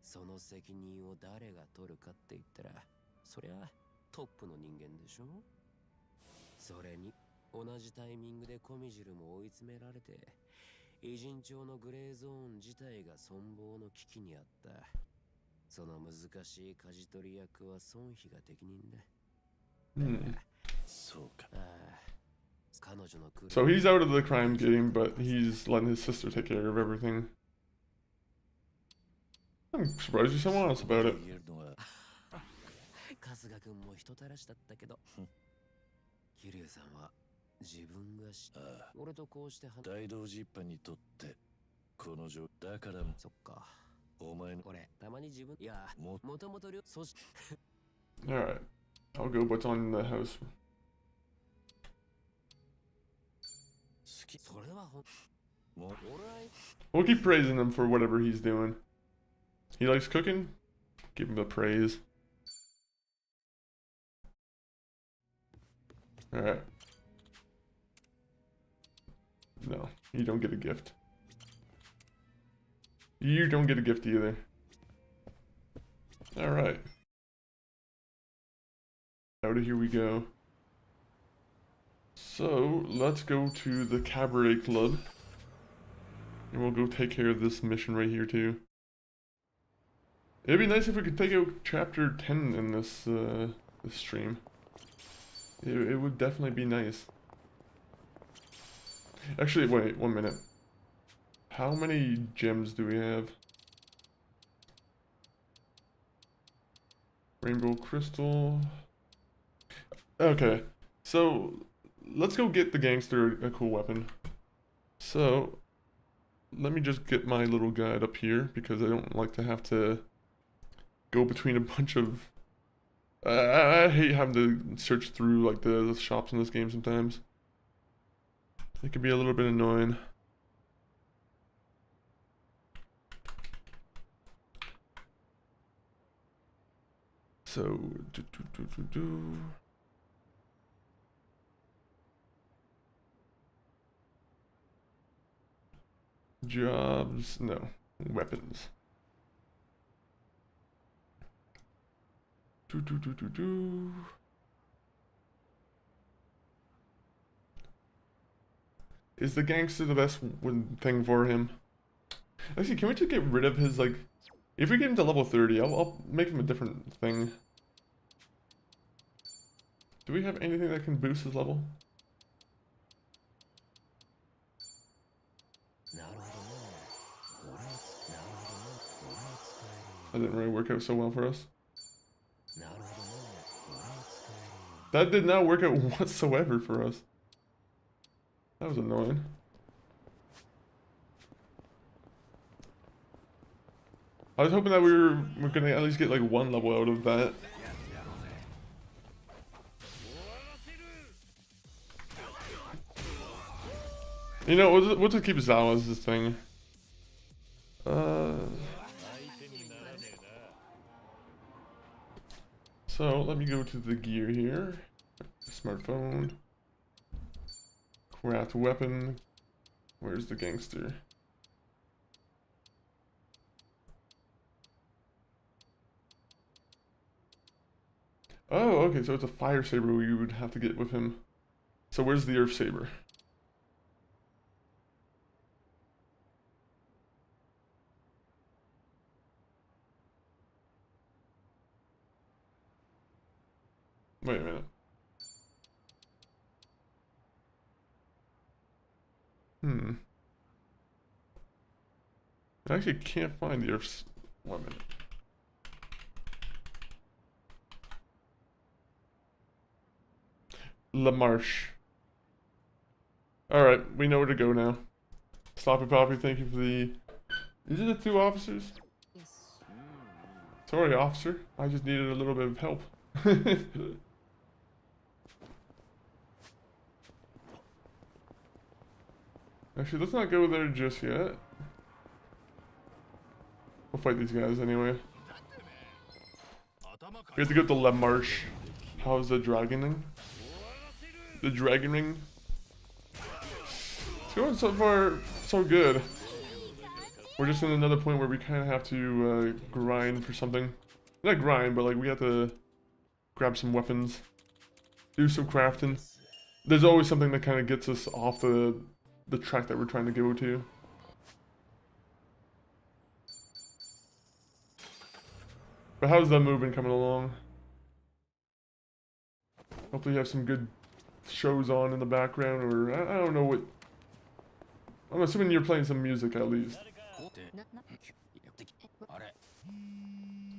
[SPEAKER 8] その責任を誰が取るかって言ったら、そりゃトップの人間でしょ。それに同じタイミングでコミジルも追い詰められて、偉人帳のグレーゾーン自体が存亡の危機にあった。その難しい舵取り役は孫妃が適任だ。
[SPEAKER 10] そうか。
[SPEAKER 2] So he's out of the crime game, but he's letting his sister take care of everything. I'm surprised there's someone else about it.
[SPEAKER 8] 春日君も人たらしだったけど、桐生さんは自分が俺とこうして
[SPEAKER 10] 大道寺一派にとってこの状だから。
[SPEAKER 8] そっか。
[SPEAKER 10] お前の
[SPEAKER 8] 俺たまに自分いやもともと組織。
[SPEAKER 2] Alright, I'll go what's on the house.
[SPEAKER 8] それはもう
[SPEAKER 2] We'll keep praising him for whatever he's doing. He likes cooking, give him the praise. Alright. No, you don't get a gift. You don't get a gift either. Alright. Out of here we go. So, let's go to the Cabaret Club. And we'll go take care of this mission right here too. It'd be nice if we could take out chapter 10 in this this stream. It would definitely be nice. Actually, wait, 1 minute. How many gems do we have? Rainbow crystal. Okay, so let's go get the gangster a cool weapon. So let me just get my little guide up here because I don't like to have to go between a bunch of I hate having to search through like the shops in this game sometimes. It can be a little bit annoying. So jobs, no, weapons. Is the gangster the best thing for him? Actually, can we just get rid of his, like... If we get him to level 30, I'll make him a different thing. Do we have anything that can boost his level? That didn't really work out so well for us. That did not work out whatsoever for us. That was annoying. I was hoping that we were gonna at least get like 1 level out of that. You know, we'll just keep Zawa as this thing. So let me go to the gear here. Smartphone. Craft weapon. Where's the gangster? Oh, okay, so it's a fire saber we would have to get with him. So where's the earth saber? Wait a minute. I actually can't find the earth's... 1 minute. La Marche. Alright, we know where to go now. Sloppy Poppy, thank you for the... Is it the 2 officers?
[SPEAKER 5] Yes.
[SPEAKER 2] Sorry, officer. I just needed a little bit of help. Actually, let's not go there just yet. We'll fight these guys anyway. We have to go to Le Marche. How's the dragoning? The dragon ring? It's going so far so good. We're just in another point where we kind of have to grind for something. Not grind, but like we have to grab some weapons. Do some crafting. There's always something that kind of gets us off the track that we're trying to go to. But how's the movement coming along? Hopefully you have some good shows on in the background, or I don't know what. I'm assuming you're playing some music at least.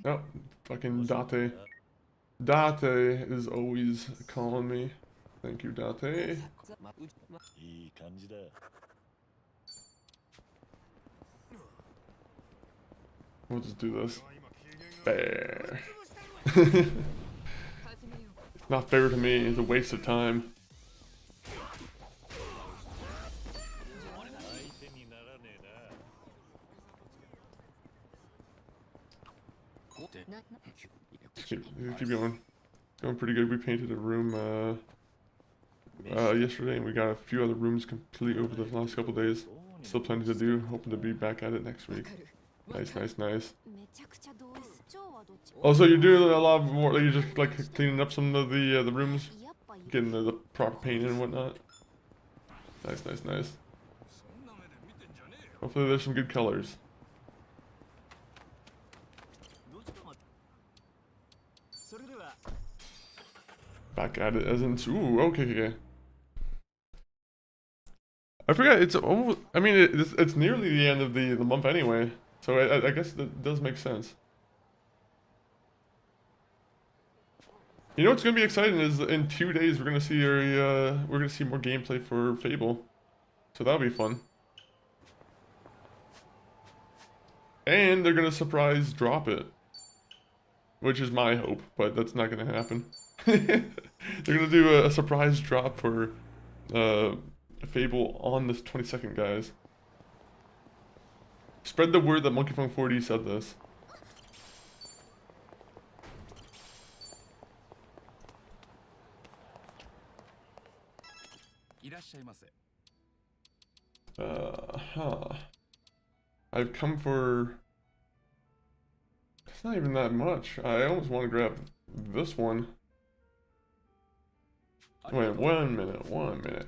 [SPEAKER 2] Oh, fucking Date. Date is always calling me. Thank you, Date. We'll just do this. Fair. Not fair to me, it's a waste of time. Keep going. Going pretty good. We painted a room yesterday, and we got a few other rooms complete over the last couple days. Still plenty to do. Hoping to be back at it next week. Nice, nice, nice. Also, you're doing a lot more. Like, you're just like cleaning up some of the rooms, getting the proper paint and whatnot. Nice, nice, nice. Hopefully, there's some good colors. Back at it as in, ooh, okay, okay. I forgot, it's almost, I mean, it's nearly the end of the month anyway, so I guess that does make sense. You know what's gonna be exciting is in 2 days we're gonna see more gameplay for Fable, so that'll be fun. And they're gonna surprise drop it, which is my hope, but that's not gonna happen. They're gonna do a surprise drop for Fable on this 22nd, guys. Spread the word that Monkey Funk 4D said this. I've come for... It's not even that much. I almost want to grab this one. Wait, 1 minute, 1 minute.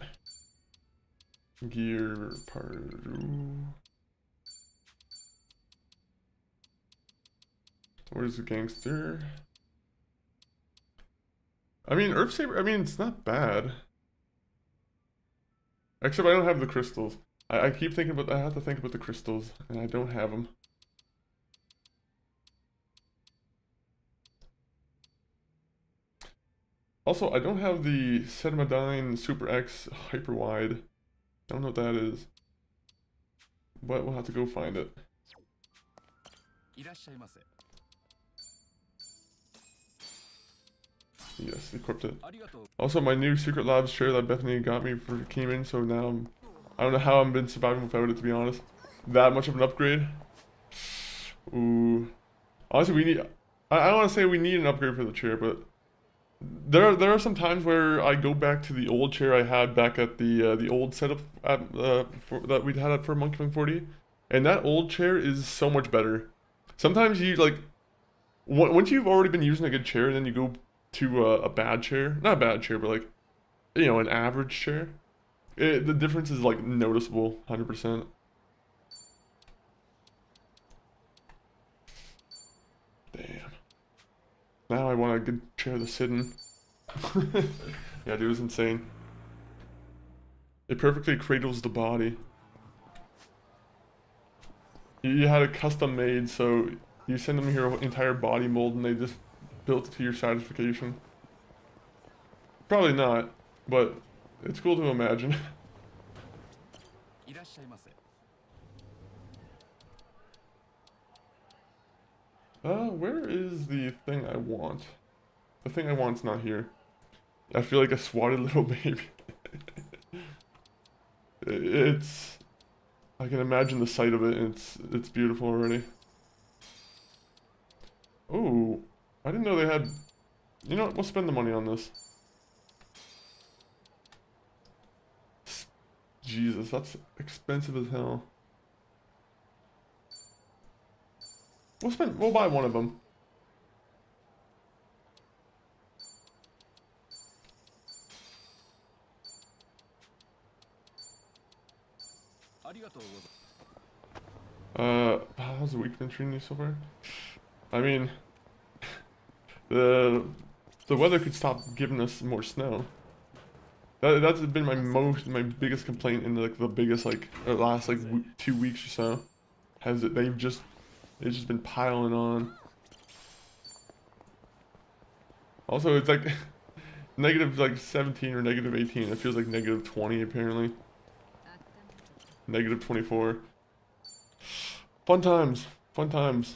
[SPEAKER 2] Gear part. Where's the gangster? I mean, Earthsaber, I mean, it's not bad. Except I don't have the crystals. I keep thinking about, I have to think about the crystals, and I don't have them. Also, I don't have the Sedmadyne Super X Hyper Wide. I don't know what that is. But we'll have to go find it. Yes, equipped it. Also, my new Secret Labs chair that Bethany got me for Keeman, so now I don't know how I've been surviving without it, to be honest. That much of an upgrade? Ooh. Honestly, we need... I don't want to say we need an upgrade for the chair, but... There are some times where I go back to the old chair I had back at the old setup that we'd had for Monkey Funk 4D, and that old chair is so much better. Sometimes you like, once you've already been using a good chair, and then you go to a bad chair, not a bad chair, but like, you know, an average chair, the difference is like noticeable, 100%. Damn. Now I want a good chair to sit in. Yeah, dude, it was insane. It perfectly cradles the body. You had it custom made, so you send them your entire body mold and they just built it to your satisfaction. Probably not, but it's cool to imagine. Where is the thing I want? the thing I want's not here. I feel like a swatted little baby. It's... I can imagine the sight of it, and it's beautiful already. Oh, I didn't know they had... You know what, we'll spend the money on this. Jesus, that's expensive as hell. We'll buy one of them. How's the week been treating you so far? I mean, the weather could stop giving us more snow. That's been my biggest complaint in like the biggest like last like 2 weeks or so. They've just been piling on. Also, it's like negative like 17 or negative 18. It feels like negative 20 apparently. Negative 24. Fun times. Fun times.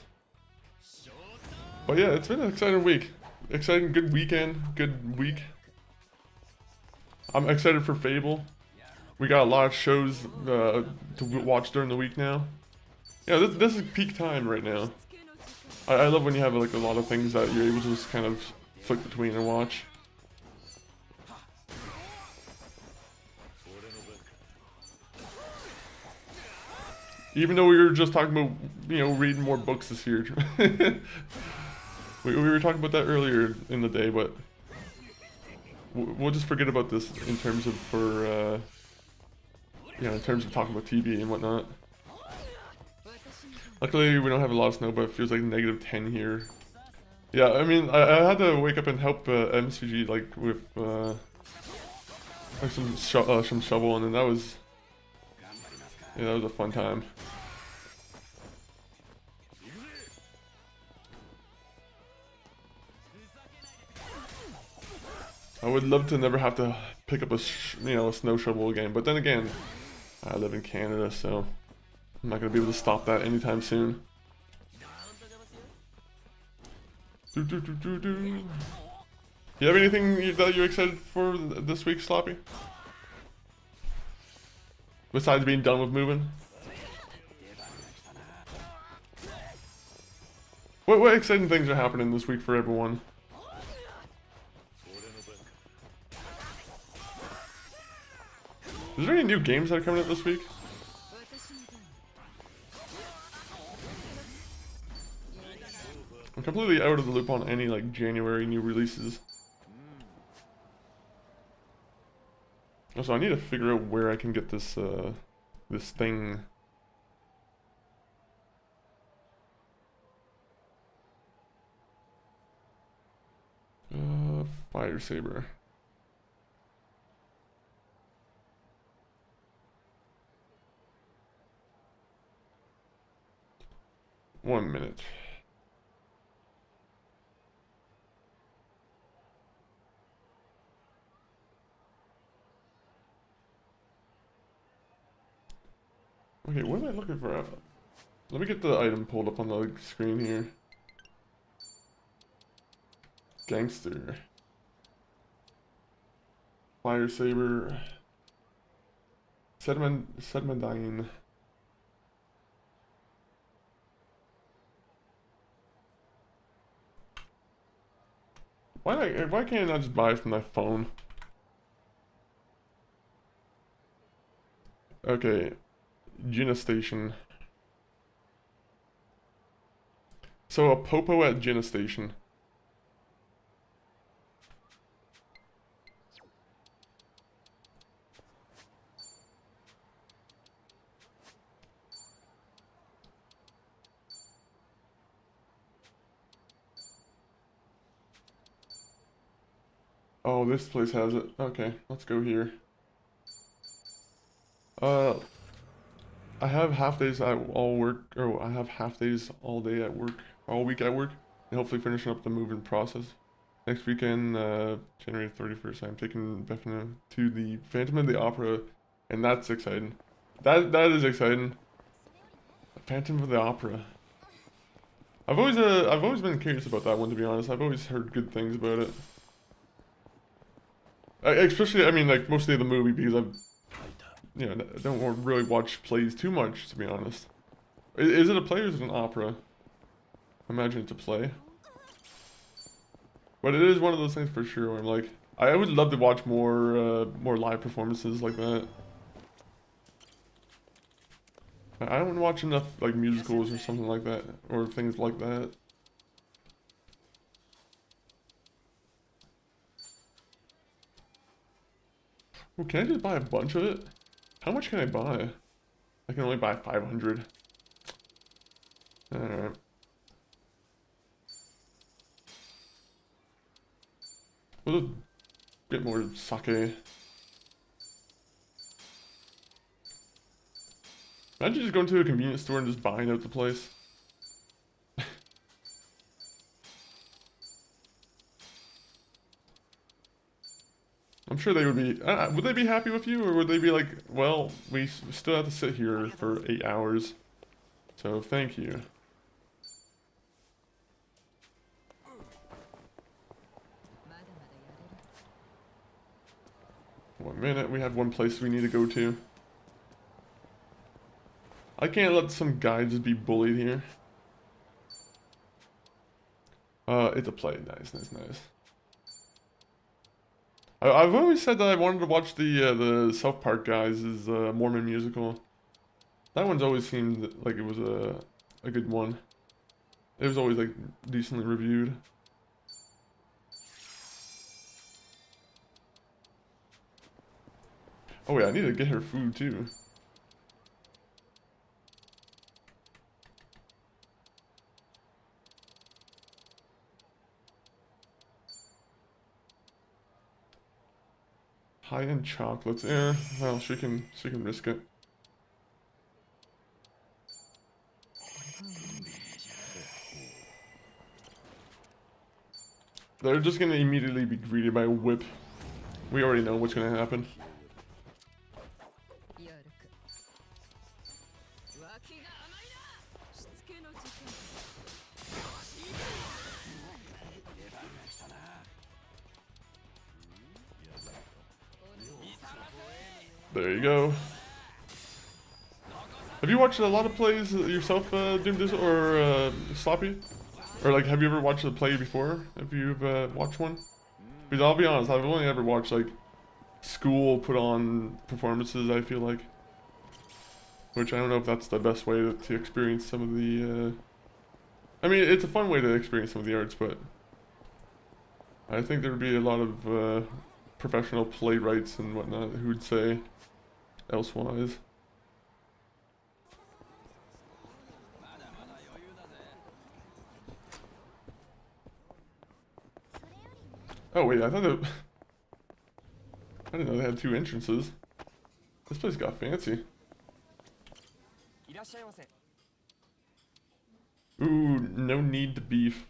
[SPEAKER 2] But yeah, it's been an exciting week. Exciting, good weekend. Good week. I'm excited for Fable. We got a lot of shows to watch during the week now. Yeah, this is peak time right now. I love when you have like a lot of things that you're able to just kind of flick between and watch. Even though we were just talking about, you know, reading more books this year. we were talking about that earlier in the day, but we'll just forget about this in terms of in terms of talking about TV and whatnot. Luckily, we don't have a lot of snow, but it feels like negative 10 here. Yeah, I mean, I had to wake up and help MCG like with like some shoveling, and that was a fun time. I would love to never have to pick up a snow shovel again, but then again, I live in Canada, so I'm not gonna be able to stop that anytime soon. You have anything that you're excited for this week, Sloppy? Besides being done with moving? What exciting things are happening this week for everyone? Is there any new games that are coming out this week? I'm completely out of the loop on any like January new releases. Also, I need to figure out where I can get this this thing. Fire saber. One minute. Okay, what am I looking for? Let me get the item pulled up on the screen here. Gangster. Fire saber. Sedmendine. Why can't I just buy it from my phone? Okay. Gina Station. So a Popo at Gina Station. Oh, this place has it. Okay, let's go here. I have half days at all work, or I have half days all day at work, all week at work, and hopefully finishing up the moving process. Next weekend, January 31st, I'm taking Bethany to the Phantom of the Opera, and that's exciting. That is exciting. Phantom of the Opera. I've always been curious about that one, to be honest. I've always heard good things about it. Especially, I mean, like, mostly the movie, because I don't really watch plays too much, to be honest. Is it a play or is it an opera? I imagine it's a play. But it is one of those things for sure where I'm like, I would love to watch more live performances like that. I don't watch enough, like, musicals or something like that, or things like that. Oh, can I just buy a bunch of it? How much can I buy? I can only buy 500. Alright. We'll just get more sake. Imagine just going to a convenience store and just buying out the place. I'm sure they would be, would they be happy with you, or would they be like, well, we still have to sit here for 8 hours, so thank you. 1 minute, we have one place we need to go to. I can't let some guy just be bullied here. It's a play. Nice, nice, nice. I've always said that I wanted to watch the South Park guys' Mormon musical. That one's always seemed like it was a good one. It was always like decently reviewed. Oh yeah, I need to get her food too. High-end chocolates. Yeah, well, she can risk it. They're just gonna immediately be greeted by a whip. We already know what's gonna happen. There you go. Have you watched a lot of plays yourself, Doom Dizzle, or Sloppy? Or like, have you ever watched a play before? If you've watched one? Because I'll be honest, I've only ever watched like school put on performances, I feel like. Which I don't know if that's the best way to experience some of the... I mean, it's a fun way to experience some of the arts, but... I think there would be a lot of professional playwrights and whatnot who'd say elsewise. Oh wait, I didn't know they had 2 entrances. This place got fancy. Ooh, no need to beef.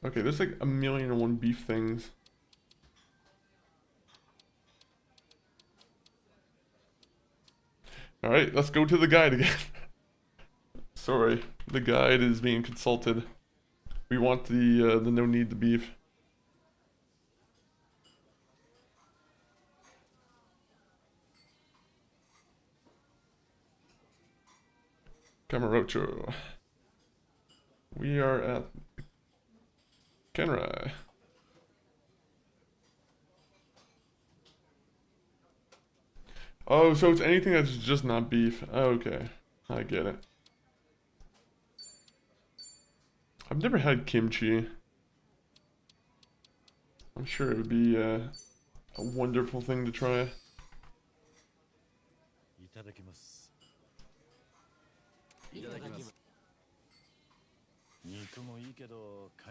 [SPEAKER 2] Okay, there's like 1,000,001 beef things. Alright, let's go to the guide again. Sorry, the guide is being consulted. We want the no need to beef. Kamurocho. We are at Kenrai. Oh, so it's anything that's just not beef. Okay, I get it. I've never had kimchi. I'm sure it would be a wonderful thing to try.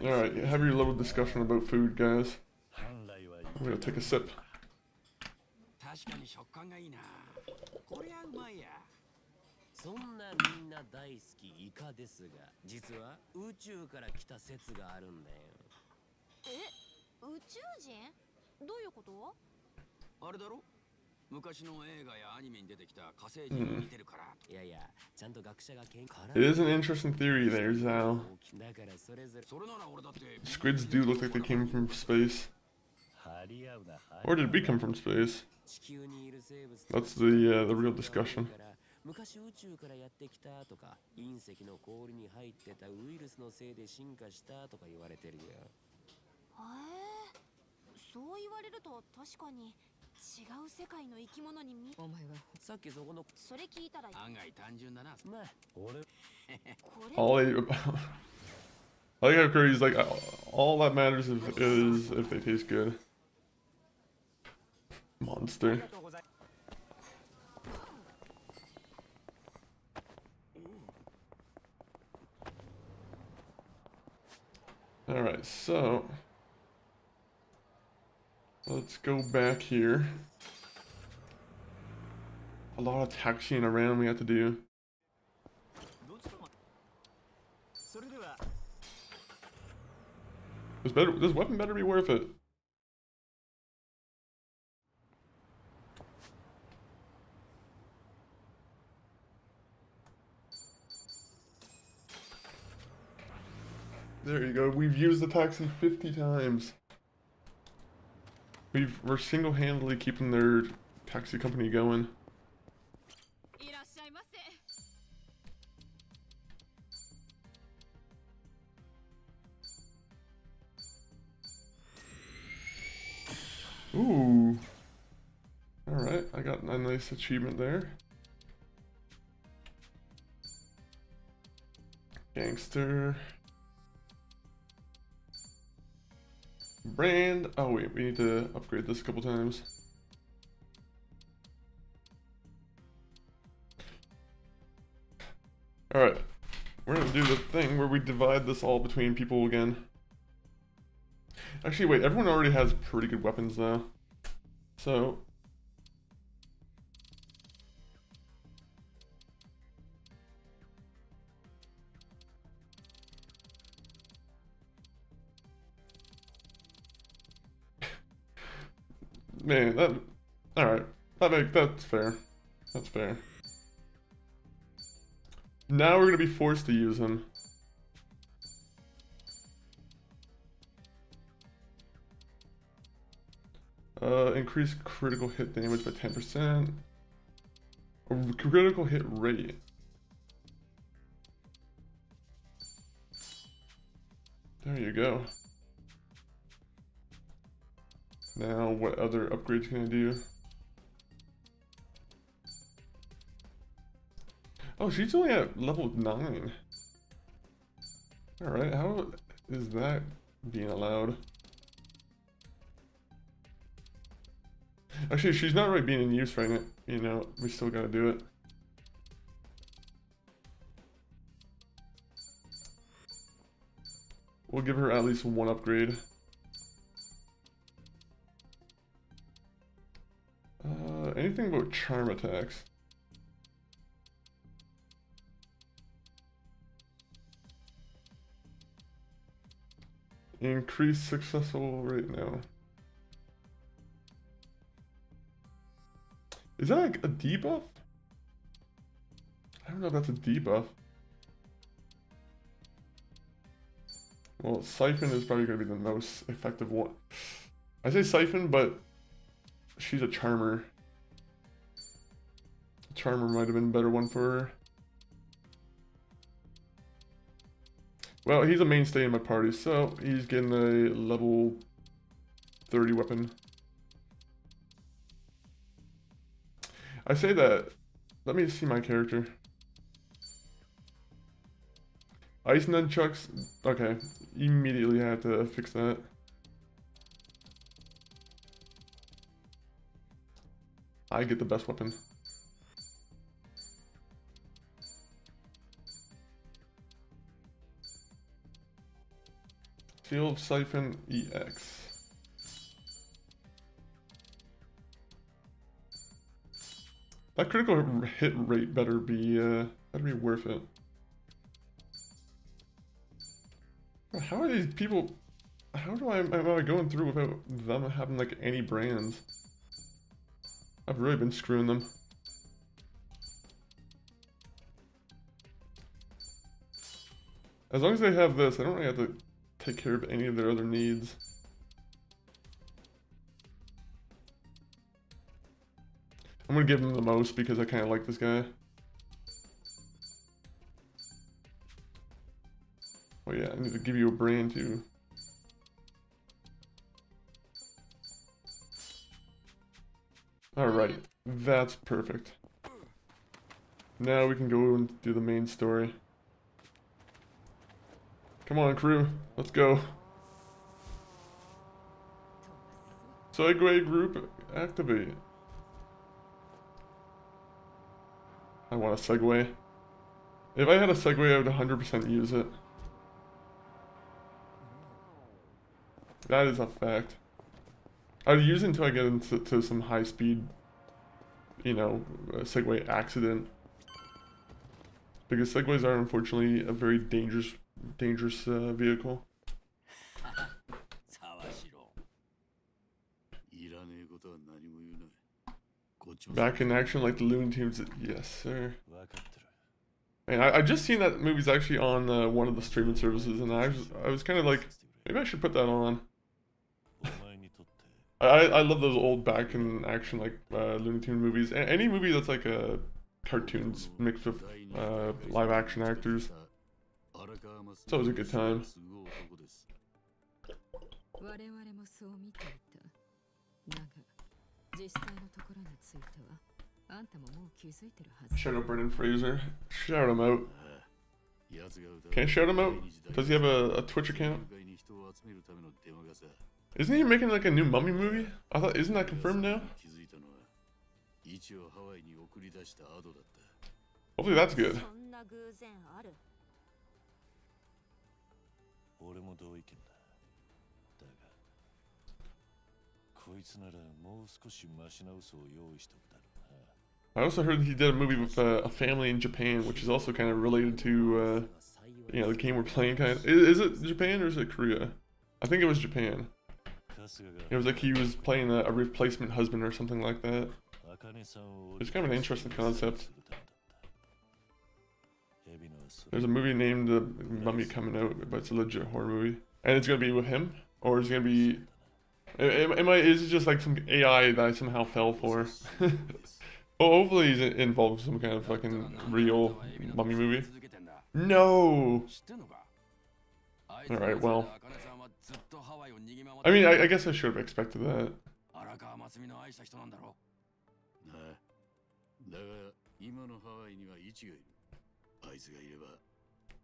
[SPEAKER 2] Alright, have your little discussion about food, guys. I'm gonna take a sip.
[SPEAKER 8] 確かに食感がいいな。こりゃうまいや。そんなみんな大好きイカですが、実は宇宙から来た説があるんだよ。
[SPEAKER 9] え、宇宙人？どういうこと？
[SPEAKER 8] あれだろ？
[SPEAKER 2] It is an interesting theory there, Zhao. Squids do look like they came from space. Or did we come from space? That's the real discussion.
[SPEAKER 8] 昔宇宙からやってきたとか隕石の氷に入ってたウイルスのせいで進化したとか言われてるよ。
[SPEAKER 9] そう言われると確かに違う世界の生き物に見
[SPEAKER 5] お前は
[SPEAKER 8] さっきそこの
[SPEAKER 9] それ聞いたら
[SPEAKER 10] 案外単純だな。
[SPEAKER 8] まあ俺
[SPEAKER 2] all they, I like how Curry's like, all that matters is if they taste good. Monster. Alright, so let's go back here. A lot of taxiing around we have to do. This weapon better be worth it. There you go. We've used the taxi 50 times. We're single-handedly keeping their taxi company going. Ooh. Alright, I got a nice achievement there. Gangster. Brand. Oh wait, we need to upgrade this a couple times. Alright, we're gonna do the thing where we divide this all between people again. Actually, wait, everyone already has pretty good weapons though. So man, alright. That's fair. That's fair. Now we're gonna be forced to use him. Increase critical hit damage by 10%. Critical hit rate. There you go. Now, what other upgrades can I do? Oh, she's only at level 9. Alright, how is that being allowed? Actually, she's not really being in use right now. You know, we still gotta do it. We'll give her at least one upgrade. Anything about charm attacks? Increase successful rate now. Is that like a debuff? I don't know if that's a debuff. Well, Siphon is probably going to be the most effective one. I say Siphon, but she's a Charmer. Charmer might have been a better one for her. Well, he's a mainstay in my party, so he's getting a level 30 weapon. I say that. Let me see my character. Ice nunchucks. Okay, immediately I have to fix that. I get the best weapon. Seal of Siphon EX. That critical hit rate better be worth it. How are these people? How am I going through without them having like any brands? I've really been screwing them. As long as they have this, I don't really have to take care of any of their other needs. I'm gonna give them the most because I kind of like this guy. Oh yeah, I need to give you a brand too. Alright, that's perfect. Now we can go and do the main story. Come on, crew. Let's go. Segway group activate. I want a Segway. If I had a Segway, I would 100% use it. That is a fact. I'd use it until I get into some high speed, you know, Segway accident. Because Segways are unfortunately a very dangerous vehicle. Back in action like the Looney Tunes. Yes, sir. And I just seen that movie's actually on one of the streaming services, and I was kind of like, maybe I should put that on. I love those old back in action like Looney Tune movies. Any movie that's like cartoons mixed with live action actors. It's always a good time. Shout out Brendan Fraser. Shout him out. Can I shout him out? Does he have a Twitch account? Isn't he making like a new Mummy movie? I thought, isn't that confirmed now? Hopefully that's good. I also heard he did a movie with a family in Japan, which is also kind of related to, you know, the game we're playing. Kind of. Is it Japan or is it Korea? I think it was Japan. It was like he was playing a replacement husband or something like that. It's kind of an interesting concept. There's a movie named Mummy coming out, but it's a legit horror movie. And it's gonna be with him? Or is it gonna be... Is it just like some AI that I somehow fell for? Well, hopefully he's involved in some kind of fucking real Mummy movie. No! Alright, well. I mean, I guess I should have expected that.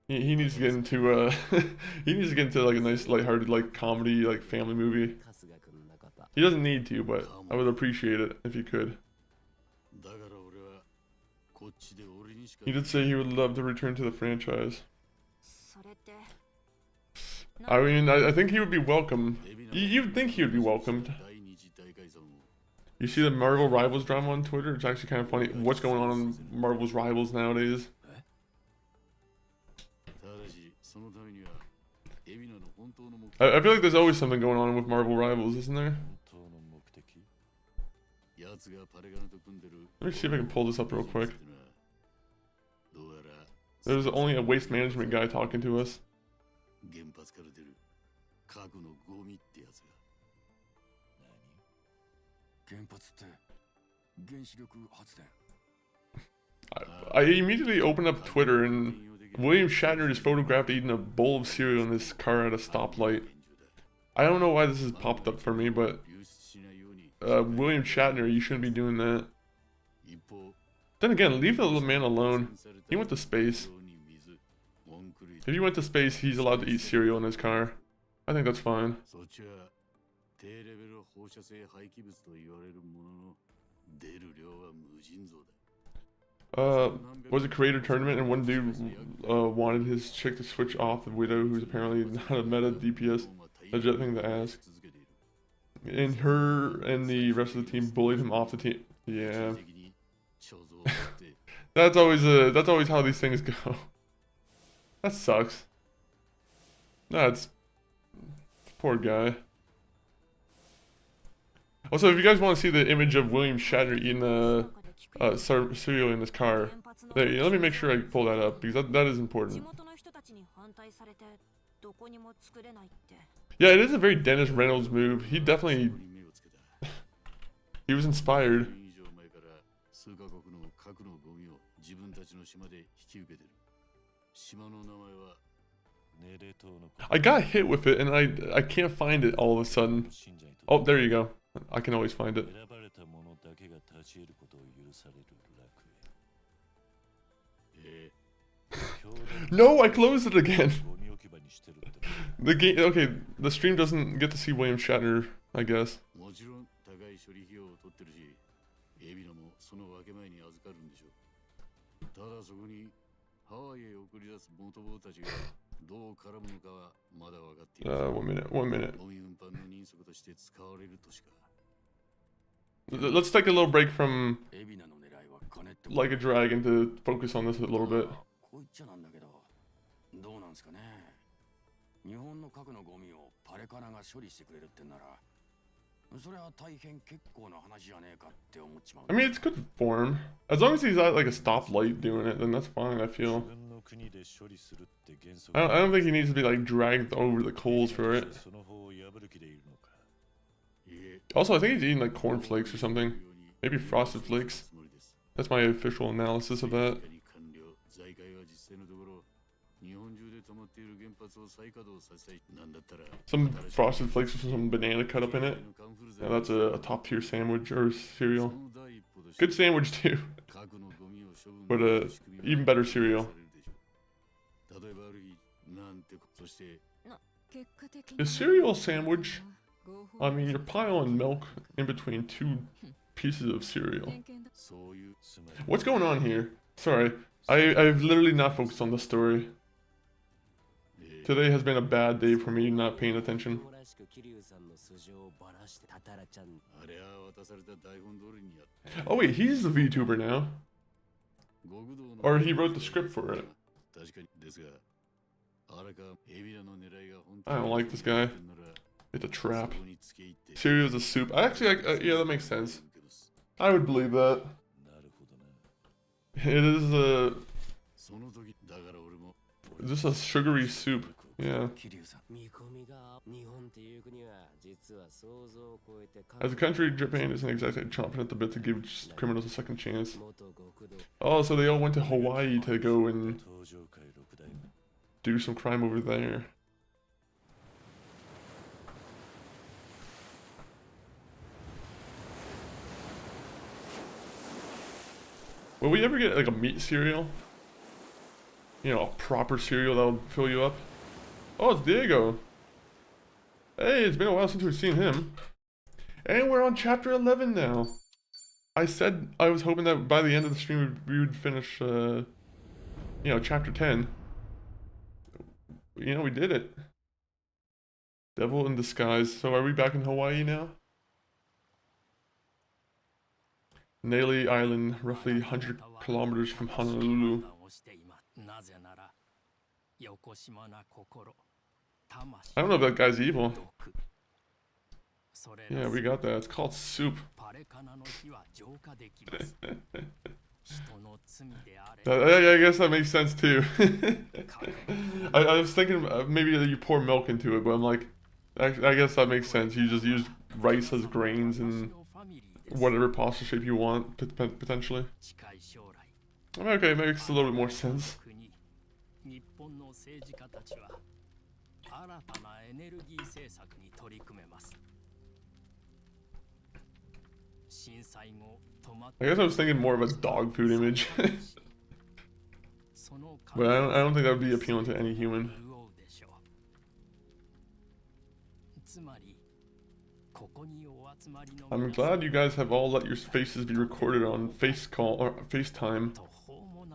[SPEAKER 2] He needs to get into he needs to get into like a nice lighthearted like comedy like family movie. He doesn't need to, but I would appreciate it if he could. He did say he would love to return to the franchise. I mean, I think he would be welcome. You'd think he would be welcomed. You see the Marvel Rivals drama on Twitter? It's actually kind of funny. What's going on in Marvel's Rivals nowadays? I feel like there's always something going on with Marvel Rivals, isn't there? Let me see if I can pull this up real quick. There's only a waste management guy talking to us. I immediately opened up Twitter and William Shatner is photographed eating a bowl of cereal in his car at a stoplight. I don't know why this has popped up for me, but William Shatner, you shouldn't be doing that. Then again, leave the little man alone. He went to space. If he went to space, he's allowed to eat cereal in his car. I think that's fine. Was a creator tournament and one dude wanted his chick to switch off the widow, who's apparently not a meta DPS. Legit thing to ask. And her and the rest of the team bullied him off the team. Yeah. that's always how these things go. That sucks. That's poor guy. Also, if you guys want to see the image of William Shatner eating the cereal in his car, there, let me make sure I pull that up because that is important. Yeah, it is a very Dennis Reynolds move. He definitely he was inspired. I got hit with it and I can't find it all of a sudden. Oh, there you go. I can always find it. No, I closed it again. The game, okay, the stream doesn't get to see William Shatner, I guess. One minute. Let's take a little break from Like a Dragon to focus on this a little bit. 日本の核のゴミをパレカナが処理してくれるってなら、それは大変結構な話じゃねえかって思っちまう。I mean, it's good form. As long as he's at like a stoplight doing it, then that's fine, I feel. I don't think he needs to be like dragged over the coals for it. Also, I think he's eating like cornflakes or something. Maybe Frosted Flakes. That's my official analysis of that. Some Frosted Flakes with some banana cut up in it. Yeah, that's a top tier sandwich or cereal. Good sandwich too. But even better cereal. A cereal sandwich, I mean, you're piling milk in between two pieces of cereal. What's going on here? Sorry, I've literally not focused on the story. Today has been a bad day for me not paying attention. Oh wait, he's the VTuber now. Or he wrote the script for it. I don't like this guy. It's a trap. Cereal's a soup. Yeah, that makes sense. I would believe that. It is a... Is this a sugary soup? Yeah. As a country, Japan isn't exactly chomping at the bit to give criminals a second chance. Oh, so they all went to Hawaii to go and do some crime over there. Will we ever get like a meat cereal? You know, a proper cereal that'll fill you up? Oh, it's Diego. Hey, it's been a while since we've seen him. And we're on chapter 11 now. I said I was hoping that by the end of the stream we would finish, you know, chapter 10. You know, we did it. Devil in disguise. So are we back in Hawaii now? Naili Island, roughly 100 kilometers from Honolulu. I don't know if that guy's evil. Yeah, we got that. It's called soup. I guess that makes sense too. I was thinking maybe you pour milk into it, but I'm like, I guess that makes sense. You just use rice as grains and whatever pasta shape you want, potentially. I mean, okay, it makes a little bit more sense. I guess I was thinking more of a dog food image. But I don't think that would be appealing to any human. I'm glad you guys have all let your faces be recorded on FaceTime.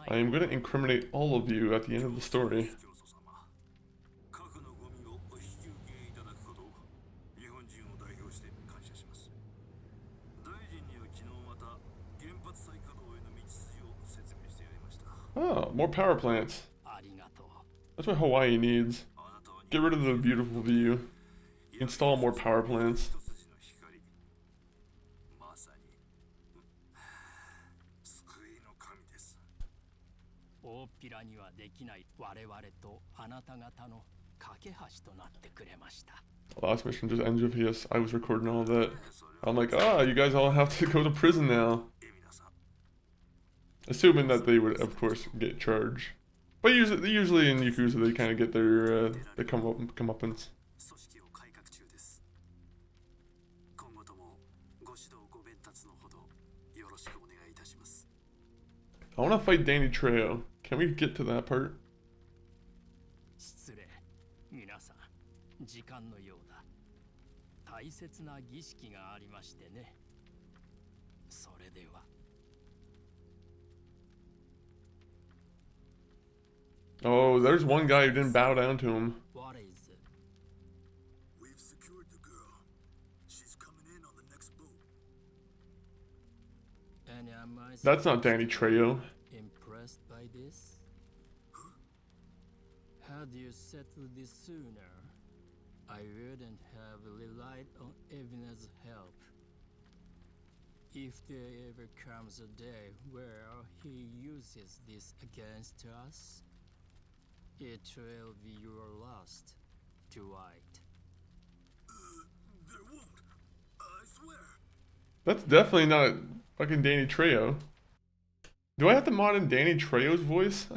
[SPEAKER 2] I am going to incriminate all of you at the end of the story. Oh, more power plants. That's what Hawaii needs. Get rid of the beautiful view. Install more power plants.
[SPEAKER 7] キラにはできない我々とあなた方の架け橋となってくれました。
[SPEAKER 2] Last mission just ends with yes, I was recording all that. I'm like, ah, you guys all have to go to prison now. Assuming that they would, of course, get charged. But usually in Yakuza, they kind of get their comeuppance. I want to fight Danny Trejo. Can we get to that part?
[SPEAKER 7] 失礼。皆さん、時間のようだ。大切な儀式がありましてね。それでは。
[SPEAKER 2] Oh, there's one guy who didn't bow down to him.
[SPEAKER 7] What is it?
[SPEAKER 4] We've secured the girl. She's coming in on the next boat.
[SPEAKER 7] And am I
[SPEAKER 2] That's not Danny Trejo.
[SPEAKER 7] impressed by this? Had you settled this sooner, I wouldn't have relied on Evan's help. If there ever comes a day where he uses this against us, it will be your last to fight.
[SPEAKER 4] There won't. I swear.
[SPEAKER 2] That's definitely not fucking Danny Trejo. Do I have to mod in Danny Trejo's voice?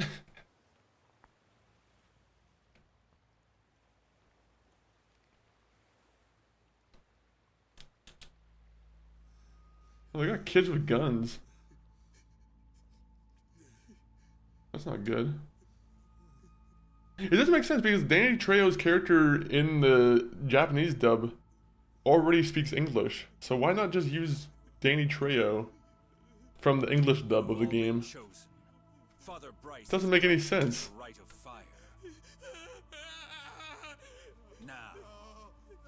[SPEAKER 2] Oh, they got kids with guns. That's not good. It doesn't make sense because Danny Trejo's character in the Japanese dub already speaks English. So why not just use Danny Trejo from the English dub of the game? Doesn't make any sense.
[SPEAKER 3] Now,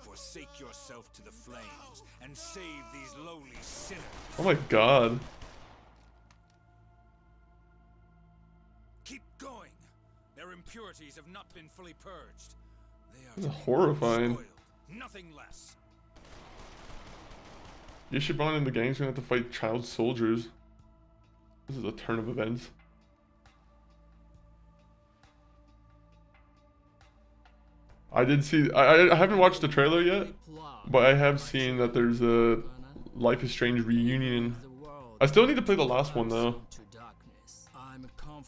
[SPEAKER 3] forsake yourself to the flames and save these lowly sinners.
[SPEAKER 2] Oh my god.
[SPEAKER 3] Keep going. Their impurities have not been fully purged. They are
[SPEAKER 2] This is horrifying.
[SPEAKER 3] spoiled, nothing less.
[SPEAKER 2] Yoshiban and the gang's gonna have to fight child soldiers. This is a turn of events. I did see. I haven't watched the trailer yet, but I have seen that there's a Life is Strange reunion. I still need to play the last one though.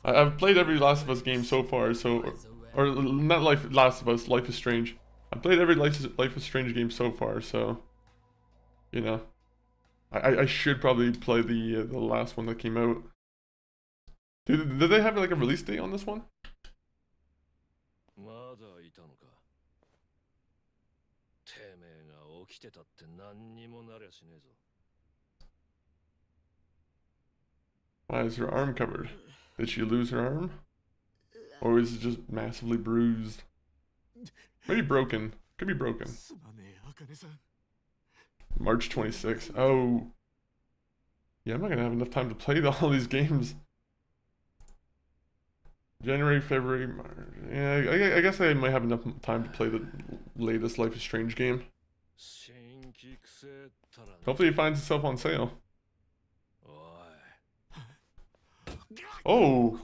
[SPEAKER 2] I've played every Last of Us game so far, so or not Last of Us, Life is Strange. I played every Life is Strange game so far, so you know, I should probably play the last one that came out. Did they have like a release date on this one? Why is her arm covered? Did she lose her arm? Or is it just massively bruised? Maybe broken. Could be broken. March 26th. Oh. Yeah, I'm not gonna have enough time to play all these games. January, February, March. Yeah, I guess I might have enough time to play the latest Life is Strange game. Hopefully it finds itself on sale. Oh!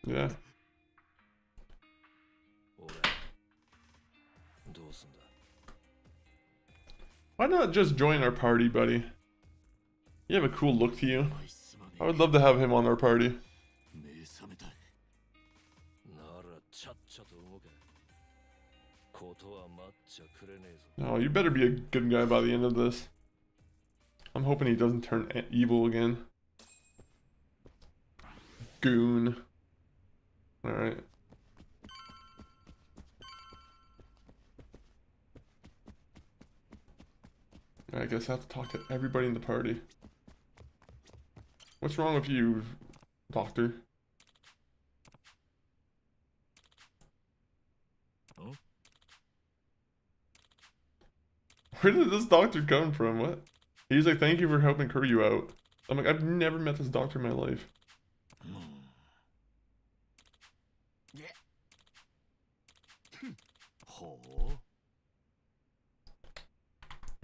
[SPEAKER 2] Yeah. Why not just join our party, buddy? You have a cool look to you. I would love to have him on our party. Oh, you better be a good guy by the end of this. I'm hoping he doesn't turn evil again. Goon. Alright. I guess I have to talk to everybody in the party. What's wrong with you, doctor?
[SPEAKER 3] Oh?
[SPEAKER 2] Where did this doctor come from? What? He's like, thank you for helping Kuryu out. I'm like, I've never met this doctor in my life.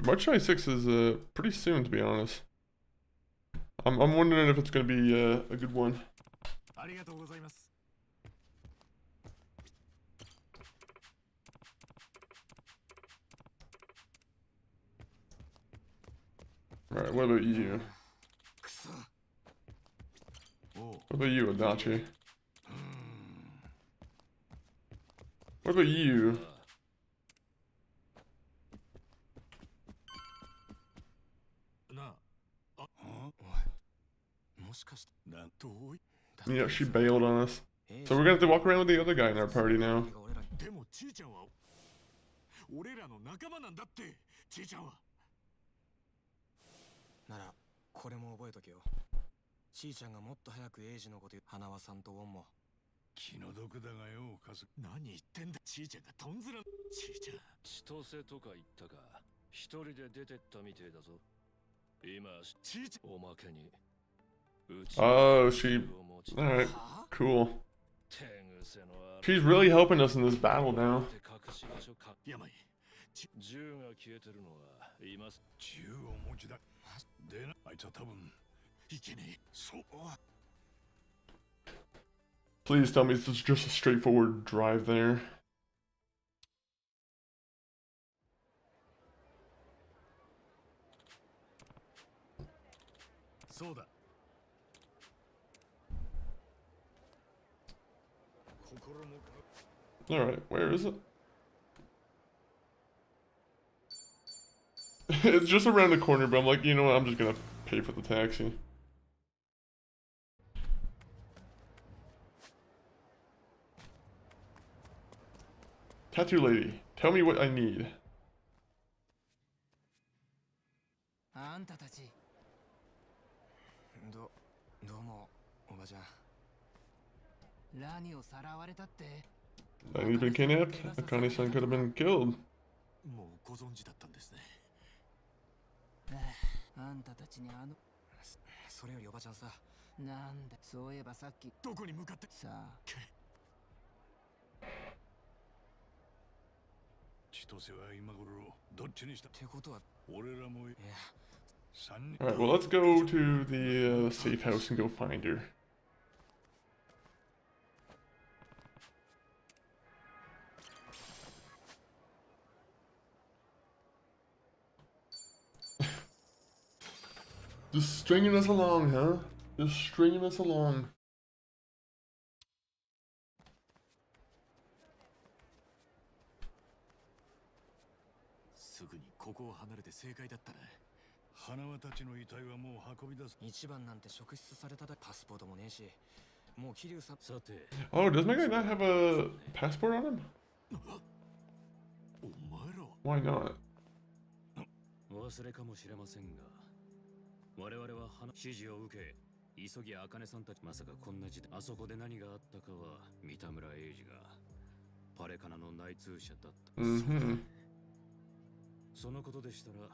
[SPEAKER 2] March 26th is pretty soon, to be honest. I'm wondering if it's gonna be a good one. Alright, what about you? What about you, Adachi? What about you? You know, she bailed on us. So we're gonna have to walk around with the other guy in our party now.
[SPEAKER 3] でもちーちゃんは俺らの仲間なんだってちーちゃんは
[SPEAKER 11] ならこれも覚えとけよちーちゃんがもっと早くエイジのこと言う花輪さんとウォンも
[SPEAKER 10] 気の毒だがよカズ
[SPEAKER 3] 何言ってんだちーちゃんがとんずらちーちゃん
[SPEAKER 12] 千歳とか言ったか一人で出てったみてえだぞ今
[SPEAKER 3] ちーちゃん
[SPEAKER 12] おまけに
[SPEAKER 2] Oh, she... Alright, cool. She's really helping us in this battle now.
[SPEAKER 12] 銃が消えてるのはいます。
[SPEAKER 10] 銃を持ちだ。でな、あいつは多分いけねえ。そう。
[SPEAKER 2] Please tell me this is just a straightforward drive there.
[SPEAKER 3] そうだ。
[SPEAKER 2] Alright, where is it? It's just around the corner, but I'm like, you know what, I'm just gonna pay for the taxi. Tattoo lady, tell me what I need.
[SPEAKER 11] あんたたちどうもおばちゃん何をさらわれたって
[SPEAKER 2] He's been kidnapped. Akane-san could have been killed.
[SPEAKER 3] もうご存知だったんですね。
[SPEAKER 11] あんたたちにそれよりおばちゃんさ、なんだそういえばさっき
[SPEAKER 3] どこに向かって
[SPEAKER 11] さあ。
[SPEAKER 10] 千歳は今頃どっちにしたって
[SPEAKER 11] ことは
[SPEAKER 10] 俺らもいや
[SPEAKER 2] Alright, well let's go to the safe house and go find her. Just stringing us along, huh? Just stringing us along. Oh, does Mega not have a passport on him? Why not?
[SPEAKER 12] 我々は指示を受け、急ぎ茜さんたちまさかこんな時代あそこで何があったかは三田村英二がパレカナの内通者だった。そのことでしたら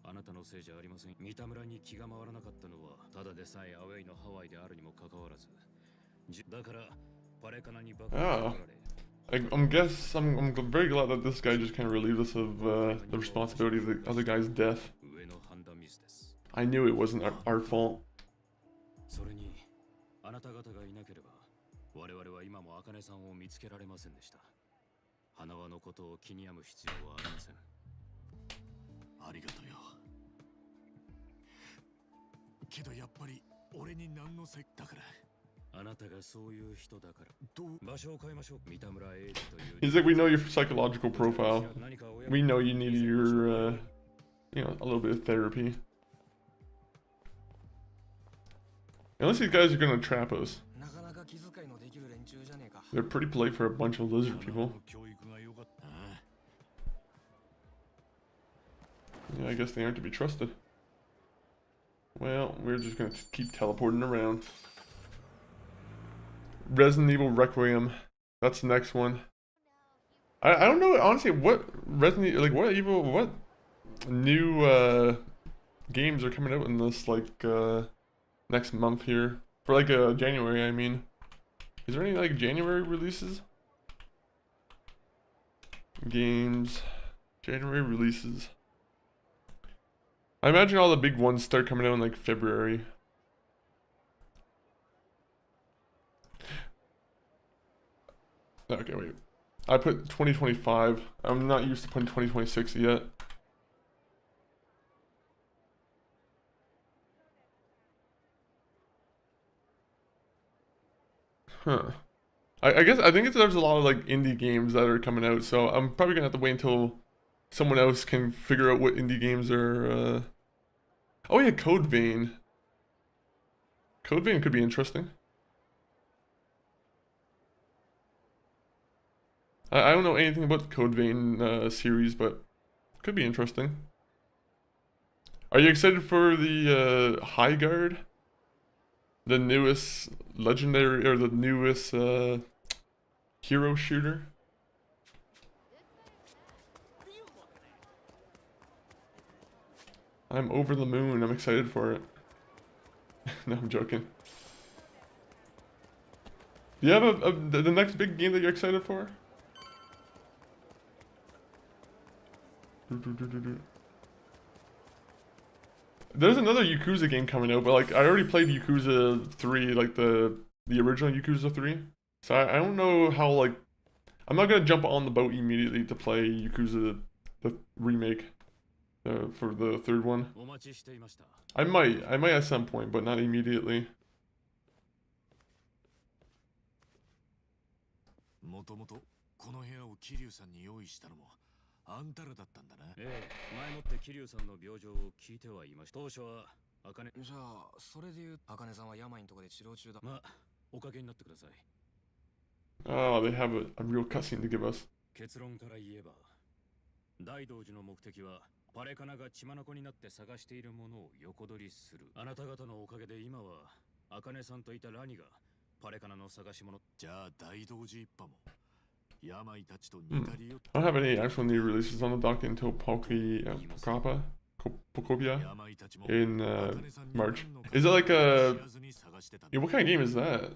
[SPEAKER 12] あなたのせいじゃありません。三田村に気が回らなかったのはただでさえアウェイのハワイであるにもかかわらず、だからパレカナに爆弾が取られ。
[SPEAKER 2] I'm very glad that this guy just kind of relieved us of the responsibility of the other guy's death. I knew it wasn't our fault.
[SPEAKER 12] それにあなた方がいなければ我々は今も茜さんを見つけられませんでした。花輪のことを気に病む必要はありません。
[SPEAKER 3] ありがとうよ。けどやっぱり俺に何のせいだから。
[SPEAKER 12] あなたがそういう人だから。場所を変えましょう。三田村英二という。
[SPEAKER 2] He's like, we know your psychological profile. We know you need your, you know, a little bit of therapy. Unless these guys are gonna trap us. They're pretty polite for a bunch of lizard people. Yeah, I guess they aren't to be trusted. Well, we're just gonna keep teleporting around. Resident Evil Requiem. That's the next one. I don't know, honestly, what Resident like what evil what new games are coming out in this like next month here for like January, I mean. Is there any like January releases? Games, January releases. I imagine all the big ones start coming out in like February. Okay, wait. I put 2025. I'm not used to putting 2026 yet. Huh. I guess I think there's a lot of like indie games that are coming out, so I'm probably gonna have to wait until someone else can figure out what indie games are. Oh yeah, Code Vein. Code Vein could be interesting. I don't know anything about the Code Vein series, but could be interesting. Are you excited for the High Guard? The newest legendary, or the newest hero shooter? I'm over the moon. I'm excited for it. No, I'm joking. Do you have the next big game that you're excited for? There's another Yakuza game coming out, but like I already played Yakuza 3, like the original Yakuza 3. So I don't know how, like, I'm not gonna jump on the boat immediately to play Yakuza the remake for the third one. I might at some point, but not immediately.
[SPEAKER 10] もともとこの部屋を桐生さんに用意したのもあんたらだったんだな。
[SPEAKER 12] ええ、前もって桐生さんの病状を聞いてはいました。当初は茜。
[SPEAKER 11] じゃあそれでいう茜さんは病のところで治療中だ。
[SPEAKER 12] まあ、おかげになってください。
[SPEAKER 2] Oh, they have a real cutscene to give us.
[SPEAKER 12] 結論から言えば、大道寺の目的はパレカナが血眼になって探しているものを横取りする。あなた方のおかげで今は茜さんといたラニがパレカナの探し物。
[SPEAKER 10] じゃあ大道寺一派も病たちと似
[SPEAKER 2] Hmm.
[SPEAKER 10] たりよ。
[SPEAKER 2] I don't have any actual new releases on the dock until Pocopia in March. Is it like a... Yeah, what kind of game is that?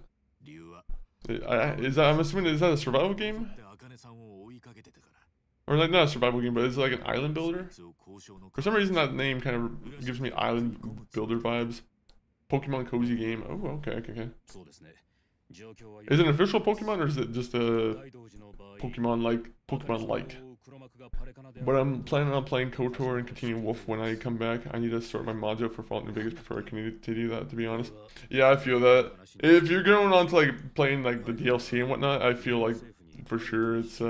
[SPEAKER 2] I'm assuming, is that a survival game? Or like not a survival game, but is it like an island builder? For some reason that name kind of gives me island builder vibes. Pokemon cozy game. Oh, okay. Is it an official Pokemon, or is it just a Pokemon-like? But I'm planning on playing KOTOR and continuing Wolf when I come back. I need to sort my mods out for Fallout New Vegas before I can to do that, to be honest. Yeah, I feel that. If you're going on to like playing like the DLC and whatnot, I feel like for sure it's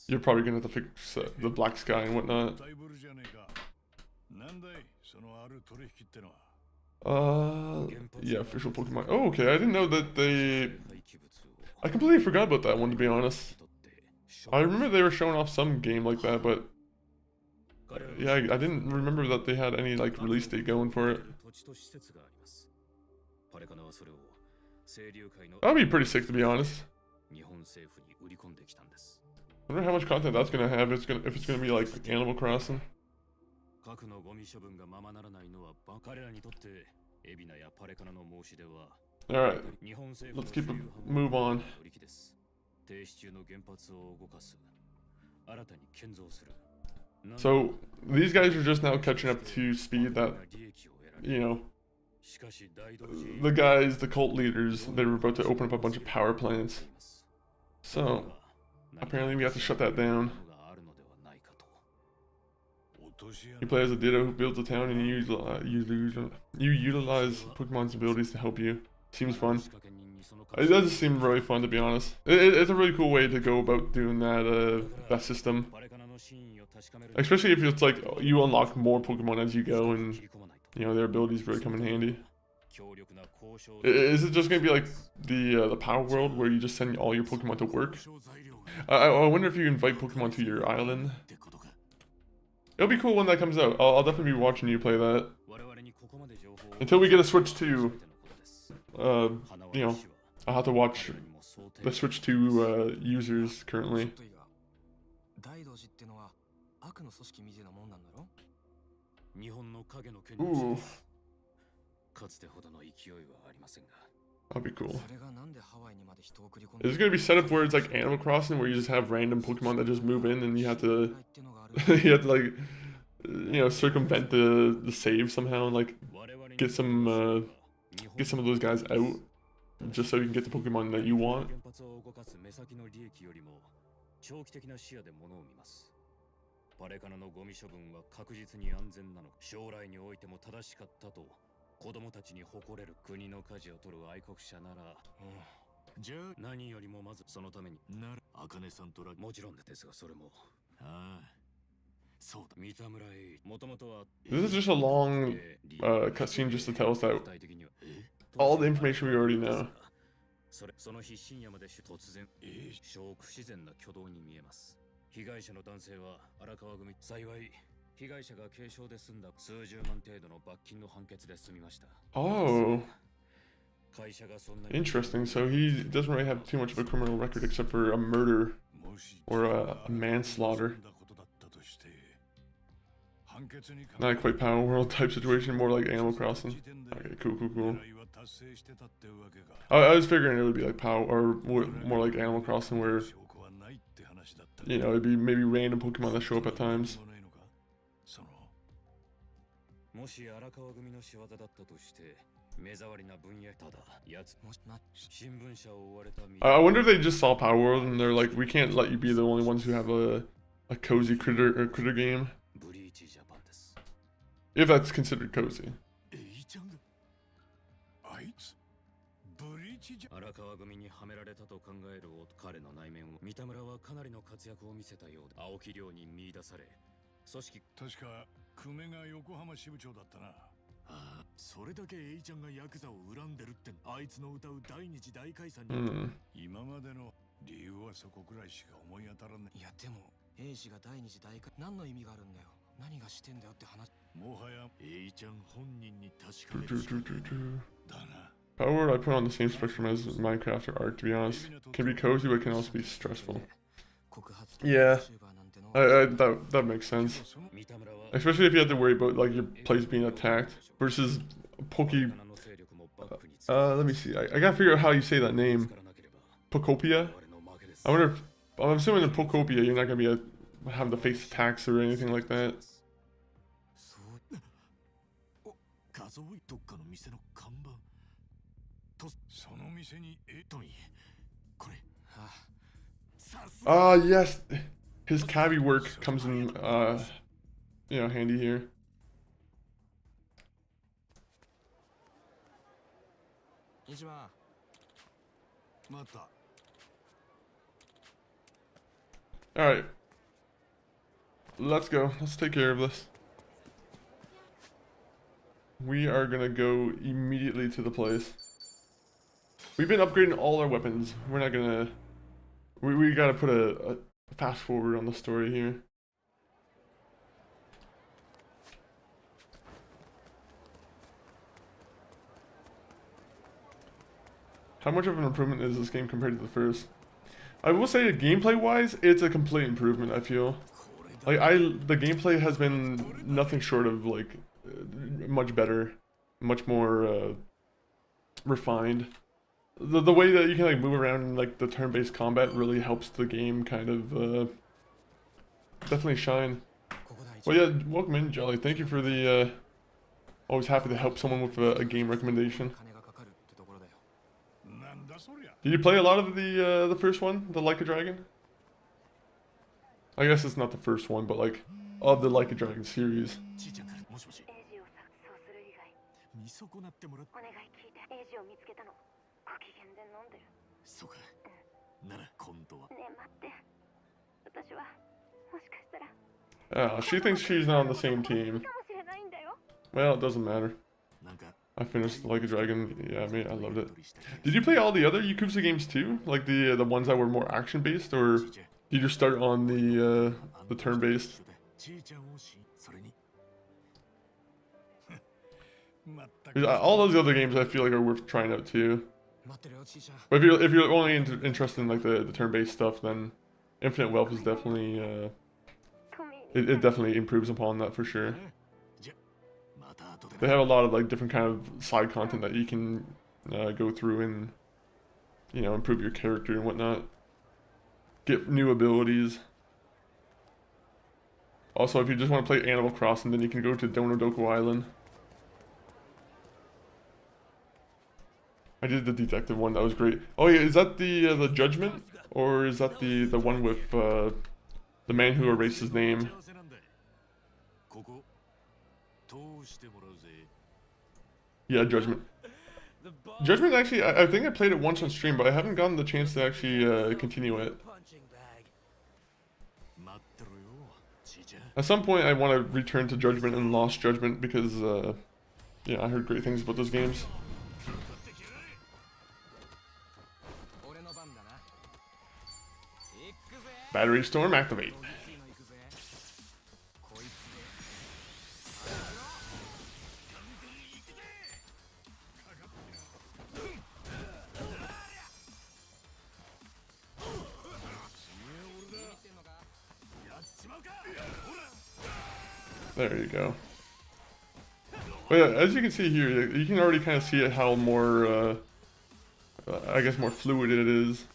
[SPEAKER 2] you're probably gonna have to fix the Black Sky and whatnot. Yeah, official Pokemon. Oh, okay, I didn't know that they... I completely forgot about that one, to be honest. I remember they were showing off some game like that, but... Yeah, I didn't remember that they had any, like, release date going for it. That would be pretty sick, to be honest. I wonder how much content that's gonna have, if it's gonna be like Animal Crossing. Alright, let's keep a move on. So, these guys are just now catching up to speed that, you know, the guys, the cult leaders, they were about to open up a bunch of power plants. So, apparently we have to shut that down. You play as a Ditto who builds a town and you utilize Pokemon's abilities to help you. Seems fun. It does seem really fun, to be honest. It's a really cool way to go about doing that system. Especially if it's like you unlock more Pokemon as you go and, you know, their abilities really come in handy. Is it just gonna be like the Power World where you just send all your Pokemon to work? I wonder if you invite Pokemon to your island. It'll be cool when that comes out. I'll definitely be watching you play that. Until we get a Switch 2, you know, I'll have to watch the Switch 2 users currently. Ooh. That'd be cool.
[SPEAKER 11] それがなんでハワイにまで人を送り込ん
[SPEAKER 2] Is it gonna be set up where it's like Animal Crossing, where you just have random Pokemon that just move in and you have to, you have to like, you know, circumvent the save somehow and like get some of those guys out, just so you can get the Pokemon that you want.
[SPEAKER 12] 原発を動かす目先の利益よりも長期的な視野で物を見ます。パレカナのゴミ処分は確実に安全なのか、将来においても正しかったと子供たちに誇れる国の舵を取る愛国者なら、じゃあ何よりもまずそのためになる茜さんともちろんですが、それもああそうだ三田村へもともとは
[SPEAKER 2] This is just a long cutscene just to tell us that all the information we already know.
[SPEAKER 12] その日深夜まで突然不自然な挙動に見えます。被害者の男性は荒川組、幸い被害者が軽傷で済んだ数十万程度の罰金の判決で済みました。
[SPEAKER 2] Oh, interesting. So he doesn't really have too much of a criminal record except for a murder or a manslaughter. Not quite Power World type situation, more like Animal Crossing. Okay, cool. I was figuring it would be like Power, or more like Animal Crossing, where, you know, it'd be maybe random Pokemon that show up at times.
[SPEAKER 12] もし荒川組の仕業だったとして目障りな分野ただやつ新聞社を追われた
[SPEAKER 2] I wonder if they just saw Power World and they're like, we can't let you be the only ones who have a cozy critter game. If that's considered cozy.
[SPEAKER 12] 荒川組にはめられたと考える彼の内面を三田村はかなりの活躍を見せたようで青木亮に見出され組織
[SPEAKER 10] 確か久米が横浜支部長だったな。ああ、それだけエイちゃんがヤクザを恨んでるってあいつの歌う第二次大解散に、今までの理由はそこくらいしか思い当たらない。
[SPEAKER 11] いやでもエイジが第二次大解何の意味があるんだよ。何がしてんだよって話。
[SPEAKER 10] もはやエイちゃん本人に確かめるしかだな。
[SPEAKER 2] Power World I put on the same spectrum as Minecraft or Ark, to be honest. Can be cozy, but can also be stressful. Yeah, that makes sense. Especially if you have to worry about like your place being attacked versus let me see. I gotta figure out how you say that name. Pokopia? I wonder if I'm assuming in Pokopia you're not gonna be have to face attacks or anything like that. Ah, yes. His cabbie work comes in, you know, handy here. Alright. Let's go. Let's take care of this. We are gonna go immediately to the place. We've been upgrading all our weapons. We're not gonna... We gotta put a fast forward on the story here. How much of an improvement is this game compared to the first? I will say, gameplay wise, it's a complete improvement, I feel. Like, the gameplay has been nothing short of, like, much better. Much more, refined. The way that you can, like, move around in, like, the turn-based combat really helps the game kind of, definitely shine. Well, yeah, welcome in, Jolly. Thank you for the, always happy to help someone with a game recommendation. Did you play a lot of the first one, the Like a Dragon? I guess it's not the first one, but, like, of the Like a Dragon series. She thinks she's not on the same team. Well, it doesn't matter. I finished Like a Dragon. Yeah, I mean, I loved it. Did you play all the other Yakuza games too? Like the ones that were more action based, or did you just start on the turn based? All those other games I feel like are worth trying out too. But if you're only interested in like the turn based stuff, then Infinite Wealth is definitely it definitely improves upon that for sure. They have a lot of like different kind of side content that you can go through and, you know, improve your character and whatnot. Get new abilities. Also, if you just want to play Animal Crossing, then you can go to Donodoko Island. I did the detective one, that was great. Oh yeah, is that the Judgment? Or is that the one with the man who erased his name? Yeah, Judgment. Judgment, actually, I think I played it once on stream, but I haven't gotten the chance to actually continue it. At some point, I want to return to Judgment and Lost Judgment because, yeah, I heard great things about those games. Battery Storm activate. There you go. But yeah, as you can see here, you can already kind of see how more, I guess more fluid it is.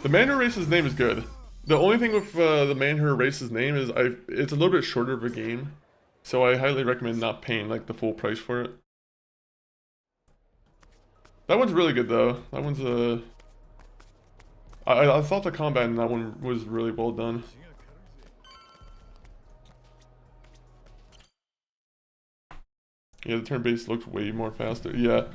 [SPEAKER 2] The man who erased his name is good. The only thing with the man who erased his name is it's a little bit shorter of a game, so I highly recommend not paying like the full price for it. That one's really good though. That one's I thought the combat in that one was really well done. Yeah, the turn-based looks way more faster. Yeah.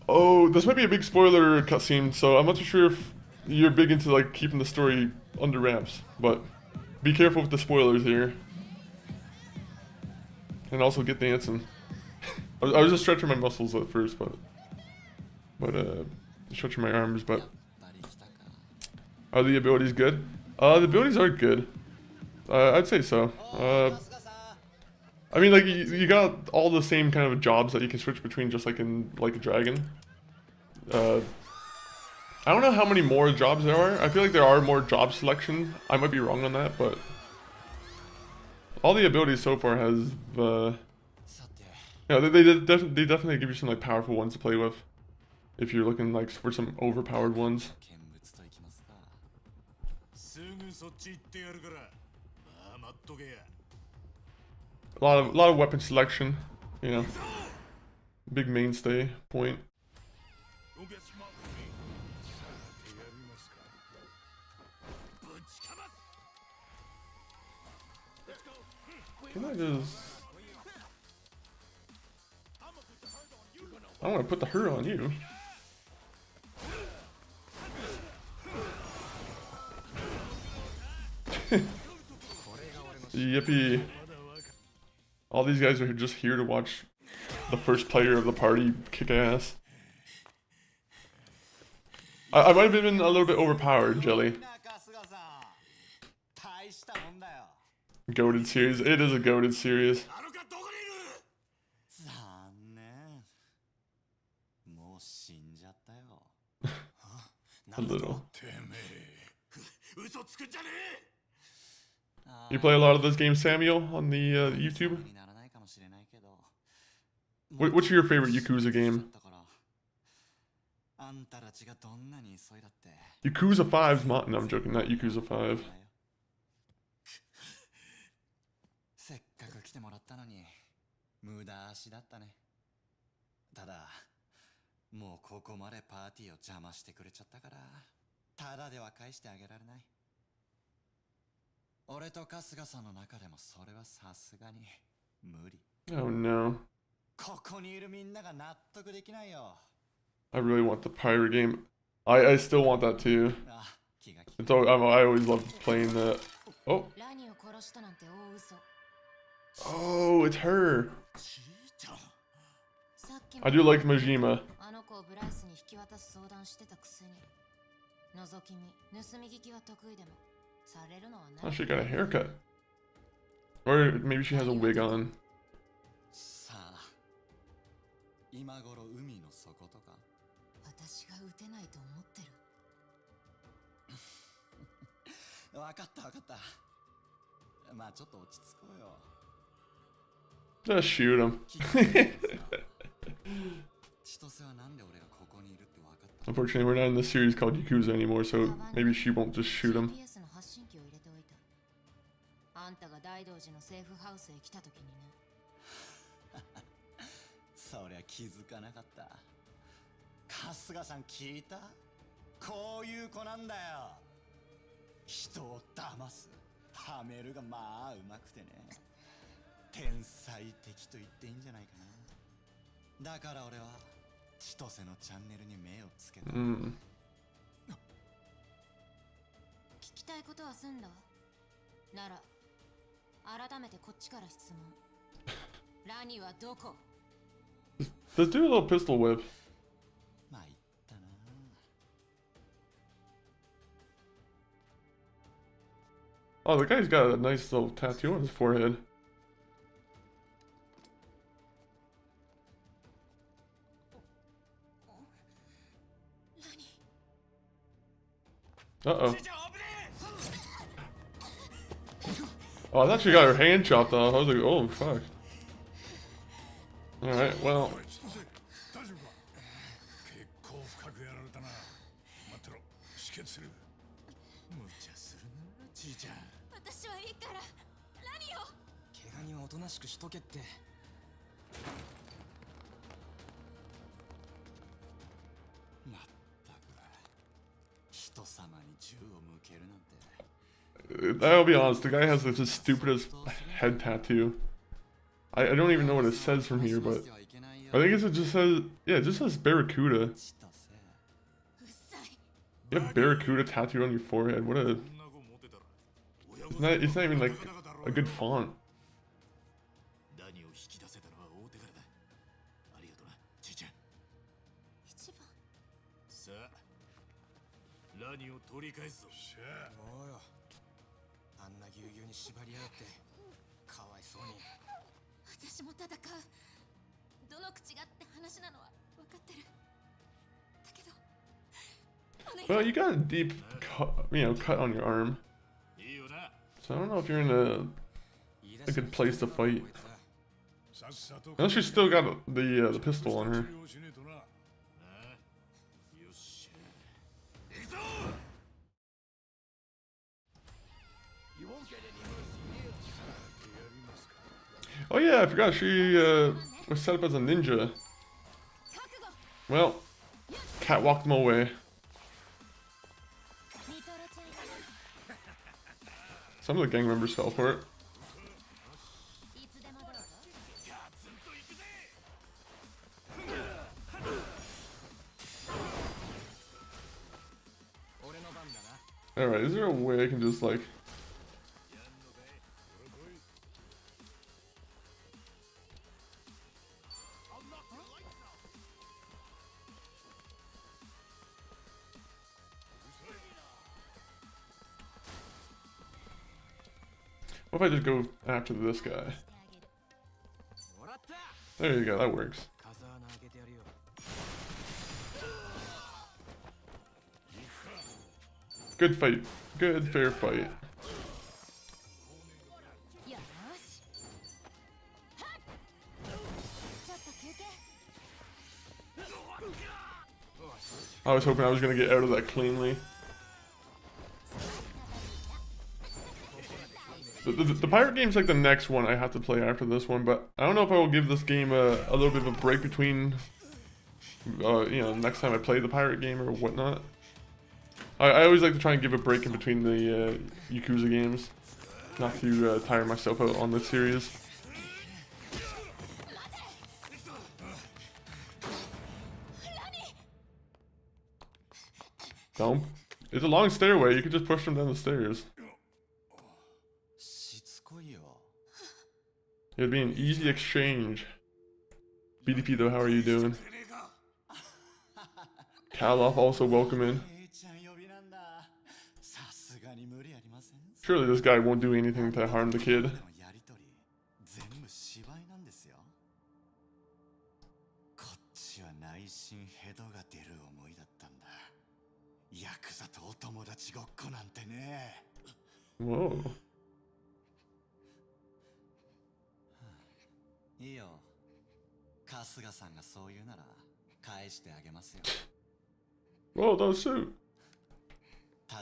[SPEAKER 2] Oh, this might be a big spoiler cutscene, so I'm not too sure if you're big into like keeping the story under wraps, but be careful with the spoilers here. And also get dancing. I was just stretching my muscles at first, but stretching my arms, but are the abilities good? The abilities are good. I'd say so. I mean, like you got all the same kind of jobs that you can switch between, just like in like a dragon. I don't know how many more jobs there are. I feel like there are more job selection. I might be wrong on that, but all the abilities so far has, yeah, they definitely give you some like powerful ones to play with. If you're looking like for some overpowered ones. A lot of weapon selection, you know. Big mainstay point. Can I just... I want to put the hurt on you. Yippee. All these guys are just here to watch the first player of the party kick ass. I might have been a little bit overpowered, Jelly. Goated series. It is a goated series. A little. You play a lot of those games, Samuel, on the YouTube? What's your favorite Yakuza game? Yakuza 5's no, I'm joking, not Yakuza 5. Oh no. I really want the pirate game. I still want that too. It's all, I always love playing that. Oh. Oh, it's her. I do like Majima. Oh, she got a haircut. Or maybe she has a wig on. Just shoot him. Unfortunately, we're not in the series called Yakuza anymore, so maybe she won't just shoot him.
[SPEAKER 9] あんたが大道寺のセーフハウスへ来た時にね。
[SPEAKER 6] そりゃ気づかなかった。春日さん聞いた？こういう子なんだよ。人を騙す、はめるがまあうまくてね。天才的と言っていいんじゃないかな。だから俺は千歳のチャンネルに目をつけた。
[SPEAKER 2] Mm.
[SPEAKER 9] 聞きたいことは済んだ。なら改めてこっちから質問。ラニはどこ？
[SPEAKER 2] Let's do a little pistol whip. Oh, the guy's got a nice little tattoo on his forehead. Uh-oh. Oh, I thought she got her hand chopped off. I was like, oh, fuck. Alright, well. I'll be honest, the guy has the stupidest head tattoo. I don't even know what it says from here, but I think it just says, yeah, it just says Barracuda. You have Barracuda tattooed on your forehead. What a... It's not even like a good font. Well, you got a deep cut, cut on your arm. So I don't know if you're in a good place to fight. Unless she's still got the pistol on her. Oh yeah, I forgot she was set up as a ninja. Well, catwalked him away. Some of the gang members fell for it. Alright, is there a way I can just like... What if I just go after this guy? There you go, that works. Good fight. Good, fair fight. I was hoping I was gonna get out of that cleanly. The pirate game's like the next one I have to play after this one, but I don't know if I will give this game a little bit of a break between, next time I play the pirate game or whatnot. I always like to try and give a break in between the Yakuza games, not to tire myself out on this series. Don't. It's a long stairway, you could just push them down the stairs. It'd be an easy exchange. BDP though, how are you doing? Kaloff also welcome in. Surely this guy won't do anything to harm the kid. Whoa.
[SPEAKER 6] 春日さんがそう言うなら返してあげますよ。
[SPEAKER 2] Well done, suit.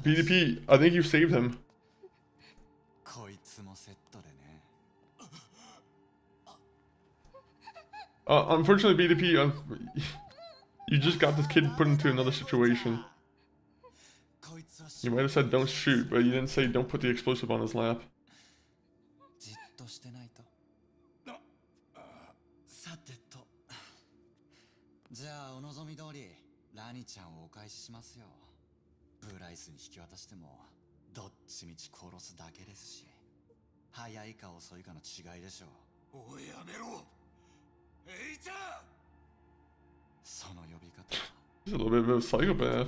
[SPEAKER 2] BDP, I think you saved him.
[SPEAKER 6] こいつもセットでね。
[SPEAKER 2] Unfortunately, BDP, you just got this kid put into another situation. You might have said don't shoot, but you didn't say don't put the explosive on his lap.
[SPEAKER 6] じっとしてないと。さてと。じゃあお望み通りラニちゃんをお返ししますよ。ブライスに引き渡してもどっちみち殺すだけですし、早いか遅いかの違いでしょう。おいやめろ。エイちゃん。その呼び方。
[SPEAKER 2] He's a little bit of a psychopath.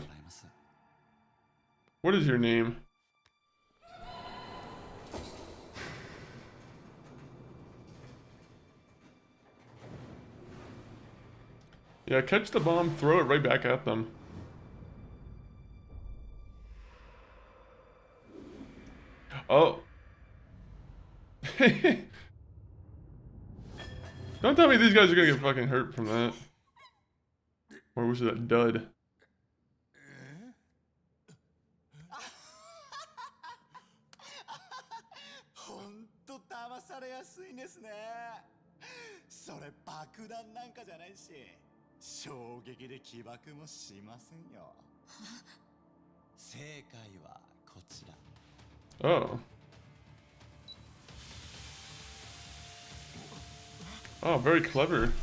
[SPEAKER 2] What is your name? Yeah, catch the bomb, throw it right back at them. Oh. Don't tell me these guys are gonna get fucking hurt from that. Or was it a dud?
[SPEAKER 6] ほんと騙されやすいんですね。それ爆弾なんかじゃないし、衝撃で起爆もしませんよ。正解はこちら。
[SPEAKER 2] Oh. Oh, very clever.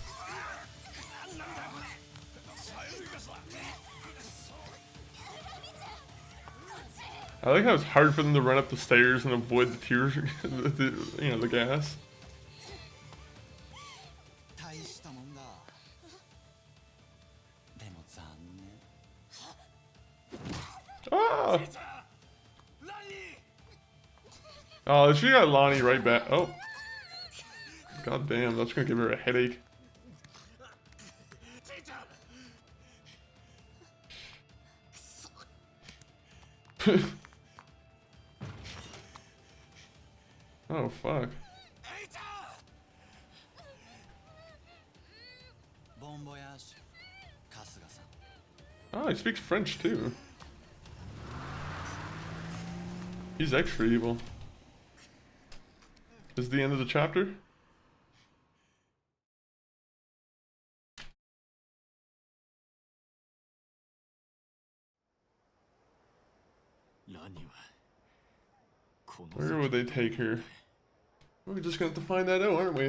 [SPEAKER 2] I like how it's hard for them to run up the stairs and avoid the tears, you know, the gas. Ah! Oh, she got Lonnie right back. Oh. God damn, that's gonna give her a headache. Oh, fuck. Oh, he speaks French too. He's extra evil. Is the end of the chapter? Where would they take her? We're just gonna have to find that out, aren't we?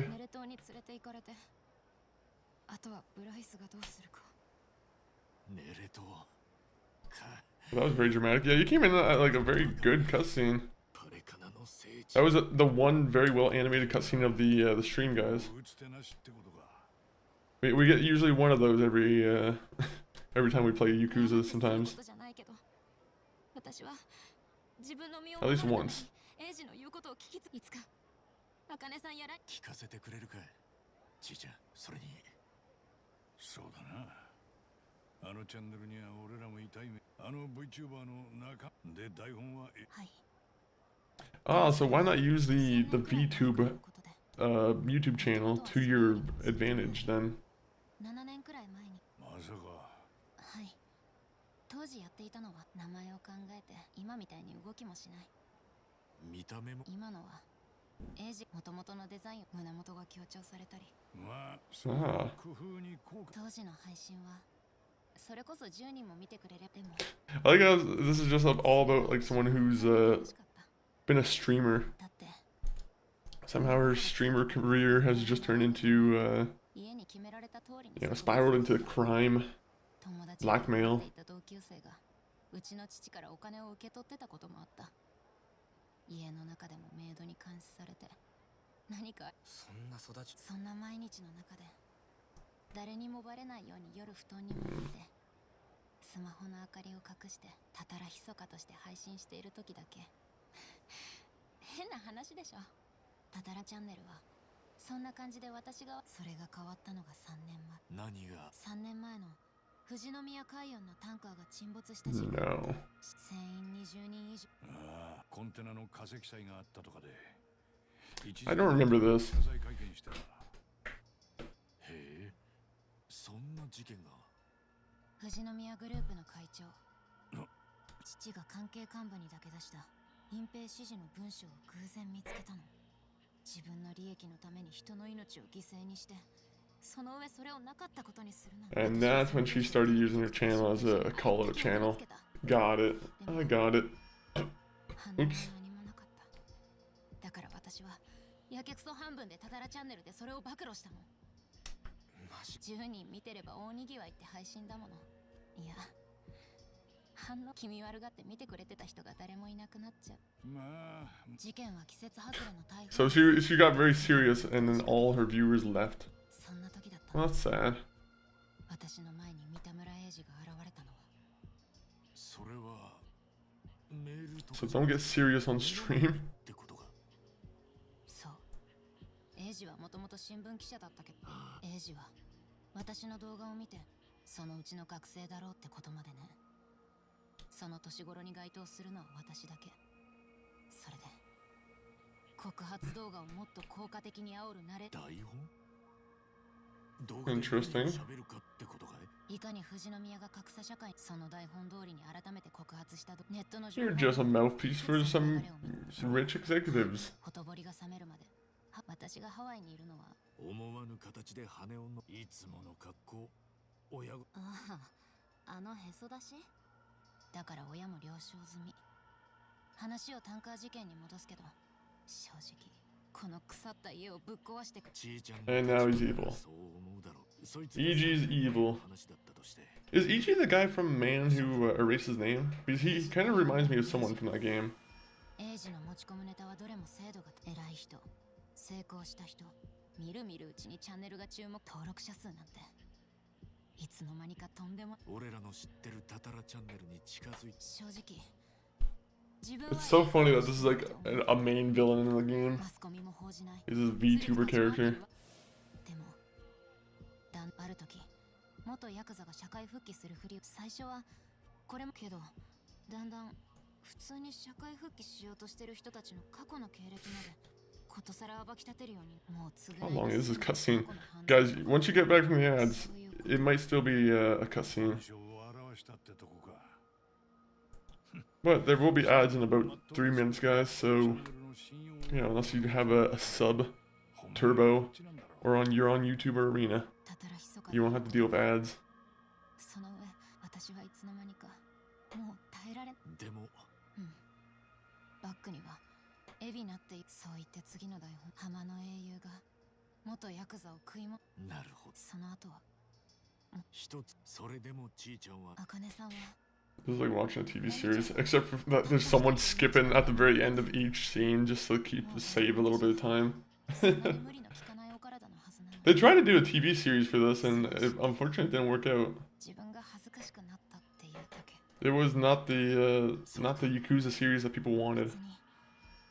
[SPEAKER 2] That was very dramatic. Yeah, you came in at like a very good cutscene. That was the one very well animated cutscene of the stream, guys. We get usually one of those every every time we play Yakuza. Sometimes, at least once.
[SPEAKER 10] 聞かせてくれるか、じいちゃん。それにそうだな、あのチャンネルには俺らも痛い目、あの VTuber の中で台本は。はい。
[SPEAKER 2] Ah, so why not use the VTube YouTube channel to your advantage then?
[SPEAKER 9] 7年くらい前に。
[SPEAKER 10] まさか。
[SPEAKER 9] はい。当時やっていたのは名前を考えて今みたいに動きもしない。
[SPEAKER 10] 見た目も。
[SPEAKER 9] 今のは。 エイジ元々のデザイン胸元が強調されたり、当時の配信はそれこそ10人も見てくれれば。
[SPEAKER 2] I like how this is just all about like someone who's been a streamer. Somehow her streamer career has just turned into you know, spiraled into crime, blackmail.
[SPEAKER 9] うちの父からお金を受け取ってたこともあった。 家の中でもメイドに監視されて、何かそんな毎日の中で誰にもバレないように夜布団にも寝て、スマホの明かりを隠してたたらひそかとして配信している時だけ。変な話でしょ。たたらチャンネルはそんな感じで私が。それが変わったのが3年前。何が？3年前の富士宮海運のタンカーが沈没した事故。
[SPEAKER 2] No.
[SPEAKER 9] 船員20人以上。
[SPEAKER 10] ああ、コンテナの化石災があったとかで。
[SPEAKER 2] I don't remember this.
[SPEAKER 10] 火災会見した。へえ、事件が。
[SPEAKER 9] 富士宮グループの会長。父が関係幹部にだけ出した隠蔽指示の文書を偶然見つけたの。自分の利益のために人の命を犠牲にして、その上それをなかったことにするなんて。
[SPEAKER 2] And that's when she started using her channel as a call-out channel. Got it. I got it. Oops.
[SPEAKER 9] だから私はやけくそ半分でタタラチャンネルでそれを暴露したの。10人見てれば大にぎわいって配信だもの。いや、反応気味悪がって見てくれてた人が誰もいなくなっちゃう。事件は季節外れの台風。
[SPEAKER 2] So she got very serious and then all her viewers left.
[SPEAKER 9] そんな時だった。
[SPEAKER 2] Well, that's sad.
[SPEAKER 9] 私の前に三田村英二が現れたのは。
[SPEAKER 10] それはメールとか。
[SPEAKER 2] So don't get serious on stream.
[SPEAKER 9] そう。英二はもともと新聞記者だったけど、英二は私の動画を見て、そのうちの学生だろうってことまでね。その年頃に該当するのは私だけ。それで告発動画をもっと効果的に煽るナレ。
[SPEAKER 10] 台本？
[SPEAKER 2] Interesting.
[SPEAKER 9] いかに富士宮が格差社会、その台本通りに改めて告発したネットの。
[SPEAKER 2] You're just a mouthpiece for some rich executives.
[SPEAKER 9] ほとぼりが冷めるまで。私がハワイにいるのは。
[SPEAKER 10] 思わぬ形で羽男のいつもの格好。親が。
[SPEAKER 9] ああ、あのへそ出し。だから親も了承済み。話をタンカー事件に戻すけど、正直この腐った家をぶっ壊してく。
[SPEAKER 2] And now he's evil. EG's evil. Is EG the guy from Man who erased his name? Because he kind of reminds me of someone from that game.
[SPEAKER 9] エイジの持ち込むネタはどれも精度が偉い人、成功した人、見る見るうちにチャンネルが注目、登録者数なんていつの間にかとんでも。
[SPEAKER 10] 俺らの知ってるタタラチャンネルに近づいて。
[SPEAKER 9] 正直
[SPEAKER 2] It's so funny that this is like a main villain in the game. He's a VTuber character.
[SPEAKER 9] でもある時、元ヤクザが社会復帰するふりを。最初はこれもけど、だんだん普通に社会復帰しようとしてる人たちの過去の経歴までことさら暴き立てるように。もうつぐらい。
[SPEAKER 2] How long is this cutscene? Guys, once you get back from the ads, it might still be a cutscene. But there will be ads in about 3 minutes, guys, so, you know, unless you have a sub, Turbo, or you're on YouTube or Arena, you won't have to deal with ads.
[SPEAKER 9] その上、私はいつの間にかもう耐えられ。
[SPEAKER 10] でも、
[SPEAKER 9] バックにはエビナって、そう言って次の台本、浜の英雄が元ヤクザを食いも。
[SPEAKER 10] なるほど。
[SPEAKER 9] その後は
[SPEAKER 10] 一つ。それでもちーちゃんは。
[SPEAKER 9] 茜さんは。
[SPEAKER 2] This is like watching a TV series, except for that there's someone skipping at the very end of each scene just to save a little bit of time. They tried to do a TV series for this, and unfortunately it didn't work out. It was not the Yakuza series that people wanted.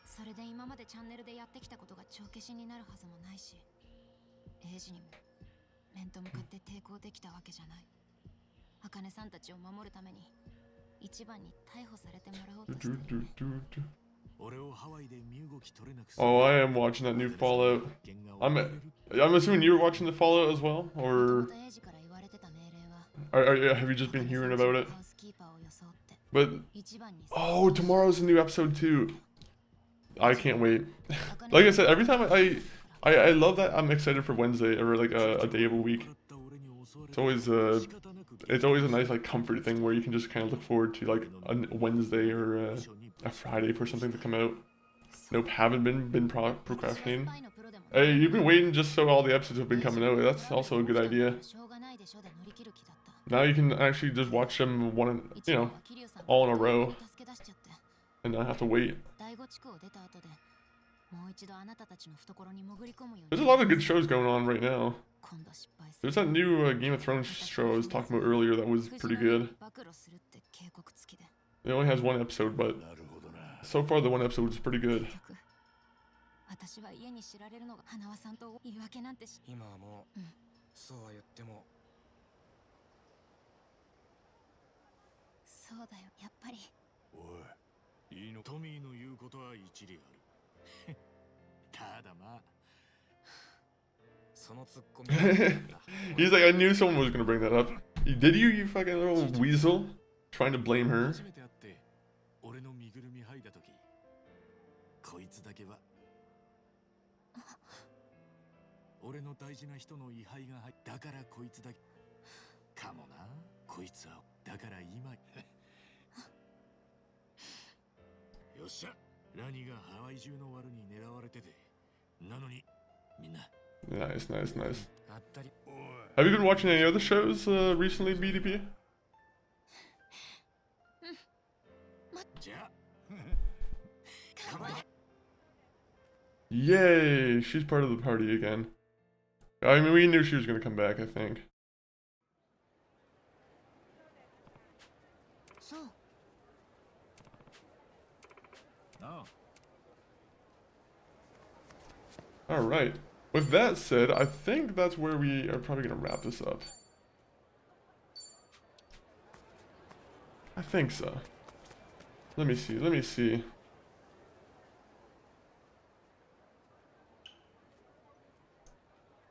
[SPEAKER 9] それで今までチャンネルでやってきたことが帳消しになるはずもないし、英二にも面と向かって抵抗できたわけじゃない。茜さんたちを守るために一番に逮捕されてもらおうとして。
[SPEAKER 2] Oh, I am watching that new Fallout. I'm assuming you're watching the Fallout as well, or have you just been hearing about it? But oh, tomorrow's a new episode too. I can't wait. Like I said, every time I love that I'm excited for Wednesday or like a day of a week. It's always a nice like comfort thing where you can just kind of look forward to like a Wednesday or a Friday for something to come out. Nope, haven't been procrastinating. Hey, you've been waiting just so all the episodes have been coming out. That's also a good idea. Now you can actually just watch them all in a row, and not have to wait. There's a lot of good shows going on right now. There's that new Game of Thrones show I was talking about earlier that was pretty good. It only has 1 episode, but so far the 1 episode is pretty good.
[SPEAKER 9] 私は家に知られるのが花輪さんと言い訳なんてし。
[SPEAKER 11] 今はもう、そうは言っても。
[SPEAKER 9] そうだよ、やっぱり。
[SPEAKER 10] おい、いいの。トミーの言うことは一理ある。ただまあ。
[SPEAKER 2] He's like, I knew someone was gonna bring that up. Did you, you fucking little weasel? Trying to blame her.
[SPEAKER 10] 初めて会って俺の身ぐるみ剥いだ時こいつだけは俺の大事な人の位牌が入っただからこいつだけかもなこいつはだから今よっしゃラニがハワイ中のワルに狙われててなのにみんな
[SPEAKER 2] Nice, nice, nice. Have you been watching any other shows recently, BDP? Yay! She's part of the party again. I mean, we knew she was gonna come back, I think. Alright. With that said, I think that's where we are probably gonna wrap this up. I think so. Let me see, let me see.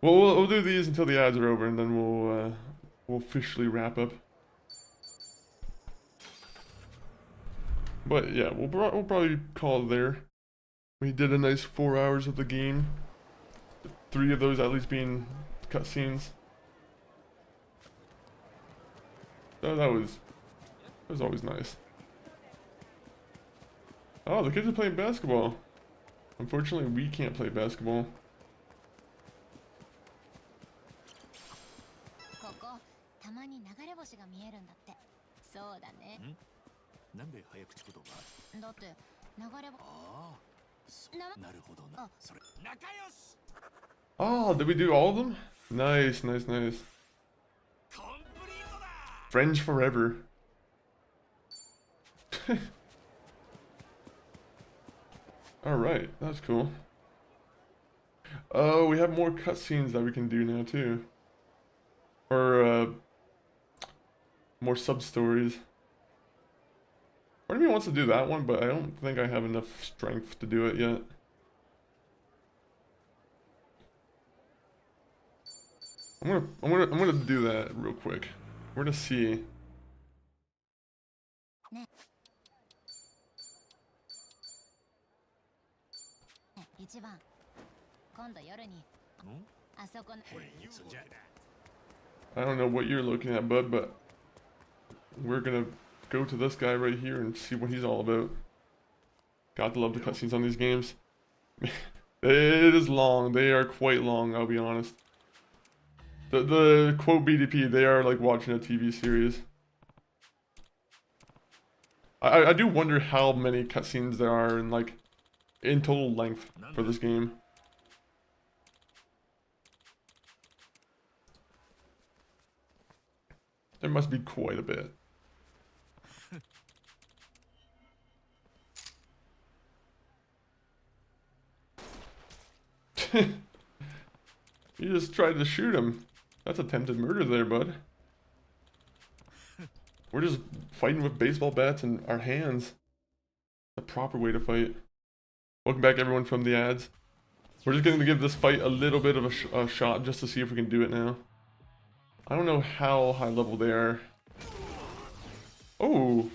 [SPEAKER 2] Well, we'll do these until the ads are over, and then we'll officially wrap up. But yeah, we'll probably call it there. We did a nice 4 hours of the game. 3 of those at least being cutscenes. So that was always nice. Oh, the kids are playing basketball. Unfortunately, we can't play basketball.
[SPEAKER 9] ここたまに流れ星が見えるんだって。そうだね。
[SPEAKER 10] なんで早口言葉？
[SPEAKER 9] だって流れ星。
[SPEAKER 10] ああ、なるほどな。それ仲良し。
[SPEAKER 2] Oh, did we do all of them? Nice, nice, nice. Friends forever. Alright, that's cool. Oh, we have more cutscenes that we can do now too. Or, more sub-stories. Part of me wants to do that one, but I don't think I have enough strength to do it yet. I'm gonna do that real quick. We're gonna see. I don't know what you're looking at, bud, but we're gonna go to this guy right here and see what he's all about. Got to love the cutscenes on these games. It is long. They are quite long, I'll be honest. The quote BDP, they are like watching a TV series. I do wonder how many cutscenes there are in like in total length for this game. There must be quite a bit. You just tried to shoot him. That's attempted murder there, bud. We're just fighting with baseball bats in our hands. The proper way to fight. Welcome back, everyone, from the ads. We're just going to give this fight a little bit of a shot just to see if we can do it now. I don't know how high level they are. Oh!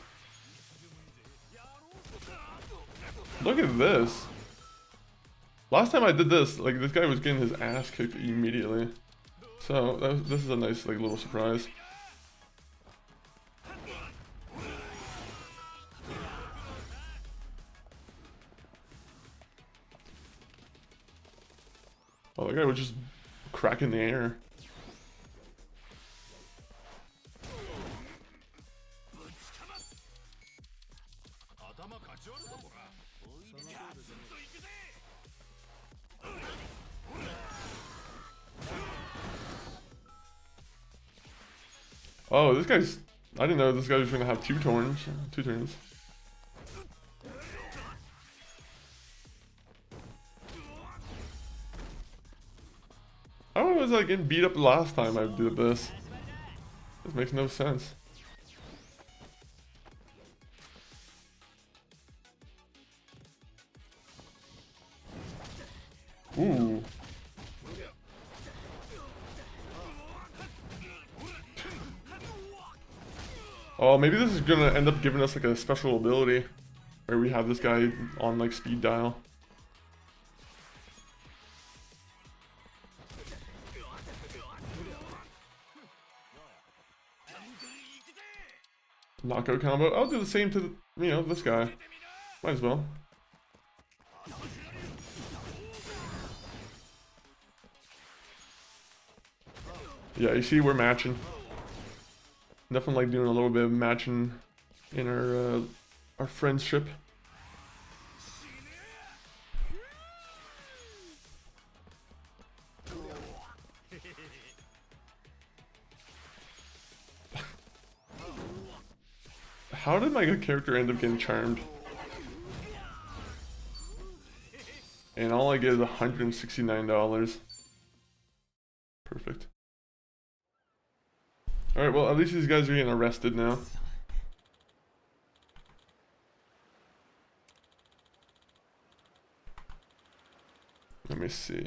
[SPEAKER 2] Look at this. Last time I did this, like, this guy was getting his ass kicked immediately. So, this is a nice, like, little surprise. Oh, that guy was just cracking the air. Oh, this guy's... I didn't know this guy was going to have two turns. How was I getting beat up the last time I did this? This makes no sense. Ooh. Oh, maybe this is gonna end up giving us like a special ability where we have this guy on like speed dial. Knockout combo. I'll do the same to the, you know, this guy. Might as well. Yeah, you see, we're matching. Definitely like doing a little bit of matching in our friendship. How did my character end up getting charmed? And all I get is $169. Perfect. Alright, well, at least these guys are getting arrested now. Let me see.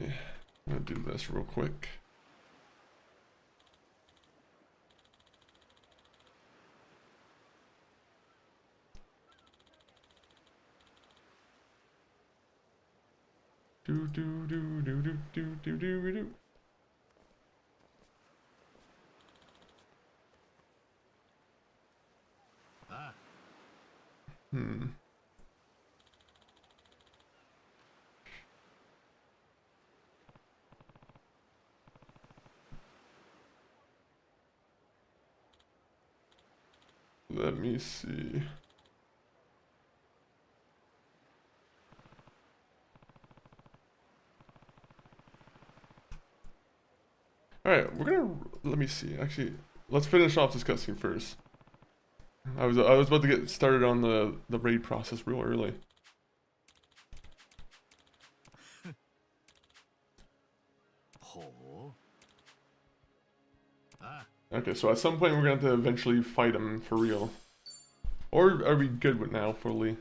[SPEAKER 2] I'm gonna do this real quick. Do do do do do do do do do. Let me see. Alright, we're gonna, let me see, actually, let's finish off this cutscene first. I was about to get started on the raid process real early. Okay, so at some point we're gonna have to eventually fight him for real. Or are we good with now fully?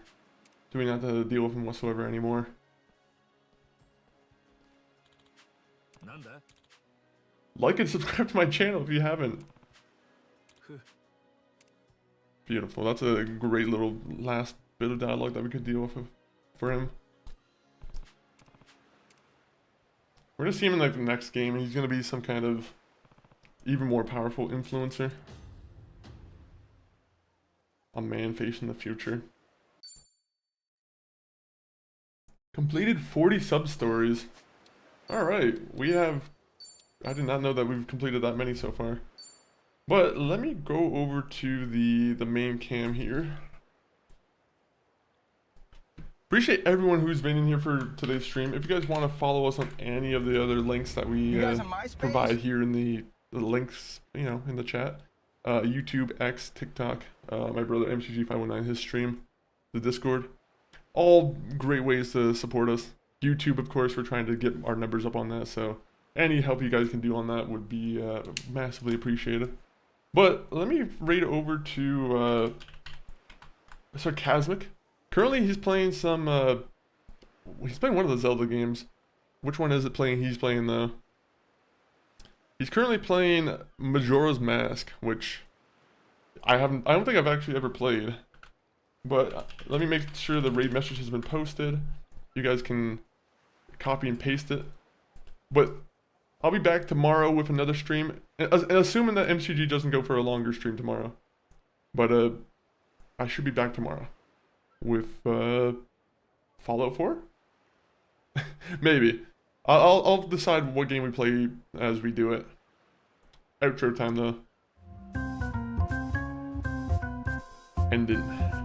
[SPEAKER 2] Do we not have to deal with him whatsoever anymore? Like and subscribe to my channel if you haven't. Beautiful. That's a great little last bit of dialogue that we could deal with for him. We're gonna see him in like the next game. He's gonna be some kind of even more powerful influencer. A man facing the future. Completed 40 sub-stories. Alright, we have... I did not know that we've completed that many so far. But let me go over to the main cam here. Appreciate everyone who's been in here for today's stream. If you guys want to follow us on any of the other links that we provide here in the links, you know, in the chat. YouTube, X, TikTok, my brother MCG519, his stream, the Discord. All great ways to support us. YouTube, of course, we're trying to get our numbers up on that, so any help you guys can do on that would be massively appreciated. But let me raid over to Sarcasmic. Currently, he's playing some. He's playing one of the Zelda games. Which one is it playing? He's playing though. He's currently playing Majora's Mask, which I don't think I've actually ever played. But let me make sure the raid message has been posted. You guys can copy and paste it. But I'll be back tomorrow with another stream, and assuming that MCG doesn't go for a longer stream tomorrow. But I should be back tomorrow with Fallout 4. Maybe. I'll decide what game we play as we do it. Outro time though. Ending.